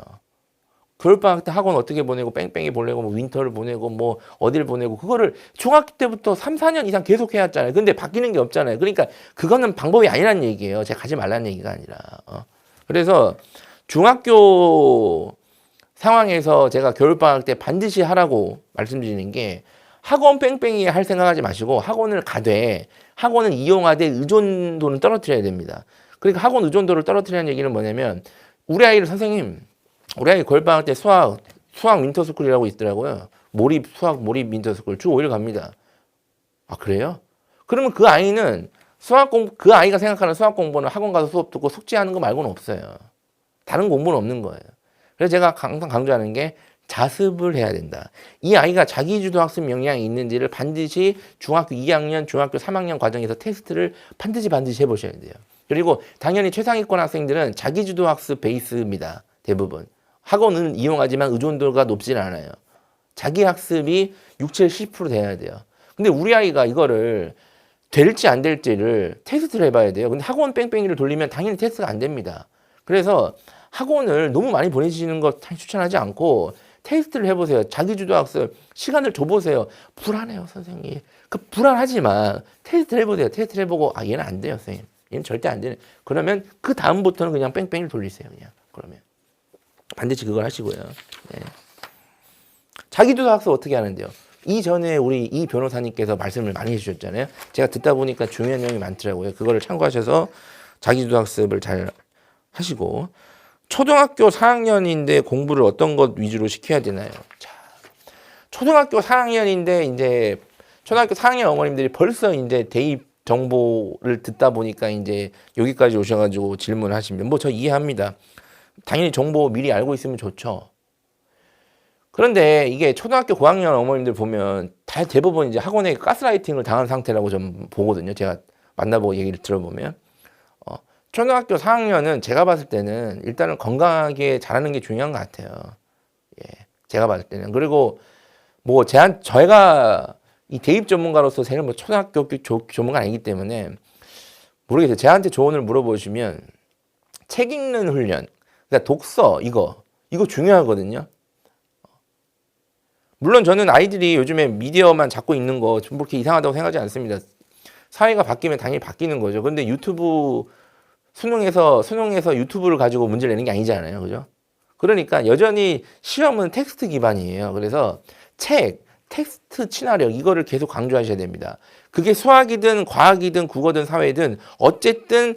Speaker 2: 겨울방학 때 학원 어떻게 보내고 뺑뺑이 보내고 윈터를 보내고 어딜 보내고 그거를 중학교 때부터 3, 4년 이상 계속 해왔잖아요. 근데 바뀌는 게 없잖아요. 그러니까 그거는 방법이 아니란 얘기예요. 제가 가지 말라는 얘기가 아니라. 그래서 중학교 상황에서 제가 겨울방학 때 반드시 하라고 말씀드리는 게 학원 뺑뺑이 할 생각하지 마시고 학원을 가되 학원을 이용하되 의존도는 떨어뜨려야 됩니다. 그러니까 학원 의존도를 떨어뜨리는 얘기는 뭐냐면 우리 아이를 선생님, 우리 아이 겨울방학 때 수학 윈터스쿨이라고 있더라고요. 수학 몰입 윈터스쿨 주 5일 갑니다. 아 그래요? 그러면 그 아이는 그 아이가 생각하는 수학 공부는 학원 가서 수업 듣고 숙제하는 거 말고는 없어요. 다른 공부는 없는 거예요. 그래서 제가 항상 강조하는 게 자습을 해야 된다. 이 아이가 자기주도 학습 역량이 있는지를 반드시 중학교 2학년, 중학교 3학년 과정에서 테스트를 반드시 해보셔야 돼요. 그리고 당연히 최상위권 학생들은 자기주도 학습 베이스입니다. 대부분. 학원은 이용하지만 의존도가 높진 않아요. 자기 학습이 60, 70% 돼야 돼요. 근데 우리 아이가 이거를 될지 안 될지를 테스트를 해봐야 돼요. 근데 학원 뺑뺑이를 돌리면 당연히 테스트가 안 됩니다. 그래서 학원을 너무 많이 보내시는 거 추천하지 않고 테스트를 해보세요. 자기주도 학습 시간을 줘보세요. 불안해요, 선생님. 그 불안하지만 테스트를 해보세요. 테스트를 해보고 아 얘는 안 돼요, 선생님. 얘는 절대 안 되네. 그러면 그 다음부터는 그냥 뺑뺑이를 돌리세요, 그냥. 그러면 반드시 그걸 하시고요. 네. 자기주도 학습 어떻게 하는데요? 이전에 우리 이 변호사님께서 말씀을 많이 해주셨잖아요. 제가 듣다 보니까 중요한 내용이 많더라고요. 그거를 참고하셔서 자기주도 학습을 잘 하시고 초등학교 4학년인데 공부를 어떤 것 위주로 시켜야 되나요? 자, 초등학교 4학년인데 이제 초등학교 4학년 어머님들이 벌써 이제 대입 정보를 듣다 보니까 이제 여기까지 오셔가지고 질문하시면 뭐 저 이해합니다. 당연히 정보 미리 알고 있으면 좋죠. 그런데 이게 초등학교 고학년 어머님들 보면 다 대부분 이제 학원에 가스라이팅을 당한 상태라고 좀 보거든요. 제가 만나보고 얘기를 들어보면. 초등학교 4학년은 제가 봤을 때는 일단은 건강하게 자라는 게 중요한 것 같아요. 예, 제가 봤을 때는. 그리고 뭐 저희가 이 대입 전문가로서 제가 뭐 초등학교 전문가 아니기 때문에 모르겠어요. 저한테 조언을 물어보시면 책 읽는 훈련, 그러니까 독서 이거 중요하거든요. 물론 저는 아이들이 요즘에 미디어만 잡고 있는 거 좀 그렇게 이상하다고 생각하지 않습니다. 사회가 바뀌면 당연히 바뀌는 거죠. 그런데 수능에서 유튜브를 가지고 문제를 내는 게 아니잖아요. 그죠? 그러니까 여전히 시험은 텍스트 기반이에요. 그래서 텍스트 친화력 이거를 계속 강조하셔야 됩니다. 그게 수학이든 과학이든 국어든 사회든 어쨌든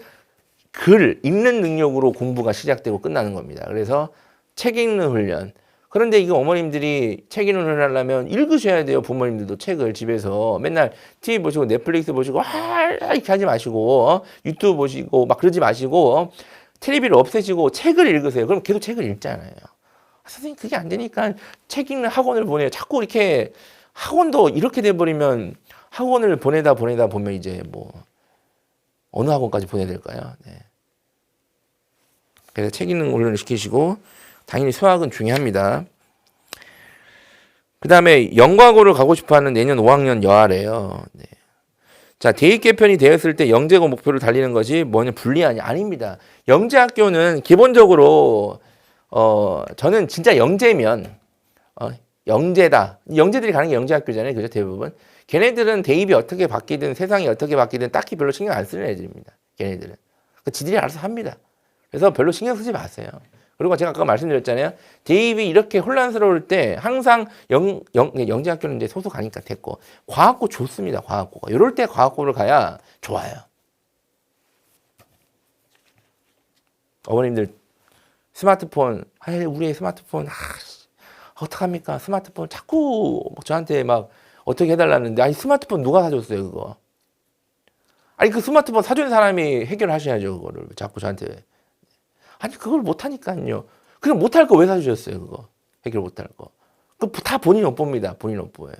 Speaker 2: 글 읽는 능력으로 공부가 시작되고 끝나는 겁니다. 그래서 책 읽는 훈련. 그런데 이거 어머님들이 책 읽는 훈련을 하려면 읽으셔야 돼요. 부모님들도 책을 집에서 맨날 TV 보시고 넷플릭스 보시고 이렇게 하지 마시고 유튜브 보시고 막 그러지 마시고 텔레비를 없애시고 책을 읽으세요. 그럼 계속 책을 읽잖아요. 선생님 그게 안 되니까 책 읽는 학원을 보내요. 자꾸 이렇게 학원도 이렇게 돼버리면 학원을 보내다 보면 이제 뭐 어느 학원까지 보내야 될까요? 네. 그래서 책 읽는 훈련을 시키시고 당연히 수학은 중요합니다. 그 다음에 영과고를 가고 싶어하는 내년 5학년 여아래요. 네. 자, 대입 개편이 되었을 때 영재고 목표를 달리는 것이 뭐냐 불리하냐? 아닙니다. 영재학교는 기본적으로 저는 진짜 영재면 영재다. 영재들이 가는 게 영재학교잖아요. 그죠? 대부분. 걔네들은 대입이 어떻게 바뀌든 세상이 어떻게 바뀌든 딱히 별로 신경 안 쓰는 애들입니다. 걔네들은. 지들이 알아서 합니다. 그래서 별로 신경 쓰지 마세요. 그리고 제가 아까 말씀드렸잖아요. 대입이 이렇게 혼란스러울 때 항상 영재학교는 이제 소수 가니까 됐고 과학고 좋습니다. 과학고가. 이럴 때 과학고를 가야 좋아요. 어머님들 스마트폰, 우리 애 스마트폰 어떡합니까? 스마트폰 자꾸 저한테 막 어떻게 해달라는데 아니 스마트폰 누가 사줬어요 그거? 아니 그 스마트폰 사준 사람이 해결하셔야죠 그거를 자꾸 저한테. 아니 그걸 못하니까요. 그냥 못할 거 왜 사주셨어요 그거? 해결 못할 거. 그 다 본인 업보입니다. 본인 업보예요.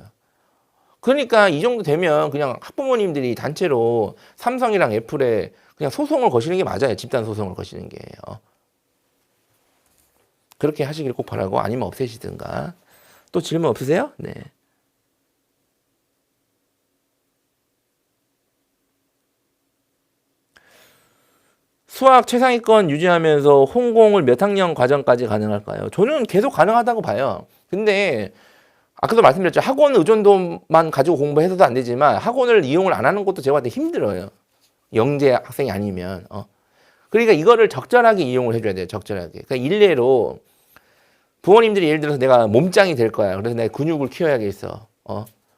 Speaker 2: 그러니까 이 정도 되면 그냥 학부모님들이 단체로 삼성이랑 애플에 그냥 소송을 거시는 게 맞아요. 집단 소송을 거시는 게. 그렇게 하시길 꼭 바라고 아니면 없애시든가. 또 질문 없으세요? 네. 수학 최상위권 유지하면서 홍공을 몇 학년 과정까지 가능할까요? 저는 계속 가능하다고 봐요. 근데 아까도 말씀드렸죠. 학원 의존도만 가지고 공부해서도 안 되지만 학원을 이용을 안 하는 것도 제가 봤을 때 힘들어요. 영재 학생이 아니면. 그러니까 이거를 적절하게 이용을 해줘야 돼요. 적절하게. 그러니까 일례로 부모님들이 예를 들어서 내가 몸짱이 될 거야. 그래서 내가 근육을 키워야겠어.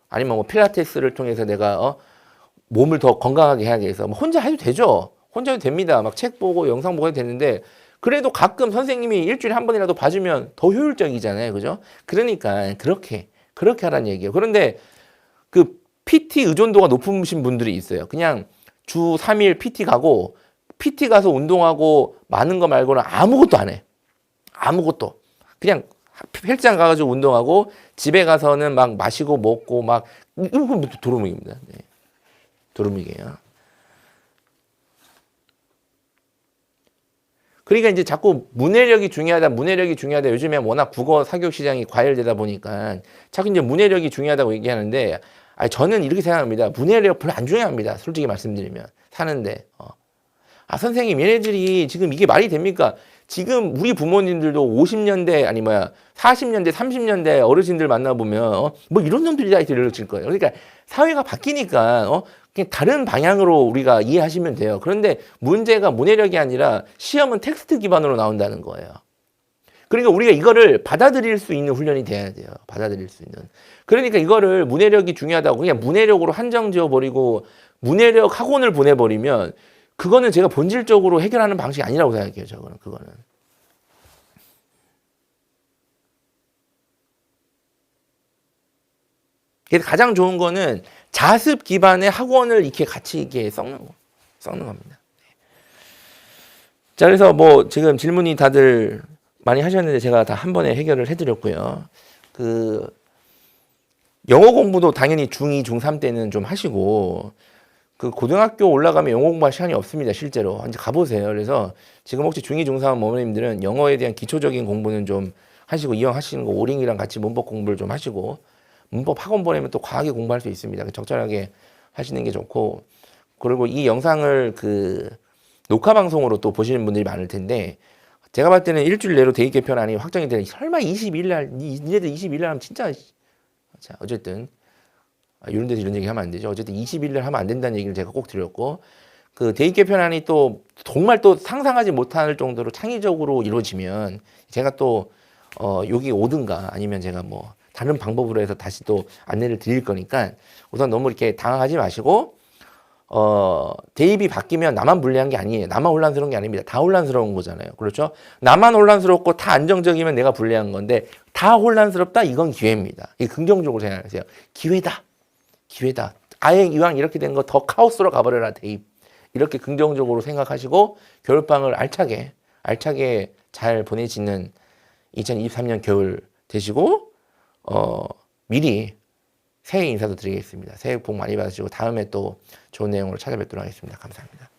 Speaker 2: 아니면 뭐 필라테스를 통해서 내가 몸을 더 건강하게 해야겠어. 뭐 혼자 해도 되죠. 혼자 해도 됩니다. 막 책 보고 영상 보고 해도 되는데 그래도 가끔 선생님이 일주일에 한 번이라도 봐주면 더 효율적이잖아요. 그죠? 그러니까 그렇게 하라는 얘기예요. 그런데 그 PT 의존도가 높으신 분들이 있어요. 그냥 주 3일 PT 가고 PT 가서 운동하고 많은 거 말고는 아무것도 안 해. 아무것도. 그냥 헬스장 가가지고 운동하고 집에 가서는 막 마시고 먹고 막 이건 도루묵입니다. 네. 도루묵이에요. 그러니까 이제 자꾸 문해력이 중요하다. 요즘에 워낙 국어 사교육 시장이 과열되다 보니까 자꾸 이제 문해력이 중요하다고 얘기하는데, 저는 이렇게 생각합니다. 문해력 별로 안 중요합니다. 솔직히 말씀드리면 사는데. 선생님 얘네들이 지금 이게 말이 됩니까? 지금 우리 부모님들도 50년대 40년대 30년대 어르신들 만나보면 뭐 이런 놈들이다 이렇게 연락칠 거예요. 그러니까 사회가 바뀌니까 그냥 다른 방향으로 우리가 이해하시면 돼요. 그런데 문제가 문해력이 아니라 시험은 텍스트 기반으로 나온다는 거예요. 그러니까 우리가 이거를 받아들일 수 있는 훈련이 돼야 돼요. 받아들일 수 있는. 그러니까 이거를 문해력이 중요하다고 그냥 문해력으로 한정 지어버리고 문해력 학원을 보내버리면 그거는 제가 본질적으로 해결하는 방식이 아니라고 생각해요. 그거는. 그래서 가장 좋은 거는 자습 기반의 학원을 이렇게 같이 이렇게 섞는 겁니다. 자, 그래서 뭐 지금 질문이 다들 많이 하셨는데 제가 다 한 번에 해결을 해드렸고요. 그 영어 공부도 당연히 중2, 중3 때는 좀 하시고 그 고등학교 올라가면 영어 공부할 시간이 없습니다. 실제로 이제 가보세요. 그래서 지금 혹시 중2, 중3 어머님들은 영어에 대한 기초적인 공부는 좀 하시고 이왕 하시는 거 오링이랑 같이 문법 공부를 좀 하시고 문법 학원 보내면 또 과하게 공부할 수 있습니다. 적절하게 하시는 게 좋고, 그리고 이 영상을 그 녹화 방송으로 또 보시는 분들이 많을 텐데 제가 봤을 때는 일주일 내로 대입 개편안이 확정이 되는 설마 22일 날 니네들 22일 날 하면 진짜 자 어쨌든 이런 데서 이런 얘기 하면 안 되죠. 어쨌든 20일 날 하면 안 된다는 얘기를 제가 꼭 드렸고, 그 대입 개편안이 또 정말 또 상상하지 못할 정도로 창의적으로 이루어지면 제가 또 여기 오든가 아니면 제가 뭐 다른 방법으로 해서 다시 또 안내를 드릴 거니까 우선 너무 이렇게 당황하지 마시고, 대입이 바뀌면 나만 불리한 게 아니에요. 나만 혼란스러운 게 아닙니다. 다 혼란스러운 거잖아요. 그렇죠? 나만 혼란스럽고 다 안정적이면 내가 불리한 건데 다 혼란스럽다? 이건 기회입니다. 이 긍정적으로 생각하세요. 기회다. 아예 이왕 이렇게 된 거 더 카오스로 가버려라 대입. 이렇게 긍정적으로 생각하시고 겨울방을 알차게 잘 보내시는 2023년 겨울 되시고, 미리 새해 인사도 드리겠습니다. 새해 복 많이 받으시고 다음에 또 좋은 내용으로 찾아뵙도록 하겠습니다. 감사합니다.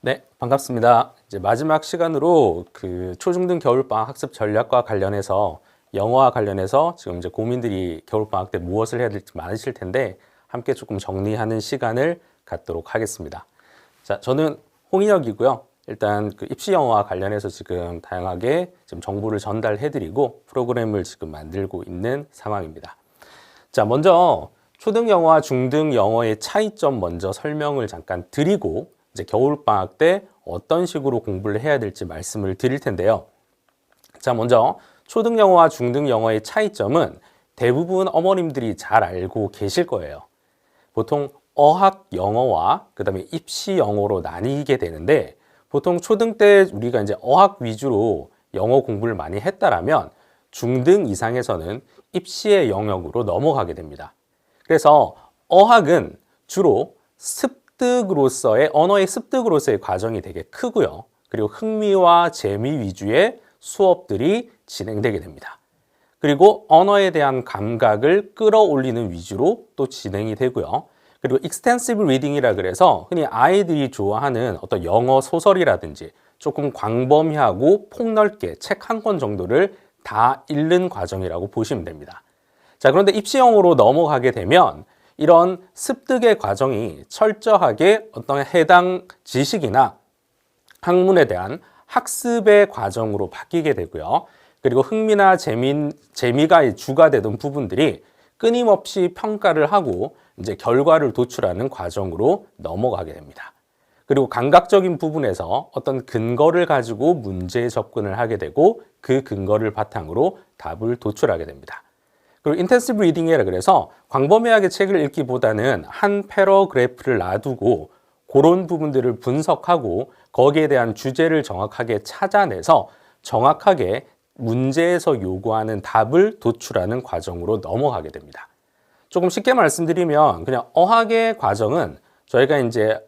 Speaker 3: 네, 반갑습니다. 이제 마지막 시간으로 그 초중등 겨울방학 학습 전략과 관련해서 영어와 관련해서 지금 이제 고민들이 겨울방학 때 무엇을 해야 될지 많으실 텐데 함께 조금 정리하는 시간을 갖도록 하겠습니다. 자, 저는 홍인혁이고요. 일단 그 입시 영어와 관련해서 지금 다양하게 지금 정보를 전달해드리고 프로그램을 지금 만들고 있는 상황입니다. 자, 먼저 초등 영어와 중등 영어의 차이점 먼저 설명을 잠깐 드리고 이제 겨울방학 때 어떤 식으로 공부를 해야 될지 말씀을 드릴 텐데요. 자, 먼저 초등 영어와 중등 영어의 차이점은 대부분 어머님들이 잘 알고 계실 거예요. 보통 어학 영어와 그다음에 입시 영어로 나뉘게 되는데, 보통 초등 때 우리가 이제 어학 위주로 영어 공부를 많이 했다라면 중등 이상에서는 입시의 영역으로 넘어가게 됩니다. 그래서 어학은 주로 언어의 습득으로서의 과정이 되게 크고요. 그리고 흥미와 재미 위주의 수업들이 진행되게 됩니다. 그리고 언어에 대한 감각을 끌어올리는 위주로 또 진행이 되고요. 그리고 extensive reading이라 그래서 흔히 아이들이 좋아하는 어떤 영어 소설이라든지 조금 광범위하고 폭넓게 책 한 권 정도를 다 읽는 과정이라고 보시면 됩니다. 자, 그런데 입시 영어로 넘어가게 되면 이런 습득의 과정이 철저하게 어떤 해당 지식이나 학문에 대한 학습의 과정으로 바뀌게 되고요. 그리고 흥미나 재미가 주가 되던 부분들이 끊임없이 평가를 하고 이제 결과를 도출하는 과정으로 넘어가게 됩니다. 그리고 감각적인 부분에서 어떤 근거를 가지고 문제에 접근을 하게 되고 그 근거를 바탕으로 답을 도출하게 됩니다. 그리고 인텐시브 리딩이라 그래서 광범위하게 책을 읽기보다는 한 패러그래프를 놔두고 그런 부분들을 분석하고 거기에 대한 주제를 정확하게 찾아내서 정확하게 문제에서 요구하는 답을 도출하는 과정으로 넘어가게 됩니다. 조금 쉽게 말씀드리면 그냥 어학의 과정은 저희가 이제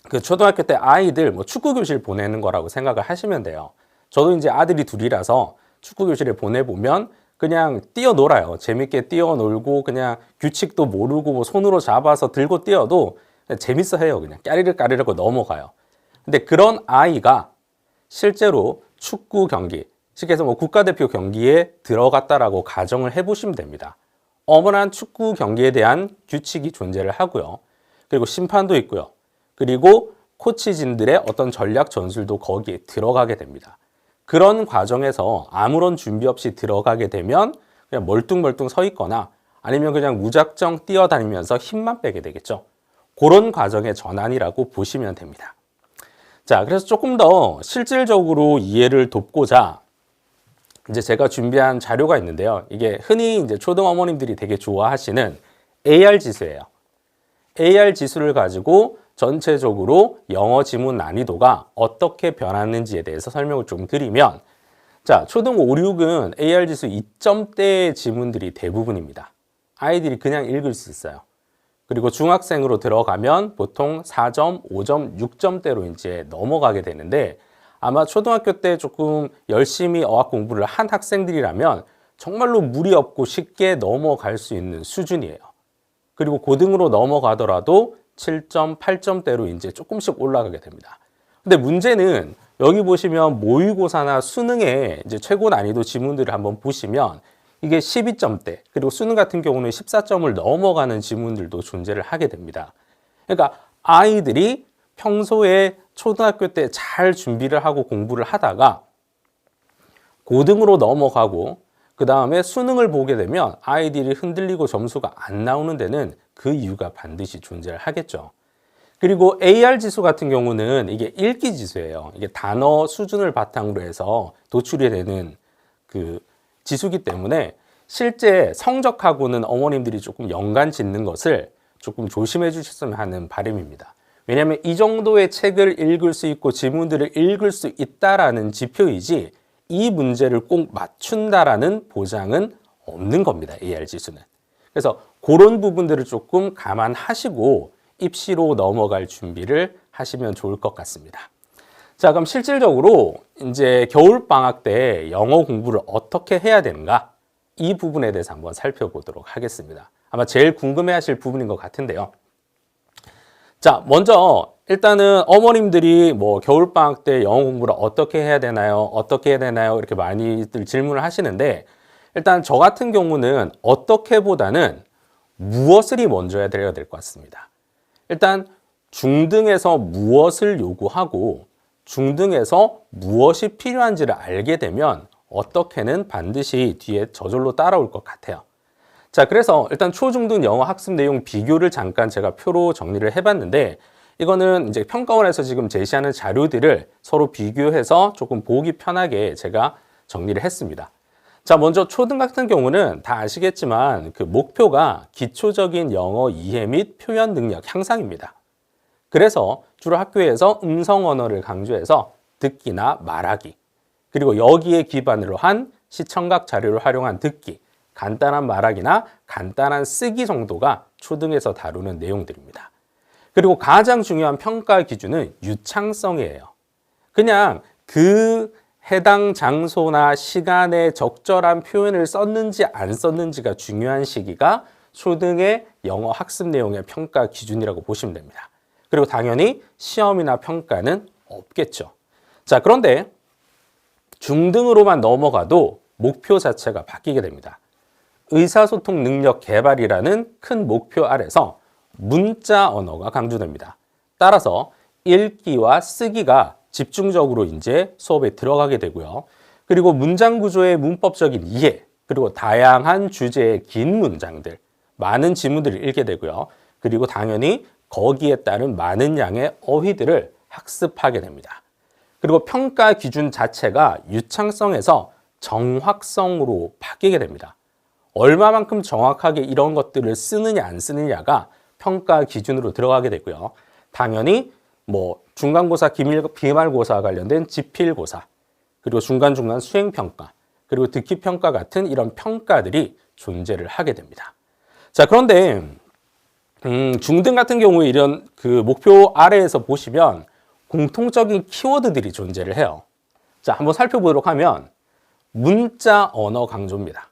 Speaker 3: 그 초등학교 때 아이들 뭐 축구 교실 보내는 거라고 생각을 하시면 돼요. 저도 이제 아들이 둘이라서 축구 교실에 보내보면 그냥 뛰어놀아요. 재밌게 뛰어놀고 그냥 규칙도 모르고 뭐 손으로 잡아서 들고 뛰어도 재밌어 해요. 그냥 까리르 까리르고 넘어가요. 근데 그런 아이가 실제로 축구 경기, 쉽게 해서 뭐 국가대표 경기에 들어갔다라고 가정을 해보시면 됩니다. 엄연한 축구 경기에 대한 규칙이 존재를 하고요. 그리고 심판도 있고요. 그리고 코치진들의 어떤 전략 전술도 거기에 들어가게 됩니다. 그런 과정에서 아무런 준비 없이 들어가게 되면 그냥 멀뚱멀뚱 서 있거나 아니면 그냥 무작정 뛰어다니면서 힘만 빼게 되겠죠. 그런 과정의 전환이라고 보시면 됩니다. 자, 그래서 조금 더 실질적으로 이해를 돕고자 이제 제가 준비한 자료가 있는데요. 이게 흔히 이제 초등 어머님들이 되게 좋아하시는 AR 지수예요. AR 지수를 가지고 전체적으로 영어 지문 난이도가 어떻게 변하는지에 대해서 설명을 좀 드리면, 자, 초등 5, 6은 AR 지수 2점대의 지문들이 대부분입니다. 아이들이 그냥 읽을 수 있어요. 그리고 중학생으로 들어가면 보통 4점, 5점, 6점대로 이제 넘어가게 되는데, 아마 초등학교 때 조금 열심히 어학 공부를 한 학생들이라면 정말로 무리 없고 쉽게 넘어갈 수 있는 수준이에요. 그리고 고등으로 넘어가더라도 7점, 8점대로 이제 조금씩 올라가게 됩니다. 근데 문제는 여기 보시면 모의고사나 수능의 이제 최고 난이도 지문들을 한번 보시면 이게 12점대, 그리고 수능 같은 경우는 14점을 넘어가는 지문들도 존재를 하게 됩니다. 그러니까 아이들이 평소에 초등학교 때 잘 준비를 하고 공부를 하다가 고등으로 넘어가고 그 다음에 수능을 보게 되면 아이들이 흔들리고 점수가 안 나오는 데는 그 이유가 반드시 존재를 하겠죠. 그리고 AR 지수 같은 경우는 이게 읽기 지수예요. 이게 단어 수준을 바탕으로 해서 도출이 되는 그 지수기 때문에 실제 성적하고는 어머님들이 조금 연관 짓는 것을 조금 조심해 주셨으면 하는 바람입니다. 왜냐하면 이 정도의 책을 읽을 수 있고 지문들을 읽을 수 있다라는 지표이지 이 문제를 꼭 맞춘다라는 보장은 없는 겁니다. AR 지수는. 그래서 그런 부분들을 조금 감안하시고 입시로 넘어갈 준비를 하시면 좋을 것 같습니다. 자, 그럼 실질적으로 이제 겨울방학 때 영어 공부를 어떻게 해야 되는가? 이 부분에 대해서 한번 살펴보도록 하겠습니다. 아마 제일 궁금해하실 부분인 것 같은데요. 자, 먼저 일단은 어머님들이 뭐 겨울방학 때 영어 공부를 어떻게 해야 되나요? 어떻게 해야 되나요? 이렇게 많이들 질문을 하시는데, 일단 저 같은 경우는 어떻게보다는 무엇을 먼저 해야 될 것 같습니다. 일단 중등에서 무엇을 요구하고 중등에서 무엇이 필요한지를 알게 되면 어떻게는 반드시 뒤에 저절로 따라올 것 같아요. 자, 그래서 일단 초중등 영어 학습 내용 비교를 잠깐 제가 표로 정리를 해봤는데, 이거는 이제 평가원에서 지금 제시하는 자료들을 서로 비교해서 조금 보기 편하게 제가 정리를 했습니다. 자, 먼저 초등 같은 경우는 다 아시겠지만 그 목표가 기초적인 영어 이해 및 표현 능력 향상입니다. 그래서 주로 학교에서 음성 언어를 강조해서 듣기나 말하기, 그리고 여기에 기반으로 한 시청각 자료를 활용한 듣기, 간단한 말하기나 간단한 쓰기 정도가 초등에서 다루는 내용들입니다. 그리고 가장 중요한 평가 기준은 유창성이에요. 그냥 그 해당 장소나 시간에 적절한 표현을 썼는지 안 썼는지가 중요한 시기가 초등의 영어 학습 내용의 평가 기준이라고 보시면 됩니다. 그리고 당연히 시험이나 평가는 없겠죠. 자, 그런데 중등으로만 넘어가도 목표 자체가 바뀌게 됩니다. 의사소통 능력 개발이라는 큰 목표 아래서 문자 언어가 강조됩니다. 따라서 읽기와 쓰기가 집중적으로 이제 수업에 들어가게 되고요. 그리고 문장 구조의 문법적인 이해, 그리고 다양한 주제의 긴 문장들, 많은 지문들을 읽게 되고요. 그리고 당연히 거기에 따른 많은 양의 어휘들을 학습하게 됩니다. 그리고 평가 기준 자체가 유창성에서 정확성으로 바뀌게 됩니다. 얼마만큼 정확하게 이런 것들을 쓰느냐 안 쓰느냐가 평가 기준으로 들어가게 되고요. 당연히 뭐 중간고사, 기말고사 관련된 지필고사, 그리고 중간중간 수행평가, 그리고 듣기평가 같은 이런 평가들이 존재를 하게 됩니다. 자, 그런데 중등 같은 경우에 이런 그 목표 아래에서 보시면 공통적인 키워드들이 존재를 해요. 자, 한번 살펴보도록 하면 문자 언어 강조입니다.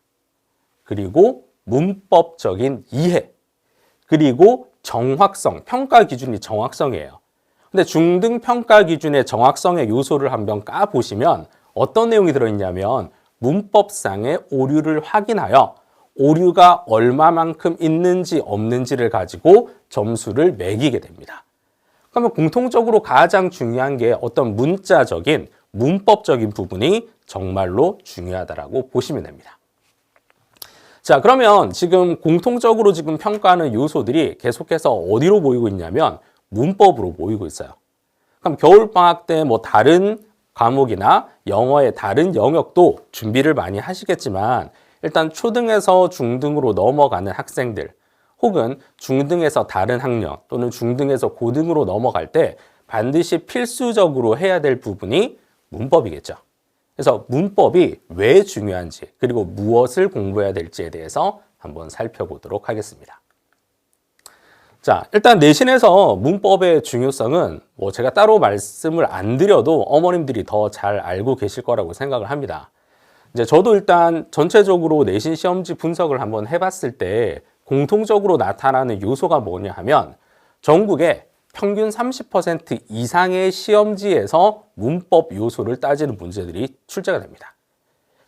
Speaker 3: 그리고 문법적인 이해, 그리고 정확성, 평가 기준이 정확성이에요. 근데 중등 평가 기준의 정확성의 요소를 한번 까보시면 어떤 내용이 들어있냐면 문법상의 오류를 확인하여 오류가 얼마만큼 있는지 없는지를 가지고 점수를 매기게 됩니다. 그러면 공통적으로 가장 중요한 게 어떤 문자적인 문법적인 부분이 정말로 중요하다라고 보시면 됩니다. 자, 그러면 지금 공통적으로 지금 평가하는 요소들이 계속해서 어디로 모이고 있냐면 문법으로 모이고 있어요. 그럼 겨울방학 때 뭐 다른 과목이나 영어의 다른 영역도 준비를 많이 하시겠지만 일단 초등에서 중등으로 넘어가는 학생들 혹은 중등에서 다른 학년 또는 중등에서 고등으로 넘어갈 때 반드시 필수적으로 해야 될 부분이 문법이겠죠. 그래서 문법이 왜 중요한지 그리고 무엇을 공부해야 될지에 대해서 한번 살펴보도록 하겠습니다. 자, 일단 내신에서 문법의 중요성은 뭐 제가 따로 말씀을 안 드려도 어머님들이 더 잘 알고 계실 거라고 생각을 합니다. 이제 저도 일단 전체적으로 내신 시험지 분석을 한번 해봤을 때 공통적으로 나타나는 요소가 뭐냐 하면 전국에 평균 30% 이상의 시험지에서 문법 요소를 따지는 문제들이 출제가 됩니다.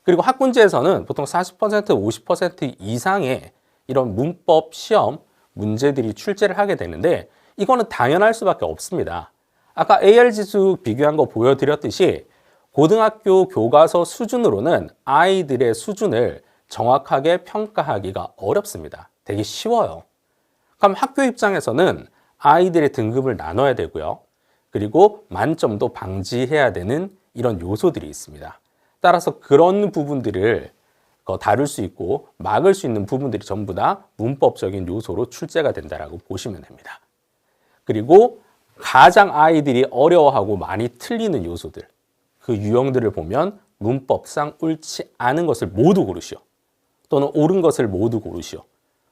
Speaker 3: 그리고 학군지에서는 보통 40%, 50% 이상의 이런 문법 시험 문제들이 출제를 하게 되는데 이거는 당연할 수밖에 없습니다. 아까 AR지수 비교한 거 보여드렸듯이 고등학교 교과서 수준으로는 아이들의 수준을 정확하게 평가하기가 어렵습니다. 되게 쉬워요. 그럼 학교 입장에서는 아이들의 등급을 나눠야 되고요. 그리고 만점도 방지해야 되는 이런 요소들이 있습니다. 따라서 그런 부분들을 다룰 수 있고 막을 수 있는 부분들이 전부 다 문법적인 요소로 출제가 된다라고 보시면 됩니다. 그리고 가장 아이들이 어려워하고 많이 틀리는 요소들, 그 유형들을 보면 문법상 옳지 않은 것을 모두 고르시오. 또는 옳은 것을 모두 고르시오.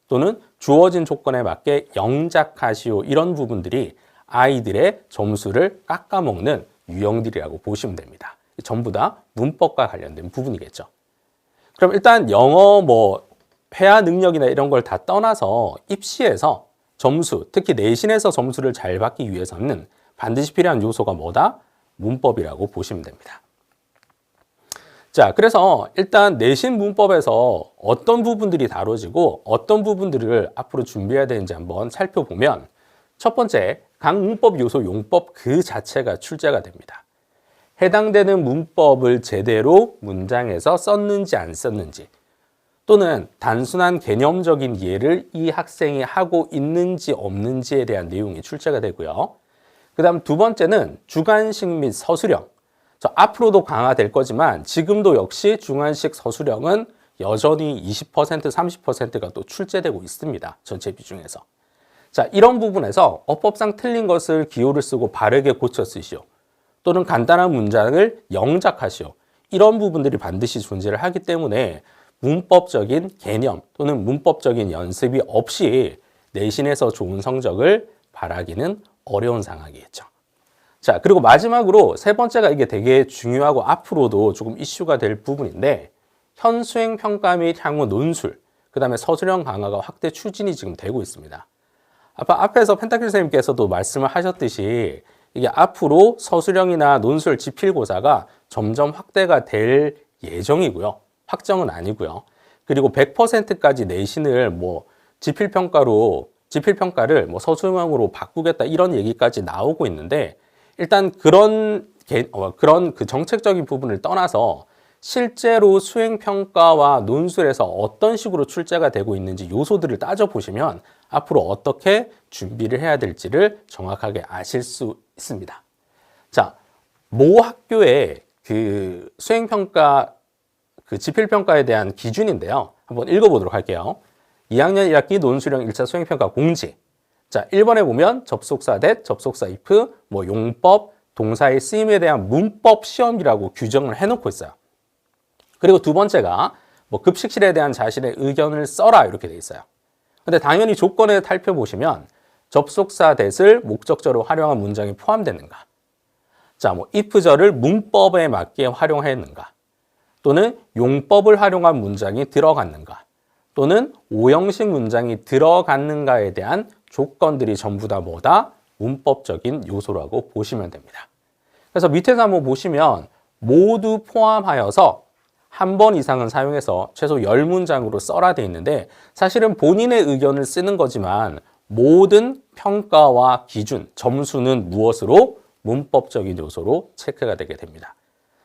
Speaker 3: 또는 주어진 조건에 맞게 영작하시오. 이런 부분들이 아이들의 점수를 깎아먹는 유형들이라고 보시면 됩니다. 전부 다 문법과 관련된 부분이겠죠. 그럼 일단 영어 회화 능력이나 이런 걸 다 떠나서 입시에서 점수, 특히 내신에서 점수를 잘 받기 위해서는 반드시 필요한 요소가 뭐다? 문법이라고 보시면 됩니다. 자, 그래서 일단 내신 문법에서 어떤 부분들이 다뤄지고 어떤 부분들을 앞으로 준비해야 되는지 한번 살펴보면 첫 번째, 각 문법 요소 용법 그 자체가 출제가 됩니다. 해당되는 문법을 제대로 문장에서 썼는지 안 썼는지 또는 단순한 개념적인 이해를 이 학생이 하고 있는지 없는지에 대한 내용이 출제가 되고요. 그 다음 두 번째는 주관식 및 서술형. 앞으로도 강화될 거지만 지금도 역시 주관식 서술형은 여전히 20%, 30%가 또 출제되고 있습니다. 전체 비중에서. 자, 이런 부분에서 어법상 틀린 것을 기호를 쓰고 바르게 고쳐 쓰시오. 또는 간단한 문장을 영작하시오. 이런 부분들이 반드시 존재를 하기 때문에 문법적인 개념 또는 문법적인 연습이 없이 내신에서 좋은 성적을 바라기는 어려운 상황이겠죠. 자, 그리고 마지막으로 세 번째가 이게 되게 중요하고 앞으로도 조금 이슈가 될 부분인데 현수행 평가 및 향후 논술, 그 다음에 서술형 강화가 확대 추진이 지금 되고 있습니다. 앞에서 펜타킬 선생님께서도 말씀을 하셨듯이 이게 앞으로 서술형이나 논술 지필고사가 점점 확대가 될 예정이고요. 확정은 아니고요. 그리고 100%까지 내신을 지필평가를 서술형으로 바꾸겠다 이런 얘기까지 나오고 있는데 일단 그런 그런 그 정책적인 부분을 떠나서 실제로 수행평가와 논술에서 어떤 식으로 출제가 되고 있는지 요소들을 따져보시면 앞으로 어떻게 준비를 해야 될지를 정확하게 아실 수 있습니다. 자, 모 학교의 그 수행평가, 그 지필평가에 대한 기준인데요. 한번 읽어보도록 할게요. 2학년 1학기 논술형 1차 수행평가 공지. 자, 1번에 보면 접속사 that, 접속사 if, 뭐 용법, 동사의 쓰임에 대한 문법 시험이라고 규정을 해놓고 있어요. 그리고 두 번째가 뭐 급식실에 대한 자신의 의견을 써라 이렇게 돼 있어요. 근데 당연히 조건에 살펴보시면 접속사 that을 목적어로 활용한 문장이 포함되는가? 자, 뭐 if절을 문법에 맞게 활용했는가? 또는 용법을 활용한 문장이 들어갔는가? 또는 오형식 문장이 들어갔는가에 대한 조건들이 전부 다 뭐다? 문법적인 요소라고 보시면 됩니다. 그래서 밑에서 한번 보시면 모두 포함하여서 한 번 이상은 사용해서 최소 10문장으로 써라 돼 있는데 사실은 본인의 의견을 쓰는 거지만 모든 평가와 기준, 점수는 무엇으로? 문법적인 요소로 체크가 되게 됩니다.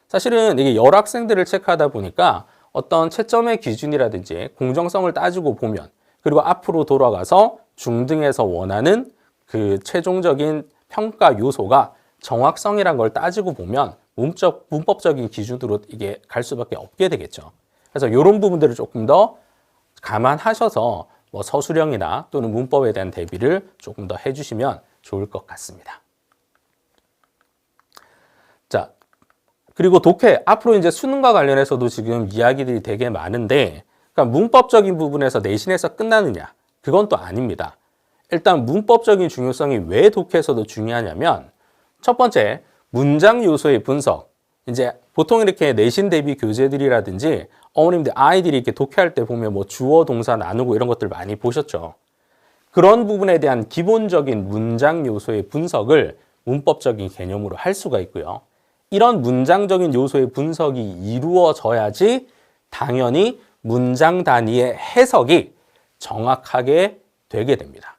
Speaker 3: 사실은 이게 여러 학생들을 체크하다 보니까 어떤 채점의 기준이라든지 공정성을 따지고 보면 그리고 앞으로 돌아가서 중등에서 원하는 그 최종적인 평가 요소가 정확성이란 걸 따지고 보면 문법적인 기준으로 이게 갈 수밖에 없게 되겠죠. 그래서 이런 부분들을 조금 더 감안하셔서 뭐 서술형이나 또는 문법에 대한 대비를 조금 더 해주시면 좋을 것 같습니다. 자, 그리고 독해, 앞으로 이제 수능과 관련해서도 지금 이야기들이 되게 많은데, 그러니까 문법적인 부분에서 내신에서 끝나느냐? 그건 또 아닙니다. 일단 문법적인 중요성이 왜 독해에서도 중요하냐면, 첫 번째, 문장 요소의 분석. 이제 보통 이렇게 내신 대비 교재들이라든지 어머님들 아이들이 이렇게 독해할 때 보면 뭐 주어 동사 나누고 이런 것들 많이 보셨죠. 그런 부분에 대한 기본적인 문장 요소의 분석을 문법적인 개념으로 할 수가 있고요. 이런 문장적인 요소의 분석이 이루어져야지 당연히 문장 단위의 해석이 정확하게 되게 됩니다.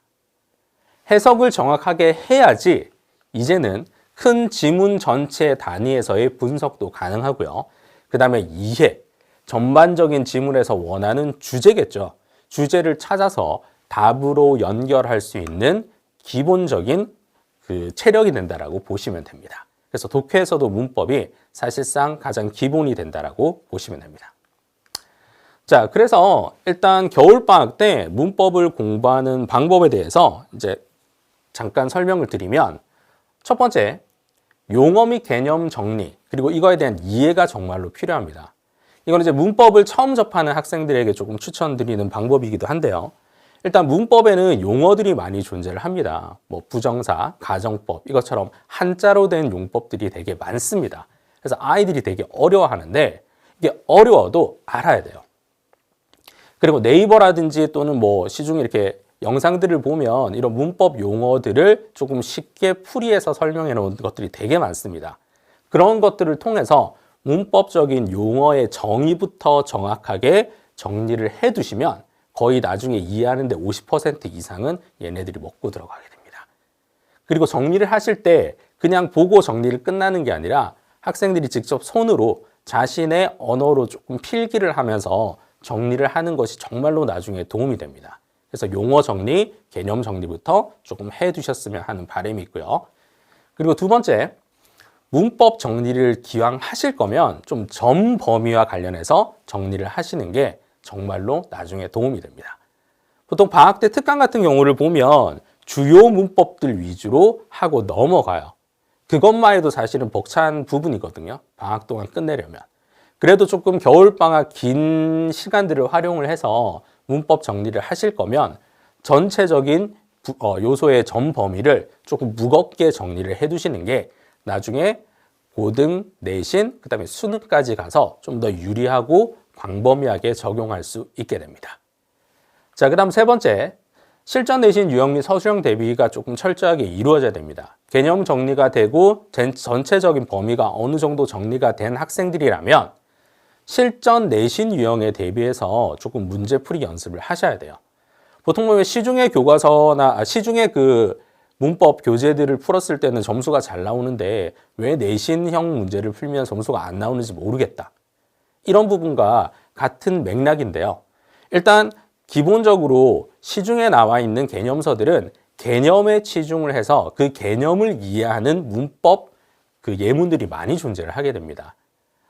Speaker 3: 해석을 정확하게 해야지 이제는 큰 지문 전체 단위에서의 분석도 가능하고요. 그 다음에 이해, 전반적인 지문에서 원하는 주제겠죠. 주제를 찾아서 답으로 연결할 수 있는 기본적인 그 체력이 된다라고 보시면 됩니다. 그래서 독해에서도 문법이 사실상 가장 기본이 된다라고 보시면 됩니다. 자, 그래서 일단 겨울방학 때 문법을 공부하는 방법에 대해서 이제 잠깐 설명을 드리면 첫 번째, 용어 및 개념 정리, 그리고 이거에 대한 이해가 정말로 필요합니다. 이건 이제 문법을 처음 접하는 학생들에게 조금 추천드리는 방법이기도 한데요. 일단 문법에는 용어들이 많이 존재를 합니다. 뭐 부정사, 가정법, 이것처럼 한자로 된 용법들이 되게 많습니다. 그래서 아이들이 되게 어려워하는데 이게 어려워도 알아야 돼요. 그리고 네이버라든지 또는 뭐 시중에 이렇게 영상들을 보면 이런 문법 용어들을 조금 쉽게 풀이해서 설명해 놓은 것들이 되게 많습니다. 그런 것들을 통해서 문법적인 용어의 정의부터 정확하게 정리를 해 두시면 거의 나중에 이해하는데 50% 이상은 얘네들이 먹고 들어가게 됩니다. 그리고 정리를 하실 때 그냥 보고 정리를 끝나는 게 아니라 학생들이 직접 손으로 자신의 언어로 조금 필기를 하면서 정리를 하는 것이 정말로 나중에 도움이 됩니다. 그래서 용어 정리, 개념 정리부터 조금 해 두셨으면 하는 바람이 있고요. 그리고 두 번째, 문법 정리를 기왕 하실 거면 좀 점 범위와 관련해서 정리를 하시는 게 정말로 나중에 도움이 됩니다. 보통 방학 때 특강 같은 경우를 보면 주요 문법들 위주로 하고 넘어가요. 그것만 해도 사실은 벅찬 부분이거든요. 방학 동안 끝내려면. 그래도 조금 겨울방학 긴 시간들을 활용을 해서 문법 정리를 하실 거면 전체적인 요소의 점 범위를 조금 무겁게 정리를 해 두시는 게 나중에 고등, 내신, 그 다음에 수능까지 가서 좀 더 유리하고 광범위하게 적용할 수 있게 됩니다. 자, 그 다음 세 번째, 실전 내신 유형 및 서술형 대비가 조금 철저하게 이루어져야 됩니다. 개념 정리가 되고 전체적인 범위가 어느 정도 정리가 된 학생들이라면 실전 내신 유형에 대비해서 조금 문제풀이 연습을 하셔야 돼요. 보통 보면 시중의 교과서나 시중의 그 문법 교재들을 풀었을 때는 점수가 잘 나오는데 왜 내신형 문제를 풀면 점수가 안 나오는지 모르겠다. 이런 부분과 같은 맥락인데요. 일단 기본적으로 시중에 나와 있는 개념서들은 개념에 치중을 해서 그 개념을 이해하는 문법 그 예문들이 많이 존재를 하게 됩니다.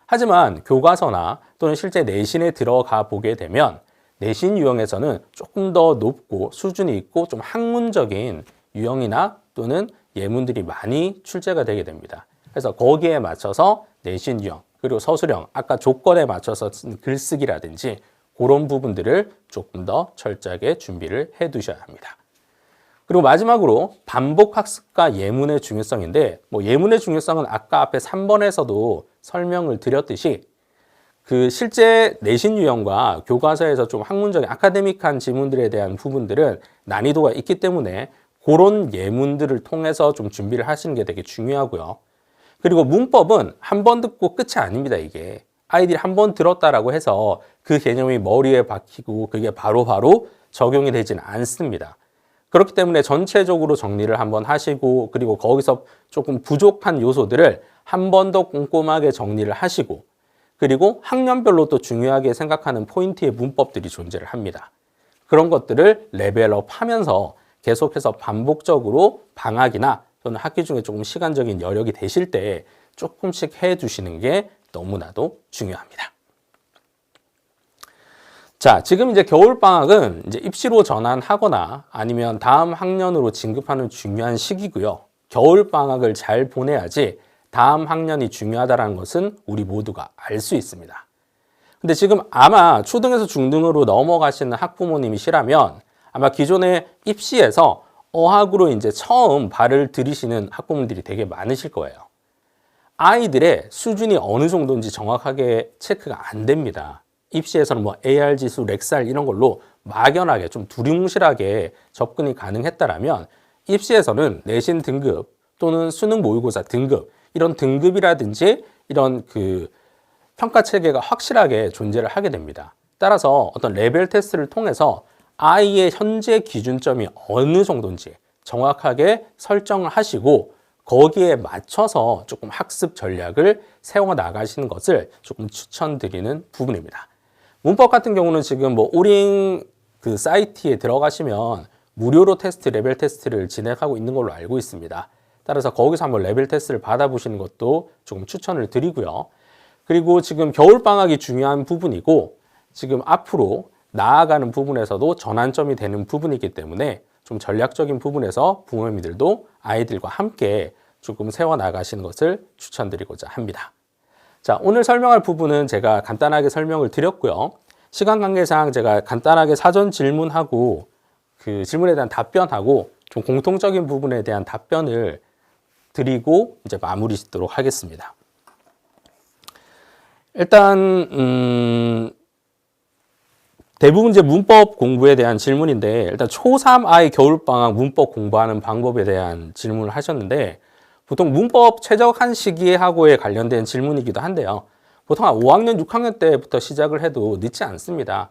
Speaker 3: 하지만 교과서나 또는 실제 내신에 들어가 보게 되면 내신 유형에서는 조금 더 높고 수준이 있고 좀 학문적인 유형이나 또는 예문들이 많이 출제가 되게 됩니다. 그래서 거기에 맞춰서 내신 유형 그리고 서술형 아까 조건에 맞춰서 쓴 글쓰기라든지 그런 부분들을 조금 더 철저하게 준비를 해 두셔야 합니다. 그리고 마지막으로 반복 학습과 예문의 중요성인데 뭐 예문의 중요성은 아까 앞에 3번에서도 설명을 드렸듯이 그 실제 내신 유형과 교과서에서 좀 학문적인 아카데믹한 지문들에 대한 부분들은 난이도가 있기 때문에 그런 예문들을 통해서 좀 준비를 하시는 게 되게 중요하고요. 그리고 문법은 한 번 듣고 끝이 아닙니다. 이게 아이들이 한 번 들었다라고 해서 그 개념이 머리에 박히고 그게 바로바로 적용이 되지는 않습니다. 그렇기 때문에 전체적으로 정리를 한번 하시고 그리고 거기서 조금 부족한 요소들을 한 번 더 꼼꼼하게 정리를 하시고 그리고 학년별로 또 중요하게 생각하는 포인트의 문법들이 존재를 합니다. 그런 것들을 레벨업 하면서 계속해서 반복적으로 방학이나 또는 학기 중에 조금 시간적인 여력이 되실 때 조금씩 해 두시는 게 너무나도 중요합니다. 자, 지금 이제 겨울방학은 이제 입시로 전환하거나 아니면 다음 학년으로 진급하는 중요한 시기고요. 겨울방학을 잘 보내야지 다음 학년이 중요하다는 것은 우리 모두가 알 수 있습니다. 근데 지금 아마 초등에서 중등으로 넘어가시는 학부모님이시라면 아마 기존에 입시에서 어학으로 이제 처음 발을 들이시는 학부모님들이 되게 많으실 거예요. 아이들의 수준이 어느 정도인지 정확하게 체크가 안 됩니다. 입시에서는 뭐 AR 지수, 렉살 이런 걸로 막연하게 좀 두리뭉실하게 접근이 가능했다라면 입시에서는 내신 등급 또는 수능 모의고사 등급 이런 등급이라든지 이런 그 평가 체계가 확실하게 존재를 하게 됩니다. 따라서 어떤 레벨 테스트를 통해서 아이의 현재 기준점이 어느 정도인지 정확하게 설정을 하시고 거기에 맞춰서 조금 학습 전략을 세워 나가시는 것을 조금 추천드리는 부분입니다. 문법 같은 경우는 지금 뭐 오링 그 사이트에 들어가시면 무료로 테스트, 레벨 테스트를 진행하고 있는 걸로 알고 있습니다. 따라서 거기서 한번 레벨 테스트를 받아보시는 것도 조금 추천을 드리고요. 그리고 지금 겨울방학이 중요한 부분이고 지금 앞으로 나아가는 부분에서도 전환점이 되는 부분이기 때문에 좀 전략적인 부분에서 부모님들도 아이들과 함께 조금 세워나가시는 것을 추천드리고자 합니다. 자, 오늘 설명할 부분은 제가 간단하게 설명을 드렸고요. 시간 관계상 제가 간단하게 사전 질문하고 그 질문에 대한 답변하고 좀 공통적인 부분에 대한 답변을 드리고 이제 마무리 짓도록 하겠습니다. 일단 대부분 이제 문법 공부에 대한 질문인데 일단 초3 아이 겨울방학 문법 공부하는 방법에 대한 질문을 하셨는데 보통 문법 최적한 시기에 하고에 관련된 질문이기도 한데요. 보통 한 5학년, 6학년 때부터 시작을 해도 늦지 않습니다.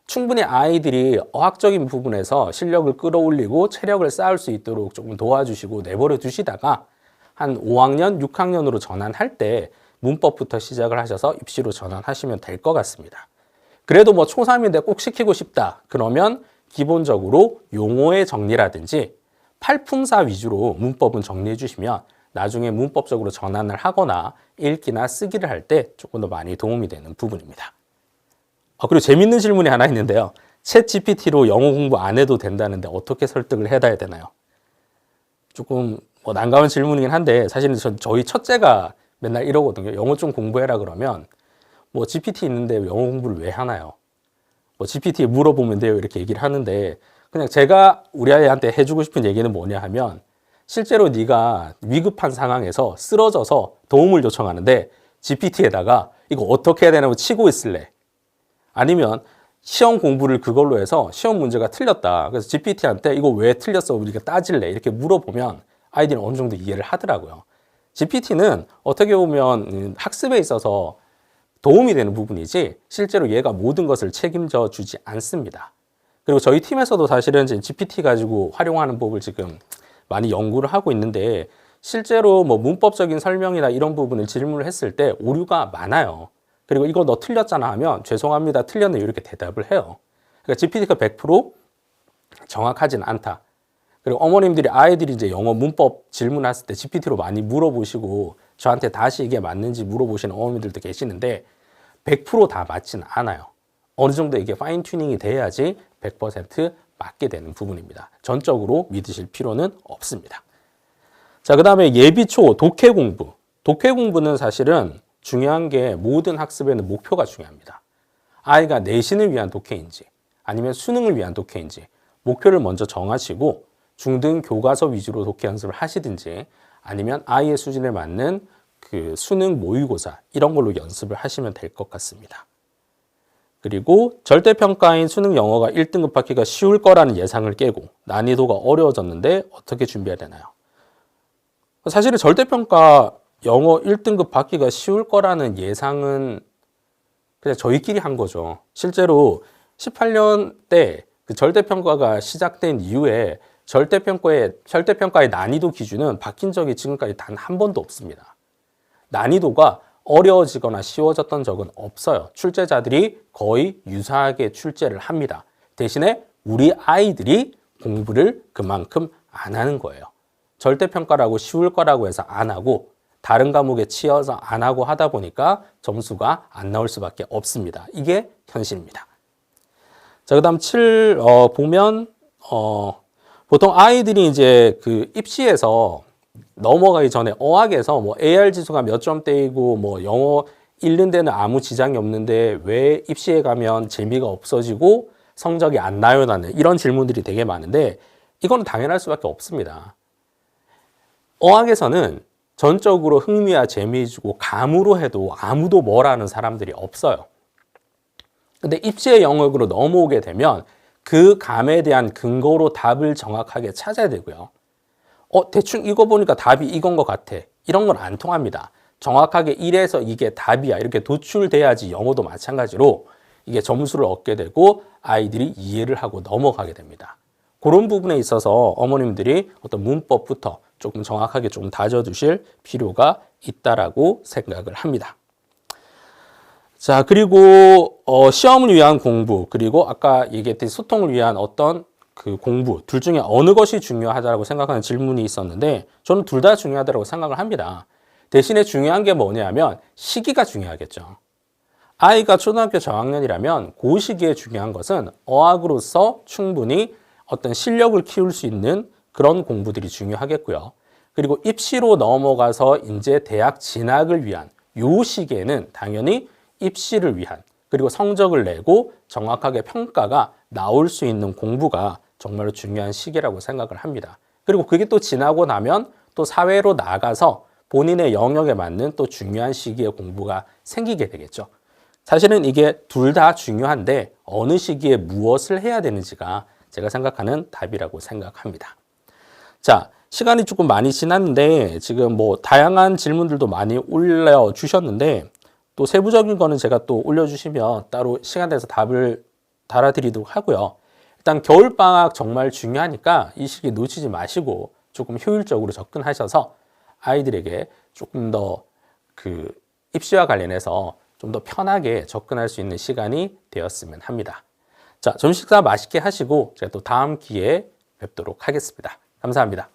Speaker 3: 충분히 아이들이 어학적인 부분에서 실력을 끌어올리고 체력을 쌓을 수 있도록 조금 도와주시고 내버려 두시다가 한 5학년, 6학년으로 전환할 때 문법부터 시작을 하셔서 입시로 전환하시면 될 것 같습니다. 그래도 뭐 초3인데 꼭 시키고 싶다. 그러면 기본적으로 용어의 정리라든지 팔품사 위주로 문법은 정리해 주시면 나중에 문법적으로 전환을 하거나 읽기나 쓰기를 할 때 조금 더 많이 도움이 되는 부분입니다. 그리고 재밌는 질문이 하나 있는데요. 챗 GPT로 영어 공부 안 해도 된다는데 어떻게 설득을 해야 되나요? 조금 뭐 난감한 질문이긴 한데 사실은 저희 첫째가 맨날 이러거든요. 영어 좀 공부해라 그러면 뭐 GPT 있는데 영어 공부를 왜 하나요? 뭐 GPT에 물어보면 돼요. 이렇게 얘기를 하는데 그냥 제가 우리 아이한테 해주고 싶은 얘기는 뭐냐 하면 실제로 네가 위급한 상황에서 쓰러져서 도움을 요청하는데 GPT에다가 이거 어떻게 해야 되냐고 치고 있을래? 아니면 시험 공부를 그걸로 해서 시험 문제가 틀렸다. 그래서 GPT한테 이거 왜 틀렸어? 우리가 따질래? 이렇게 물어보면 아이들은 어느 정도 이해를 하더라고요. GPT는 어떻게 보면 학습에 있어서 도움이 되는 부분이지 실제로 얘가 모든 것을 책임져 주지 않습니다. 그리고 저희 팀에서도 사실은 지금 GPT 가지고 활용하는 법을 지금 많이 연구를 하고 있는데 실제로 뭐 문법적인 설명이나 이런 부분을 질문을 했을 때 오류가 많아요. 그리고 이거 너 틀렸잖아 하면 죄송합니다, 틀렸네요 이렇게 대답을 해요. 그러니까 GPT가 100% 정확하진 않다. 그리고 어머님들이 아이들이 이제 영어 문법 질문했을 때 GPT로 많이 물어보시고 저한테 다시 이게 맞는지 물어보시는 어머님들도 계시는데 100%다 맞지는 않아요. 어느 정도 이게 파인 튜닝이 돼야지 100% 맞게 되는 부분입니다. 전적으로 믿으실 필요는 없습니다. 자, 그 다음에 예비초 독해 공부. 독해 공부는 사실은 중요한 게 모든 학습에는 목표가 중요합니다. 아이가 내신을 위한 독해인지 아니면 수능을 위한 독해인지 목표를 먼저 정하시고 중등 교과서 위주로 독해 연습을 하시든지 아니면 아이의 수준에 맞는 그 수능 모의고사 이런 걸로 연습을 하시면 될 것 같습니다. 그리고 절대평가인 수능 영어가 1등급 받기가 쉬울 거라는 예상을 깨고 난이도가 어려워졌는데 어떻게 준비해야 되나요? 사실은 절대평가 영어 1등급 받기가 쉬울 거라는 예상은 그냥 저희끼리 한 거죠. 실제로 18년 때 그 절대평가가 시작된 이후에 절대평가의 난이도 기준은 바뀐 적이 지금까지 단 한 번도 없습니다. 난이도가 어려워지거나 쉬워졌던 적은 없어요. 출제자들이 거의 유사하게 출제를 합니다. 대신에 우리 아이들이 공부를 그만큼 안 하는 거예요. 절대평가라고 쉬울 거라고 해서 안 하고 다른 과목에 치여서 안 하고 하다 보니까 점수가 안 나올 수밖에 없습니다. 이게 현실입니다. 자, 그 다음 7, 보면, 보통 아이들이 이제 그 입시에서 넘어가기 전에 어학에서 뭐 AR 지수가 몇 점대이고 뭐 영어 읽는 데는 아무 지장이 없는데 왜 입시에 가면 재미가 없어지고 성적이 안 나요라는 이런 질문들이 되게 많은데 이거는 당연할 수밖에 없습니다. 어학에서는 전적으로 흥미와 재미 주고 감으로 해도 아무도 뭐라는 사람들이 없어요. 근데 입시의 영역으로 넘어오게 되면 그 감에 대한 근거로 답을 정확하게 찾아야 되고요. 대충 이거 보니까 답이 이건 것 같아. 이런 건 안 통합니다. 정확하게 이래서 이게 답이야. 이렇게 도출돼야지 영어도 마찬가지로 이게 점수를 얻게 되고 아이들이 이해를 하고 넘어가게 됩니다. 그런 부분에 있어서 어머님들이 어떤 문법부터 조금 정확하게 좀 다져두실 필요가 있다라고 생각을 합니다. 자, 그리고 시험을 위한 공부, 그리고 아까 얘기했듯이 소통을 위한 어떤 그 공부, 둘 중에 어느 것이 중요하다고 생각하는 질문이 있었는데 저는 둘 다 중요하다고 생각을 합니다. 대신에 중요한 게 뭐냐면 시기가 중요하겠죠. 아이가 초등학교 저학년이라면 그 시기에 중요한 것은 어학으로서 충분히 어떤 실력을 키울 수 있는 그런 공부들이 중요하겠고요. 그리고 입시로 넘어가서 이제 대학 진학을 위한 요 시기에는 당연히 입시를 위한 그리고 성적을 내고 정확하게 평가가 나올 수 있는 공부가 정말로 중요한 시기라고 생각을 합니다. 그리고 그게 또 지나고 나면 또 사회로 나가서 본인의 영역에 맞는 또 중요한 시기의 공부가 생기게 되겠죠. 사실은 이게 둘 다 중요한데 어느 시기에 무엇을 해야 되는지가 제가 생각하는 답이라고 생각합니다. 자, 시간이 조금 많이 지났는데 지금 뭐 다양한 질문들도 많이 올려주셨는데 또 세부적인 거는 제가 또 올려주시면 따로 시간 내서 답을 달아드리도록 하고요. 일단 겨울방학 정말 중요하니까 이 시기 놓치지 마시고 조금 효율적으로 접근하셔서 아이들에게 조금 더 그 입시와 관련해서 좀 더 편하게 접근할 수 있는 시간이 되었으면 합니다. 자, 점심 식사 맛있게 하시고 제가 또 다음 기회에 뵙도록 하겠습니다. 감사합니다.